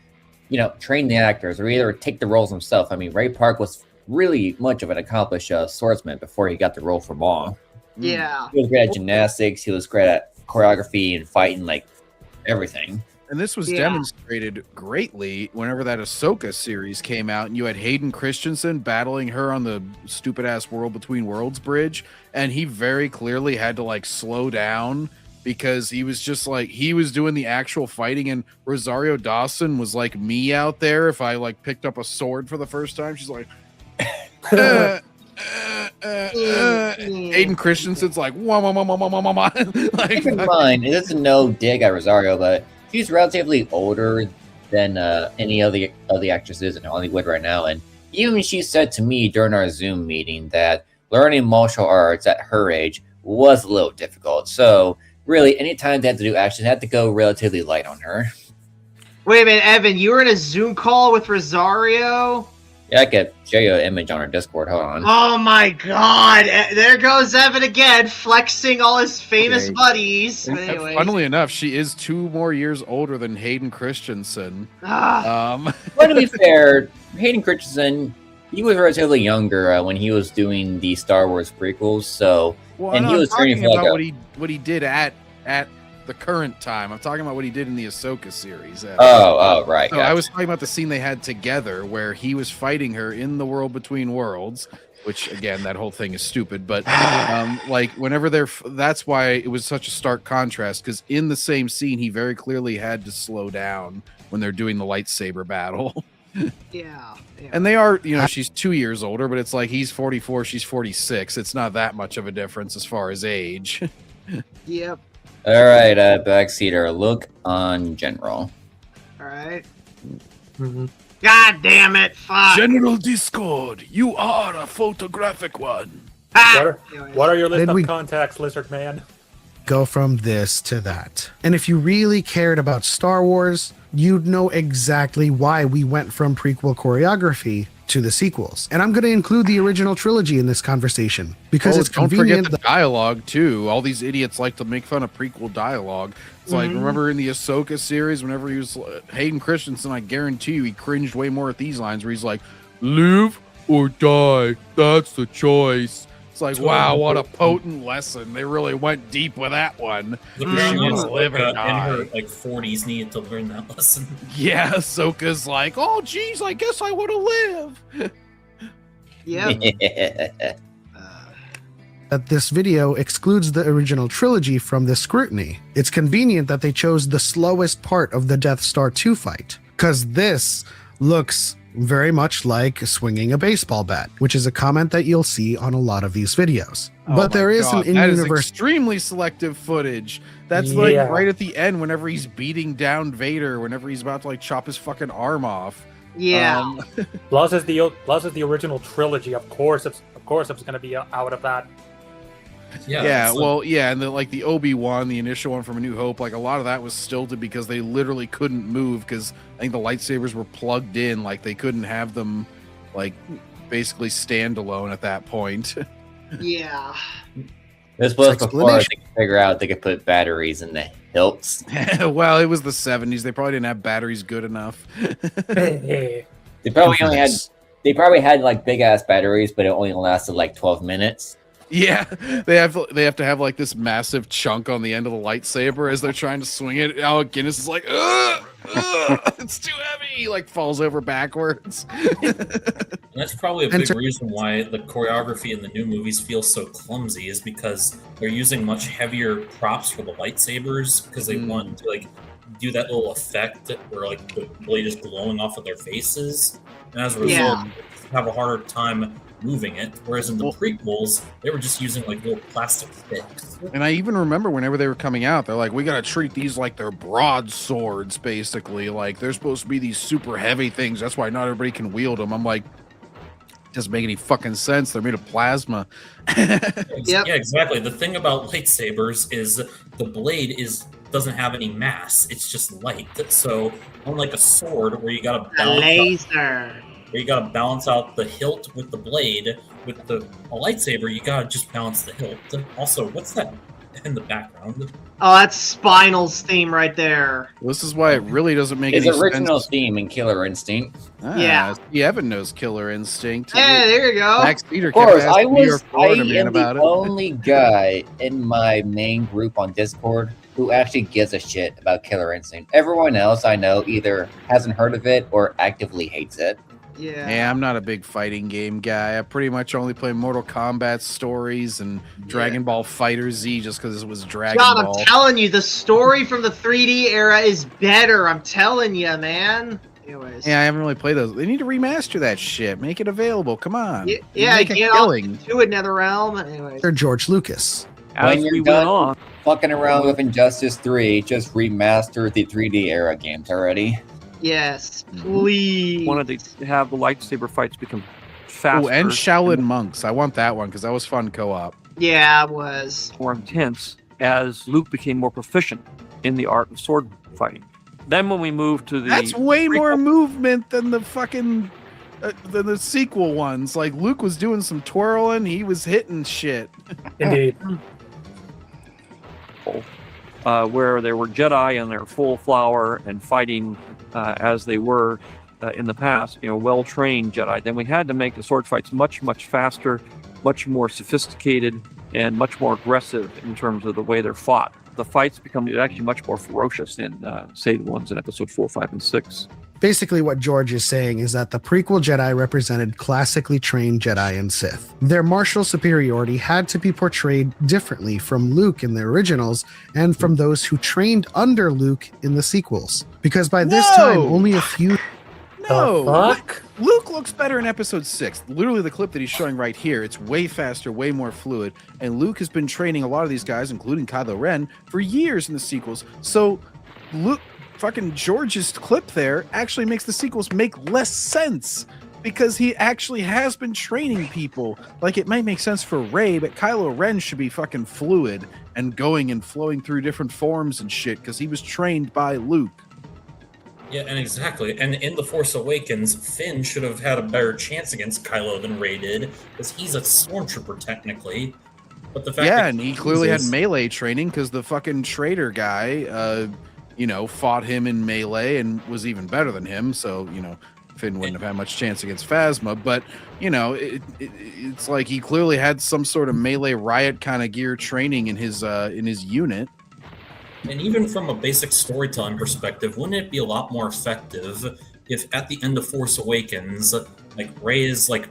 train the actors or either take the roles himself. I mean, Ray Park was really much of an accomplished swordsman before he got the role for Maul. Yeah. He was great at gymnastics. He was great at choreography and fighting, like everything. And this was demonstrated greatly whenever that Ahsoka series came out, and you had Hayden Christensen battling her on the stupid ass World Between Worlds bridge, and he very clearly had to like slow down because he was just like he was doing the actual fighting, and Rosario Dawson was like me out there. If I like picked up a sword for the first time, she's like, Hayden Christensen's like, like, keep in mind, it isn't no dig at Rosario, but she's relatively older than any of the actresses in Hollywood right now, and even she said to me during our Zoom meeting that learning martial arts at her age was a little difficult. So really, anytime they had to do action, they had to go relatively light on her. Wait a minute, Evan, you were in a Zoom call with Rosario? Yeah, I could show you an image on our Discord. Hold on. Oh my god! There goes Evan again, flexing all his famous buddies. But anyways. Funnily enough, she is 2 more years older than Hayden Christensen. Well, to be fair, Hayden Christensen, he was relatively younger when he was doing the Star Wars prequels. So, and he was talking about what he did at the current time. I'm talking about what he did in the Ahsoka series. Oh, right. So I was talking about the scene they had together where he was fighting her in the World Between Worlds, which again, that whole thing is stupid. But like whenever that's why it was such a stark contrast, because in the same scene, he very clearly had to slow down when they're doing the lightsaber battle. Yeah. And they are, she's 2 years older, but it's like he's 44, she's 46. It's not that much of a difference as far as age. Yep. All right, Backseater, look on general. All right. God damn it! Fuck. General Discord, you are a photographic one. What are your list of contacts, Lizard Man? Go from this to that. And if you really cared about Star Wars, you'd know exactly why we went from prequel choreography to the sequels. And I'm going to include the original trilogy in this conversation because it's convenient. Don't forget the dialogue too. All these idiots like to make fun of prequel dialogue. It's like, remember in the Ahsoka series, whenever he was Hayden Christensen, I guarantee you he cringed way more at these lines where he's like, live or die, that's the choice. It's like, wow, what a potent lesson. They really went deep with that one. She was live or die. In her 40s needed to learn that lesson. Yeah, Ahsoka's like, oh geez, I guess I want to live. Yeah. That this video excludes the original trilogy from this scrutiny. It's convenient that they chose the slowest part of the Death Star 2 fight, because this looks very much like swinging a baseball bat, which is a comment that you'll see on a lot of these videos. But there is an in-universe... That is extremely selective footage. That's like right at the end whenever he's beating down Vader, whenever he's about to like chop his fucking arm off. Yeah. Plus is the original trilogy. Of course it's going to be out of that. Yeah, and the Obi-Wan, the initial one from A New Hope, like a lot of that was stilted because they literally couldn't move because I think the lightsabers were plugged in, like they couldn't have them like basically stand alone at that point. Yeah. This was before they could figure out they could put batteries in the hilts. Well, it was the 70s. They probably didn't have batteries good enough. They probably had like big ass batteries, but it only lasted like 12 minutes. Yeah, they have to have like this massive chunk on the end of the lightsaber as they're trying to swing it. Alec Guinness is like, it's too heavy. He like falls over backwards. That's probably a big reason why the choreography in the new movies feels so clumsy, is because they're using much heavier props for the lightsabers because they want to like do that little effect where like the blade is glowing off of their faces, and as a result, they have a harder time moving it, whereas in the prequels they were just using like little plastic sticks. And I even remember whenever they were coming out, they're like, we gotta treat these like they're broadswords, basically. Like they're supposed to be these super heavy things. That's why not everybody can wield them. I'm like, doesn't make any fucking sense. They're made of plasma. Yeah, exactly. The thing about lightsabers is the blade doesn't have any mass. It's just light. So unlike a sword where you gotta balance out the hilt with the blade, with a lightsaber, you gotta just balance the hilt. Also, what's that in the background. Oh, that's Spinal's theme right there. This is why it really doesn't make His any original sense. theme in Killer Instinct. Yeah. See, Evan knows Killer Instinct. Hey, there you go. Backseat Of course, I New York, Florida man am about the it. only guy in my main group on Discord who actually gives a shit about Killer Instinct. Everyone else I know either hasn't heard of it or actively hates it. Yeah, I'm not a big fighting game guy. I pretty much only play Mortal Kombat stories and Dragon Ball Fighter Z just because it was Dragon John, Ball. I'm telling you, the story from the 3D era is better. I'm telling you, man. Anyways. Yeah, I haven't really played those. They need to remaster that shit. Make it available. Come on. Yeah, Make a get killing. on to another realm. Anyways. They're George Lucas. When you're done fucking around with Injustice 3, just remaster the 3D era games already. Yes, please. Wanted to have the lightsaber fights become faster. Oh, and Shaolin Monks. I want that one because that was fun co-op. Yeah, it was. More intense as Luke became more proficient in the art of sword fighting. Then when we moved to the... That's way more movement than the fucking... than the sequel ones. Like, Luke was doing some twirling. He was hitting shit. Indeed. Where there were Jedi in their full flower and fighting as they were in the past, well-trained Jedi. Then we had to make the sword fights much, much faster, much more sophisticated, and much more aggressive in terms of the way they're fought. The fights become actually much more ferocious in, say, the ones in episode 4, 5, and 6. Basically, what George is saying is that the prequel Jedi represented classically trained Jedi and Sith. Their martial superiority had to be portrayed differently from Luke in the originals and from those who trained under Luke in the sequels. Because by this time, only a few... No! Luke looks better in episode 6. Literally the clip that he's showing right here, it's way faster, way more fluid. And Luke has been training a lot of these guys, including Kylo Ren, for years in the sequels. So Luke... Fucking George's clip there actually makes the sequels make less sense because he actually has been training people. Like, it might make sense for Rey, but Kylo Ren should be fucking fluid and going and flowing through different forms and shit because he was trained by Luke. Yeah, and exactly. And in The Force Awakens, Finn should have had a better chance against Kylo than Rey did because he's a stormtrooper technically. But the fact that and he clearly had melee training because the fucking traitor guy, fought him in melee and was even better than him. So, Finn wouldn't have had much chance against Phasma. But, it's like he clearly had some sort of melee riot kind of gear training in his unit. And even from a basic storytelling perspective, wouldn't it be a lot more effective if at the end of Force Awakens, like Rey is like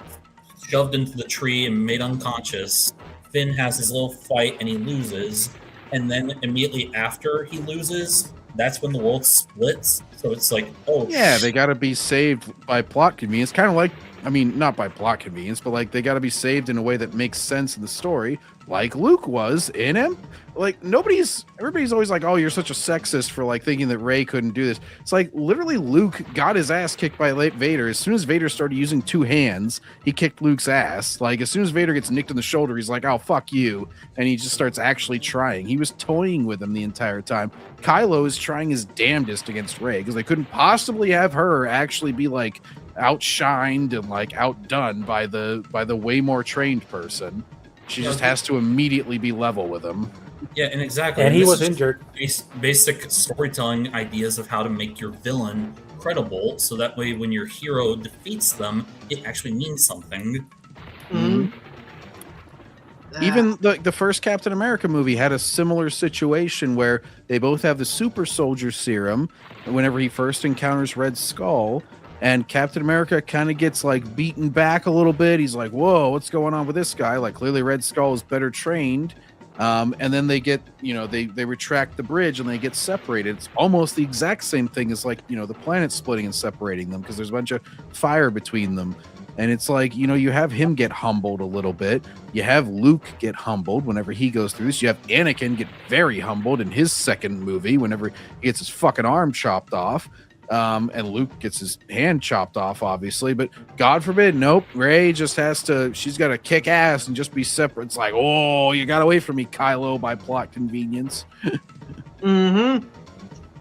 shoved into the tree and made unconscious, Finn has his little fight and he loses, and then immediately after he loses, that's when the world splits. So it's like, they got to be saved by plot convenience. Kind of like, not by plot convenience, but like they got to be saved in a way that makes sense in the story, like Luke was in him. Like everybody's always like, oh, you're such a sexist for like thinking that Rey couldn't do this. It's like literally Luke got his ass kicked by Vader. As soon as Vader started using two hands, he kicked Luke's ass. Like as soon as Vader gets nicked in the shoulder, he's like, oh, fuck you. And he just starts actually trying. He was toying with him the entire time. Kylo is trying his damnedest against Rey because they couldn't possibly have her actually be like outshined and like outdone by the way more trained person. She just has to immediately be level with him. Yeah, and exactly. And he was is injured. Basic storytelling ideas of how to make your villain credible, so that way when your hero defeats them, it actually means something. Mm-hmm. Even the first Captain America movie had a similar situation where they both have the super soldier serum whenever he first encounters Red Skull. And Captain America kind of gets like beaten back a little bit. He's like, whoa, what's going on with this guy? Like clearly Red Skull is better trained. And then they get, they retract the bridge and they get separated. It's almost the exact same thing as like, the planet splitting and separating them because there's a bunch of fire between them. And it's like, you have him get humbled a little bit. You have Luke get humbled whenever he goes through this. You have Anakin get very humbled in his second movie whenever he gets his fucking arm chopped off. And Luke gets his hand chopped off, obviously, but God forbid, nope. Rey just she's got to kick ass and just be separate. It's like, oh, you got away from me, Kylo, by plot convenience. Mm-hmm.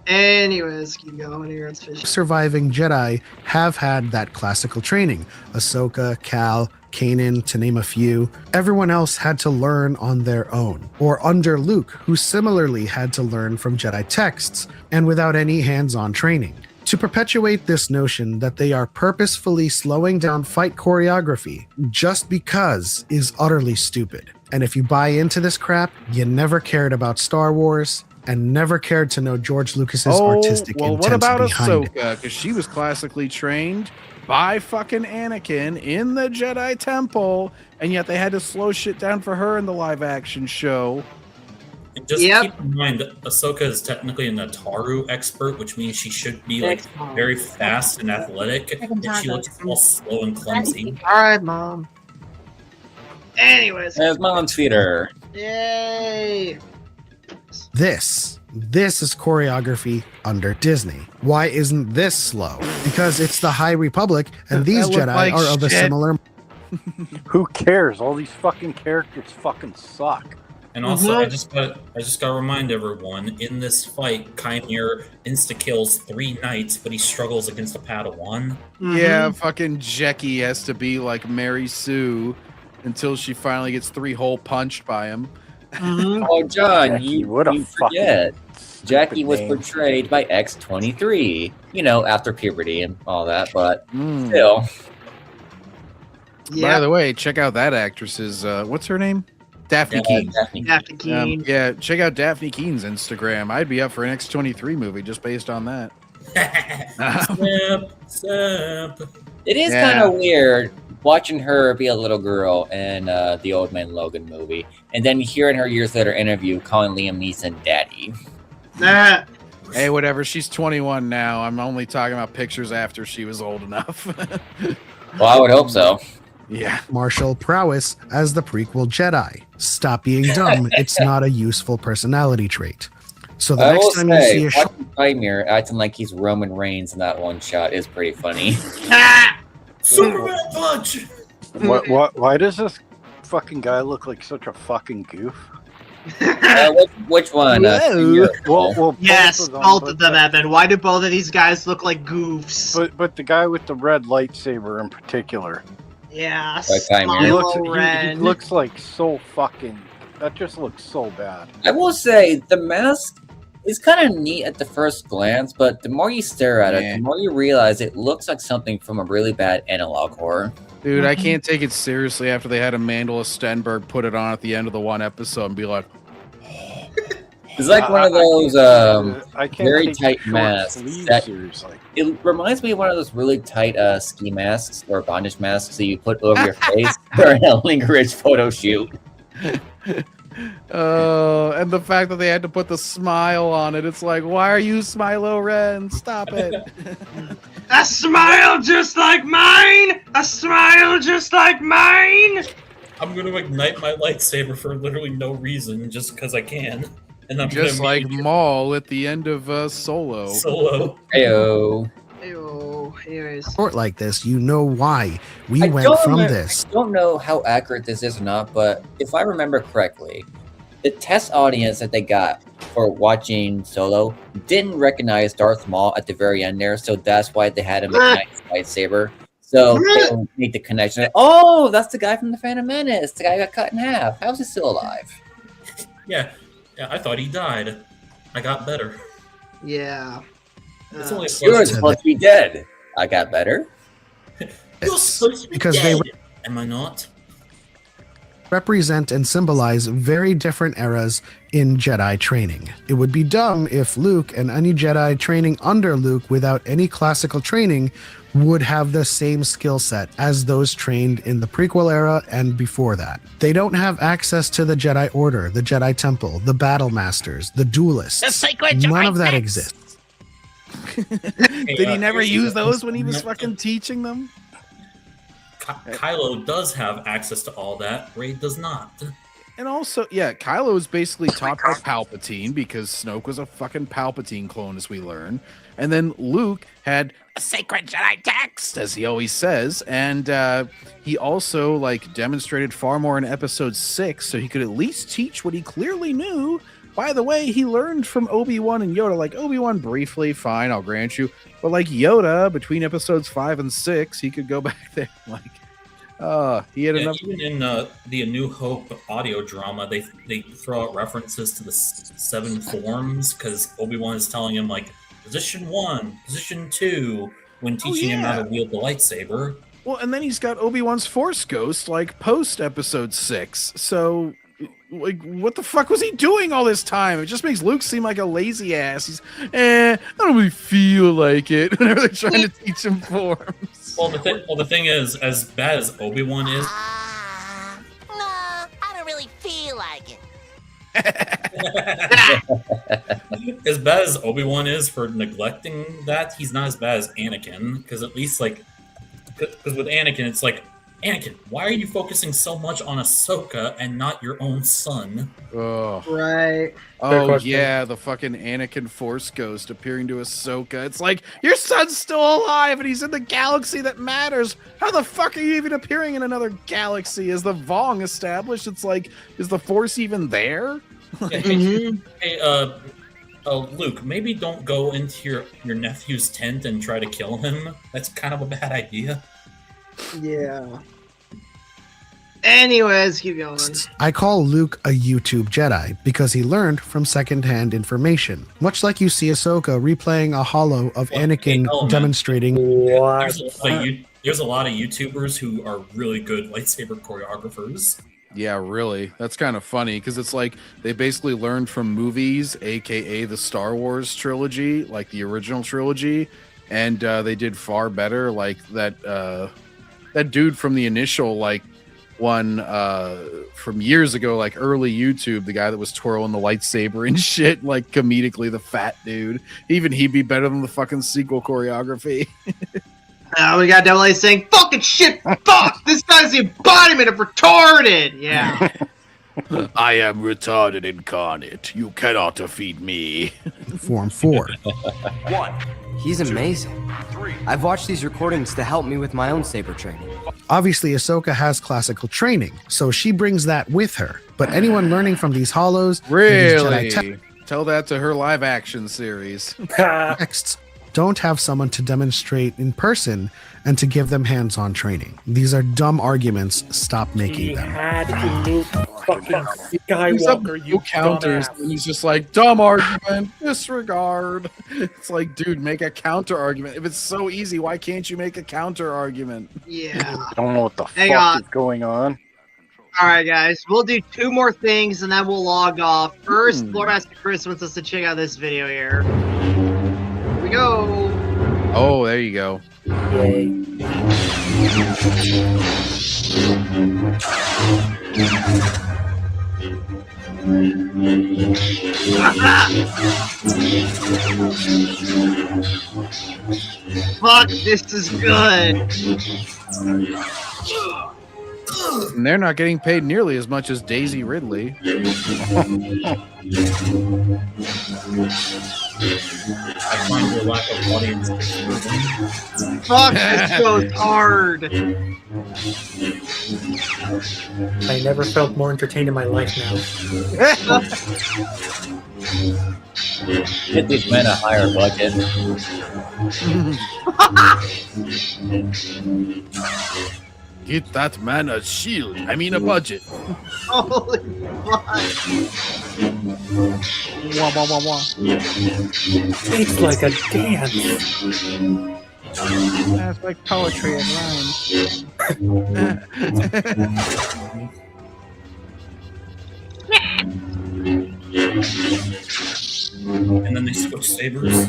Anyways, keep going here. It's fishing. Surviving Jedi have had that classical training. Ahsoka, Cal, Kanan, to name a few. Everyone else had to learn on their own, or under Luke, who similarly had to learn from Jedi texts and without any hands-on training. To perpetuate this notion that they are purposefully slowing down fight choreography just because is utterly stupid. And if you buy into this crap, you never cared about Star Wars and never cared to know George Lucas's artistic intent what about behind it. Ahsoka? Because she was classically trained by fucking Anakin in the Jedi Temple, and yet they had to slow shit down for her in the live-action show. And just keep in mind that Ahsoka is technically an Ataru expert, which means she should be like very fast and athletic, and she looks all slow and clumsy. All right, Mom. Anyways. There's Mom's feeder. Yay! This is choreography under Disney. Why isn't this slow? Because it's the High Republic, and these That looked Jedi like are of a shit. similar. Who cares? All these fucking characters fucking suck. And also, I just gotta remind everyone, in this fight, Kymir insta-kills 3 knights, but he struggles against a Padawan. Yeah, fucking Jackie has to be like Mary Sue until she finally gets 3-hole punched by him. Oh, John, you forget. Jackie was name. portrayed by X-23. You know, after puberty and all that, but still. By the way, check out that actress's, what's her name? Daphne Keane. Daphne Keane. Yeah, check out Daphne Keane's Instagram. I'd be up for an X-23 movie just based on that. It is kind of weird watching her be a little girl in the Old Man Logan movie, and then hearing her years later interview calling Liam Neeson daddy. Hey, whatever. She's 21 now. I'm only talking about pictures after she was old enough. Well, I would hope so. Yeah. Martial prowess as the prequel Jedi. Stop being dumb. It's not a useful personality trait. So the I next will time you see a watching Kymir acting like he's Roman Reigns in that one shot is pretty funny. Superman punch! Why does this fucking guy look like such a fucking goof? Which one? Yes, both of them, Evan. Why do both of these guys look like goofs? But the guy with the red lightsaber in particular. Yeah, He looks, Kylo he Ren. looks like so fucking. That just looks so bad. I will say the mask is kind of neat at the first glance, but the more you stare at it, the more you realize it looks like something from a really bad analog horror. Dude, I can't take it seriously after they had Amandla Stenberg put it on at the end of the one episode and be like, It's like one of those I can't very take tight short masks. sleeves That, seriously. it reminds me of one of those really tight ski masks or bondage masks that you put over your face during a Lingerich photo shoot. and the fact that they had to put the smile on it, it's like, why are you Smilo Ren? Stop it. A smile just like mine! A smile just like mine! I'm gonna ignite my lightsaber for literally no reason, just because I can. And I'm Just gonna like Maul at the end of Solo. Heyo. Anyways. Sport like this, you know why we I went don't from remember- this. I don't know how accurate this is or not, but if I remember correctly, the test audience that they got for watching Solo didn't recognize Darth Maul at the very end there, so that's why they had him ignite his lightsaber. So they don't make the connection. Oh, that's the guy from the Phantom Menace. The guy got cut in half. How is he still alive? Yeah, I thought he died. I got better. Yeah. It's only You were supposed to be dead. I got better. You're supposed to be Because dead. they Am I not? represent and symbolize very different eras in Jedi training. It would be dumb if Luke and any Jedi training under Luke without any classical training would have the same skill set as those trained in the prequel era and before that. They don't have access to the Jedi Order, the Jedi Temple, the Battle Masters, the duelists. The sacred None Jedi of that texts. exists. Did he never use those when he was fucking teaching them? Kylo does have access to all that. Rey does not. And also, yeah, Kylo is basically taught by Palpatine because Snoke was a fucking Palpatine clone, as we learn. And then Luke had A sacred Jedi text. as he always says, and he also like demonstrated far more in Episode 6, so he could at least teach what he clearly knew by the way, he learned from Obi-Wan and Yoda. Like, Obi-Wan briefly, fine, I'll grant you. But like Yoda, between episodes 5 and 6, he could go back there. Like, he had enough. Even in the A New Hope audio drama, they throw out references to the 7 forms because Obi-Wan is telling him like position 1, position 2 when teaching him how to wield the lightsaber. Well, and then he's got Obi-Wan's Force Ghost, like, post episode 6. So, like, what the fuck was he doing all this time? It just makes Luke seem like a lazy ass. He's, I don't really feel like it whenever they're trying to teach him forms. Well, the thing is, as bad as Obi-Wan is, No, I don't really feel like it. as bad as Obi-Wan is for neglecting that, he's not as bad as Anakin. Because at least, like, because with Anakin, it's like, Anakin, why are you focusing so much on Ahsoka and not your own son? Oh, right. Oh, yeah, the fucking Anakin Force Ghost appearing to Ahsoka. It's like, your son's still alive and he's in the galaxy that matters. How the fuck are you even appearing in another galaxy? Is the Vong established? It's like, is the Force even there? Hey, Luke, maybe don't go into your nephew's tent and try to kill him. That's kind of a bad idea. Yeah. Anyways, keep going. I call Luke a YouTube Jedi because he learned from secondhand information. Much like you see Ahsoka replaying a holo of Anakin demonstrating. There's a lot of YouTubers who are really good lightsaber choreographers. Yeah, really. That's kind of funny because it's like they basically learned from movies, aka the Star Wars trilogy, like the original trilogy, and they did far better. Like that dude from the initial one from years ago, like early YouTube, the guy that was twirling the lightsaber and shit, like comedically, the fat dude. Even he'd be better than the fucking sequel choreography. We got Devil saying, fucking shit, fuck! This guy's the embodiment of retarded! Yeah. I am retarded incarnate. You cannot defeat me. Form 4. 1. He's amazing. I've watched these recordings to help me with my own saber training. Obviously, Ahsoka has classical training, so she brings that with her. But anyone learning from these holos, Really? Tell that to her live action series. texts, don't have someone to demonstrate in person and to give them hands-on training. These are dumb arguments. Stop making them. Skywalker, you counters, and he's just like, dumb argument, disregard. It's like, dude, make a counter argument. If it's so easy, why can't you make a counter argument? Yeah. I don't know what the Hang fuck on. is going on. Alright, guys. We'll do 2 more things and then we'll log off. First, Lord Master Chris wants us to check out this video here. Here we go. Oh, there you go. Yay. Fuck, this is good. And they're not getting paid nearly as much as Daisy Ridley. I find your lack of audience disturbing. Fuck, this goes hard. I never felt more entertained in my life now. Get these men a higher budget. Get that man a shield. I mean a budget. Holy fuck. Wah, wah, wah, wah. It's like a dance. That's like poetry and rhymes. And then they switch sabers.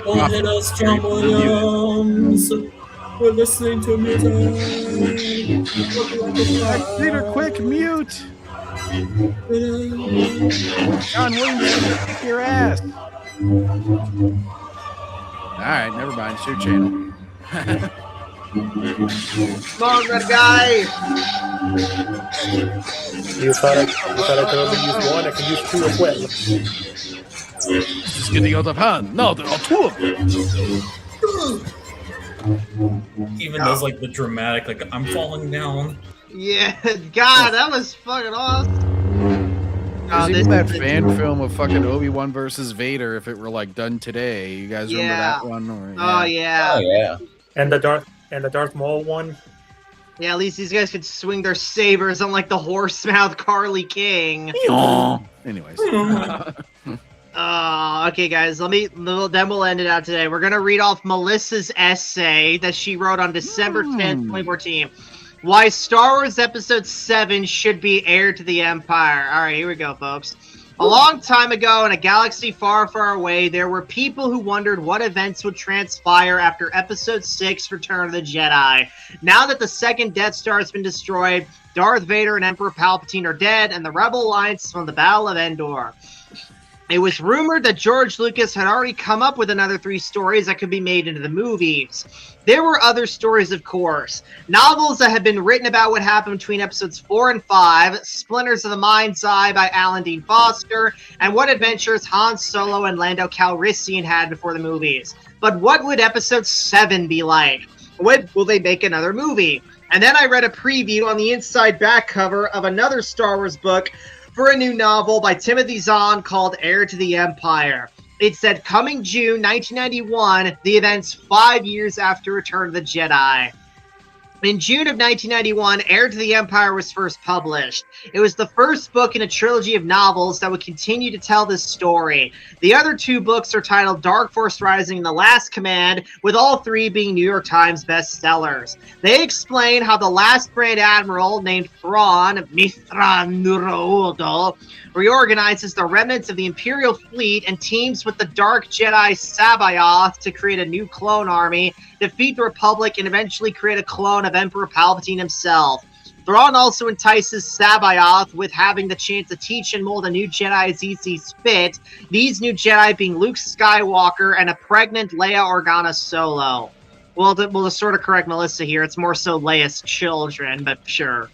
Don't hit us, Williams. We're listening to music. Peter, quick, mute. John Williams is gonna kick your ass. Alright, never mind. It's your channel. Come on, red guy. You thought I could only use 1, I can use 2 as well. This is getting out of hand. Now there are 2 of them. Even does like the dramatic, like I'm falling down. Yeah, God, that was fucking awesome. There's even that fan film of fucking Obi-Wan versus Vader if it were like done today. You guys remember that one? Or, Oh yeah. And the Darth Maul one. Yeah, at least these guys could swing their sabers unlike the horse-mouthed Carly King. Anyways. Okay, guys, then we'll end it out today. We're gonna read off Melissa's essay that she wrote on December 10th, 2014. Why Star Wars Episode 7 should be heir to the Empire. All right, here we go, folks. A long time ago, in a galaxy far, far away, there were people who wondered what events would transpire after Episode 6, Return of the Jedi. Now that the second Death Star has been destroyed, Darth Vader and Emperor Palpatine are dead, and the Rebel Alliance from the Battle of Endor. It was rumored that George Lucas had already come up with another 3 stories that could be made into the movies. There were other stories, of course. Novels that had been written about what happened between episodes 4 and 5, Splinters of the Mind's Eye by Alan Dean Foster, and what adventures Han Solo and Lando Calrissian had before the movies. But what would episode 7 be like? When will they make another movie? And then I read a preview on the inside back cover of another Star Wars book for a new novel by Timothy Zahn called Heir to the Empire. It said, coming June 1991, the events 5 years after Return of the Jedi. In June of 1991, Heir to the Empire was first published. It was the first book in a trilogy of novels that would continue to tell this story. The other 2 books are titled Dark Force Rising and The Last Command, with all 3 being New York Times bestsellers. They explain how the last Grand Admiral, named Thrawn, Mithra Nurodo, reorganizes the remnants of the Imperial fleet and teams with the Dark Jedi Sabaoth to create a new clone army, defeat the Republic, and eventually create a clone of Emperor Palpatine himself. Thrawn also entices Sabaoth with having the chance to teach and mold a new Jedi as he sees fit, these new Jedi being Luke Skywalker and a pregnant Leia Organa Solo. Well, we'll just sort of correct Melissa here. It's more so Leia's children, but sure.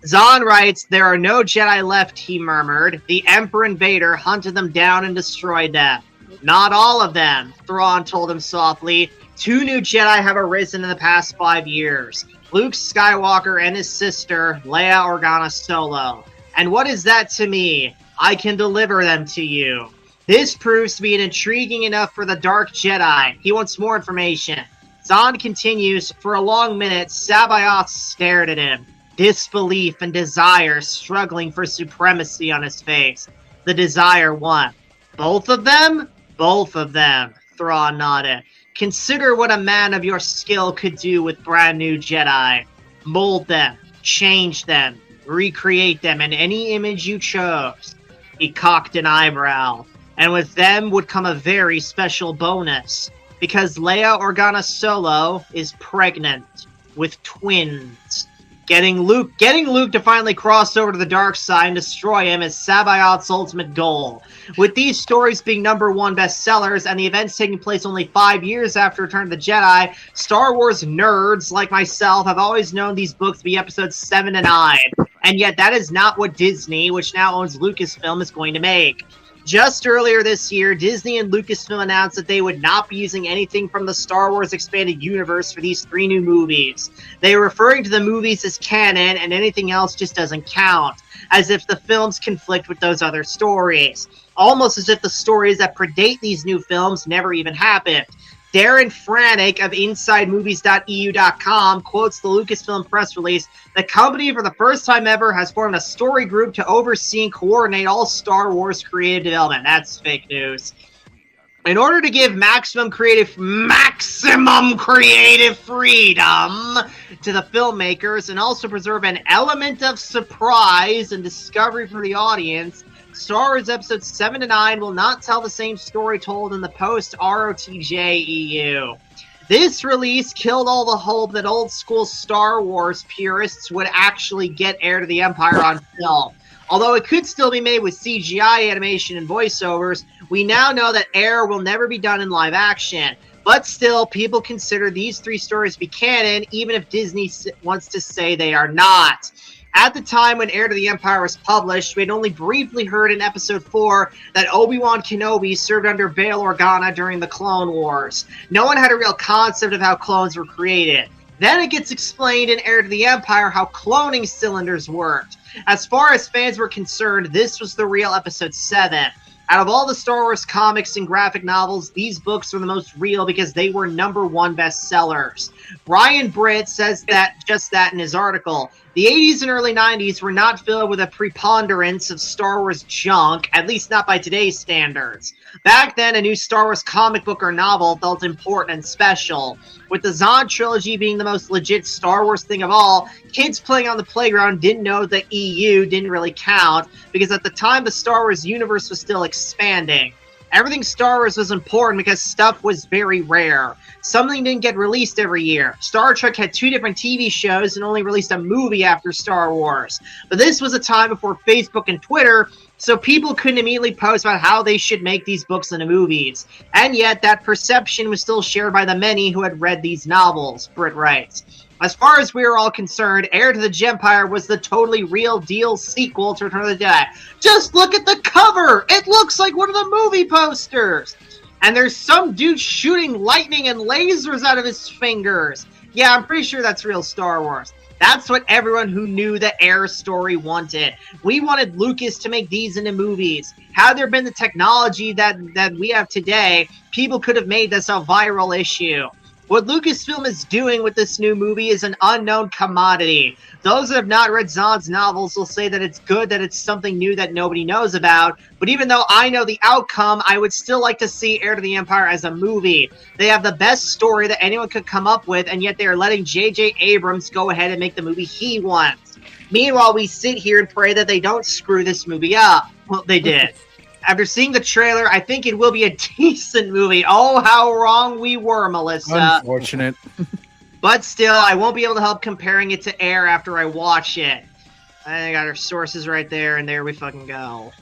Zahn writes, there are no Jedi left, he murmured. The Emperor and Vader hunted them down and destroyed them. Not all of them, Thrawn told him softly. 2 new Jedi have arisen in the past 5 years. Luke Skywalker and his sister, Leia Organa Solo. And what is that to me? I can deliver them to you. This proves to be intriguing enough for the Dark Jedi. He wants more information. Zahn continues, for a long minute, Sabaoth stared at him. Disbelief and desire struggling for supremacy on his face. The desire won. Both of them? Both of them, Thrawn nodded. Consider what a man of your skill could do with brand new Jedi. Mold them, change them, recreate them in any image you chose. He cocked an eyebrow. And with them would come a very special bonus. Because Leia Organa Solo is pregnant with twins. Getting Luke to finally cross over to the dark side and destroy him is Sabaoth's ultimate goal. With these stories being #1 bestsellers and the events taking place only 5 years after Return of the Jedi, Star Wars nerds like myself have always known these books to be episodes 7 and 9. And yet that is not what Disney, which now owns Lucasfilm, is going to make. Just earlier this year, Disney and Lucasfilm announced that they would not be using anything from the Star Wars Expanded Universe for these 3 new movies. They are referring to the movies as canon, and anything else just doesn't count, as if the films conflict with those other stories. Almost as if the stories that predate these new films never even happened. Darren Franek of InsideMovies.eu.com quotes the Lucasfilm press release. The company, for the first time ever, has formed a story group to oversee and coordinate all Star Wars creative development. That's fake news. In order to give maximum creative freedom to the filmmakers and also preserve an element of surprise and discovery for the audience, Star Wars Episodes 7 to 9 will not tell the same story told in the post-ROTJ EU. This release killed all the hope that old-school Star Wars purists would actually get Heir to the Empire on film. Although it could still be made with CGI animation and voiceovers, we now know that Heir will never be done in live action. But still, people consider these 3 stories to be canon, even if Disney wants to say they are not. At the time when Heir to the Empire was published, we had only briefly heard in Episode 4 that Obi-Wan Kenobi served under Bail Organa during the Clone Wars. No one had a real concept of how clones were created. Then it gets explained in Heir to the Empire how cloning cylinders worked. As far as fans were concerned, this was the real Episode 7. Out of all the Star Wars comics and graphic novels, these books were the most real because they were #1 bestsellers. Ryan Britt says just that in his article. The 80s and early 90s were not filled with a preponderance of Star Wars junk, at least not by today's standards. Back then, a new Star Wars comic book or novel felt important and special. With the Zod trilogy being the most legit Star Wars thing of all, kids playing on the playground didn't know the EU didn't really count, because at the time the Star Wars universe was still expanding. Everything Star Wars was important because stuff was very rare. Something didn't get released every year. Star Trek had 2 different TV shows and only released a movie after Star Wars. But this was a time before Facebook and Twitter, so people couldn't immediately post about how they should make these books into movies. And yet, that perception was still shared by the many who had read these novels, Britt writes. As far as we were all concerned, Heir to the Jempire was the totally real deal sequel to Return of the Jedi. Just look at the cover! It looks like one of the movie posters! And there's some dude shooting lightning and lasers out of his fingers. Yeah, I'm pretty sure that's real Star Wars. That's what everyone who knew the Heir story wanted. We wanted Lucas to make these into movies. Had there been the technology that we have today, people could have made this a viral issue. What Lucasfilm is doing with this new movie is an unknown commodity. Those that have not read Zod's novels will say that it's good that it's something new that nobody knows about, but even though I know the outcome, I would still like to see Heir to the Empire as a movie. They have the best story that anyone could come up with, and yet they are letting J.J. Abrams go ahead and make the movie he wants. Meanwhile, we sit here and pray that they don't screw this movie up. Well, they did. After seeing the trailer, I think it will be a decent movie. Oh, how wrong we were, Melissa. Unfortunate. But still, I won't be able to help comparing it to Heir after I watch it. I got our sources right there, and there we fucking go.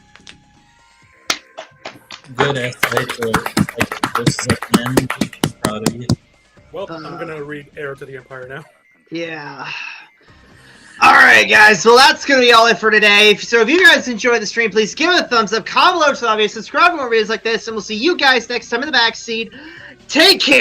Good essay for this again. Proud of you. Well, I'm gonna read Heir to the Empire now. Yeah. Alright guys, well that's going to be all it for today. So if you guys enjoyed the stream, please give it a thumbs up, comment below to the obvious, subscribe for more videos like this, and we'll see you guys next time in the backseat. Take care!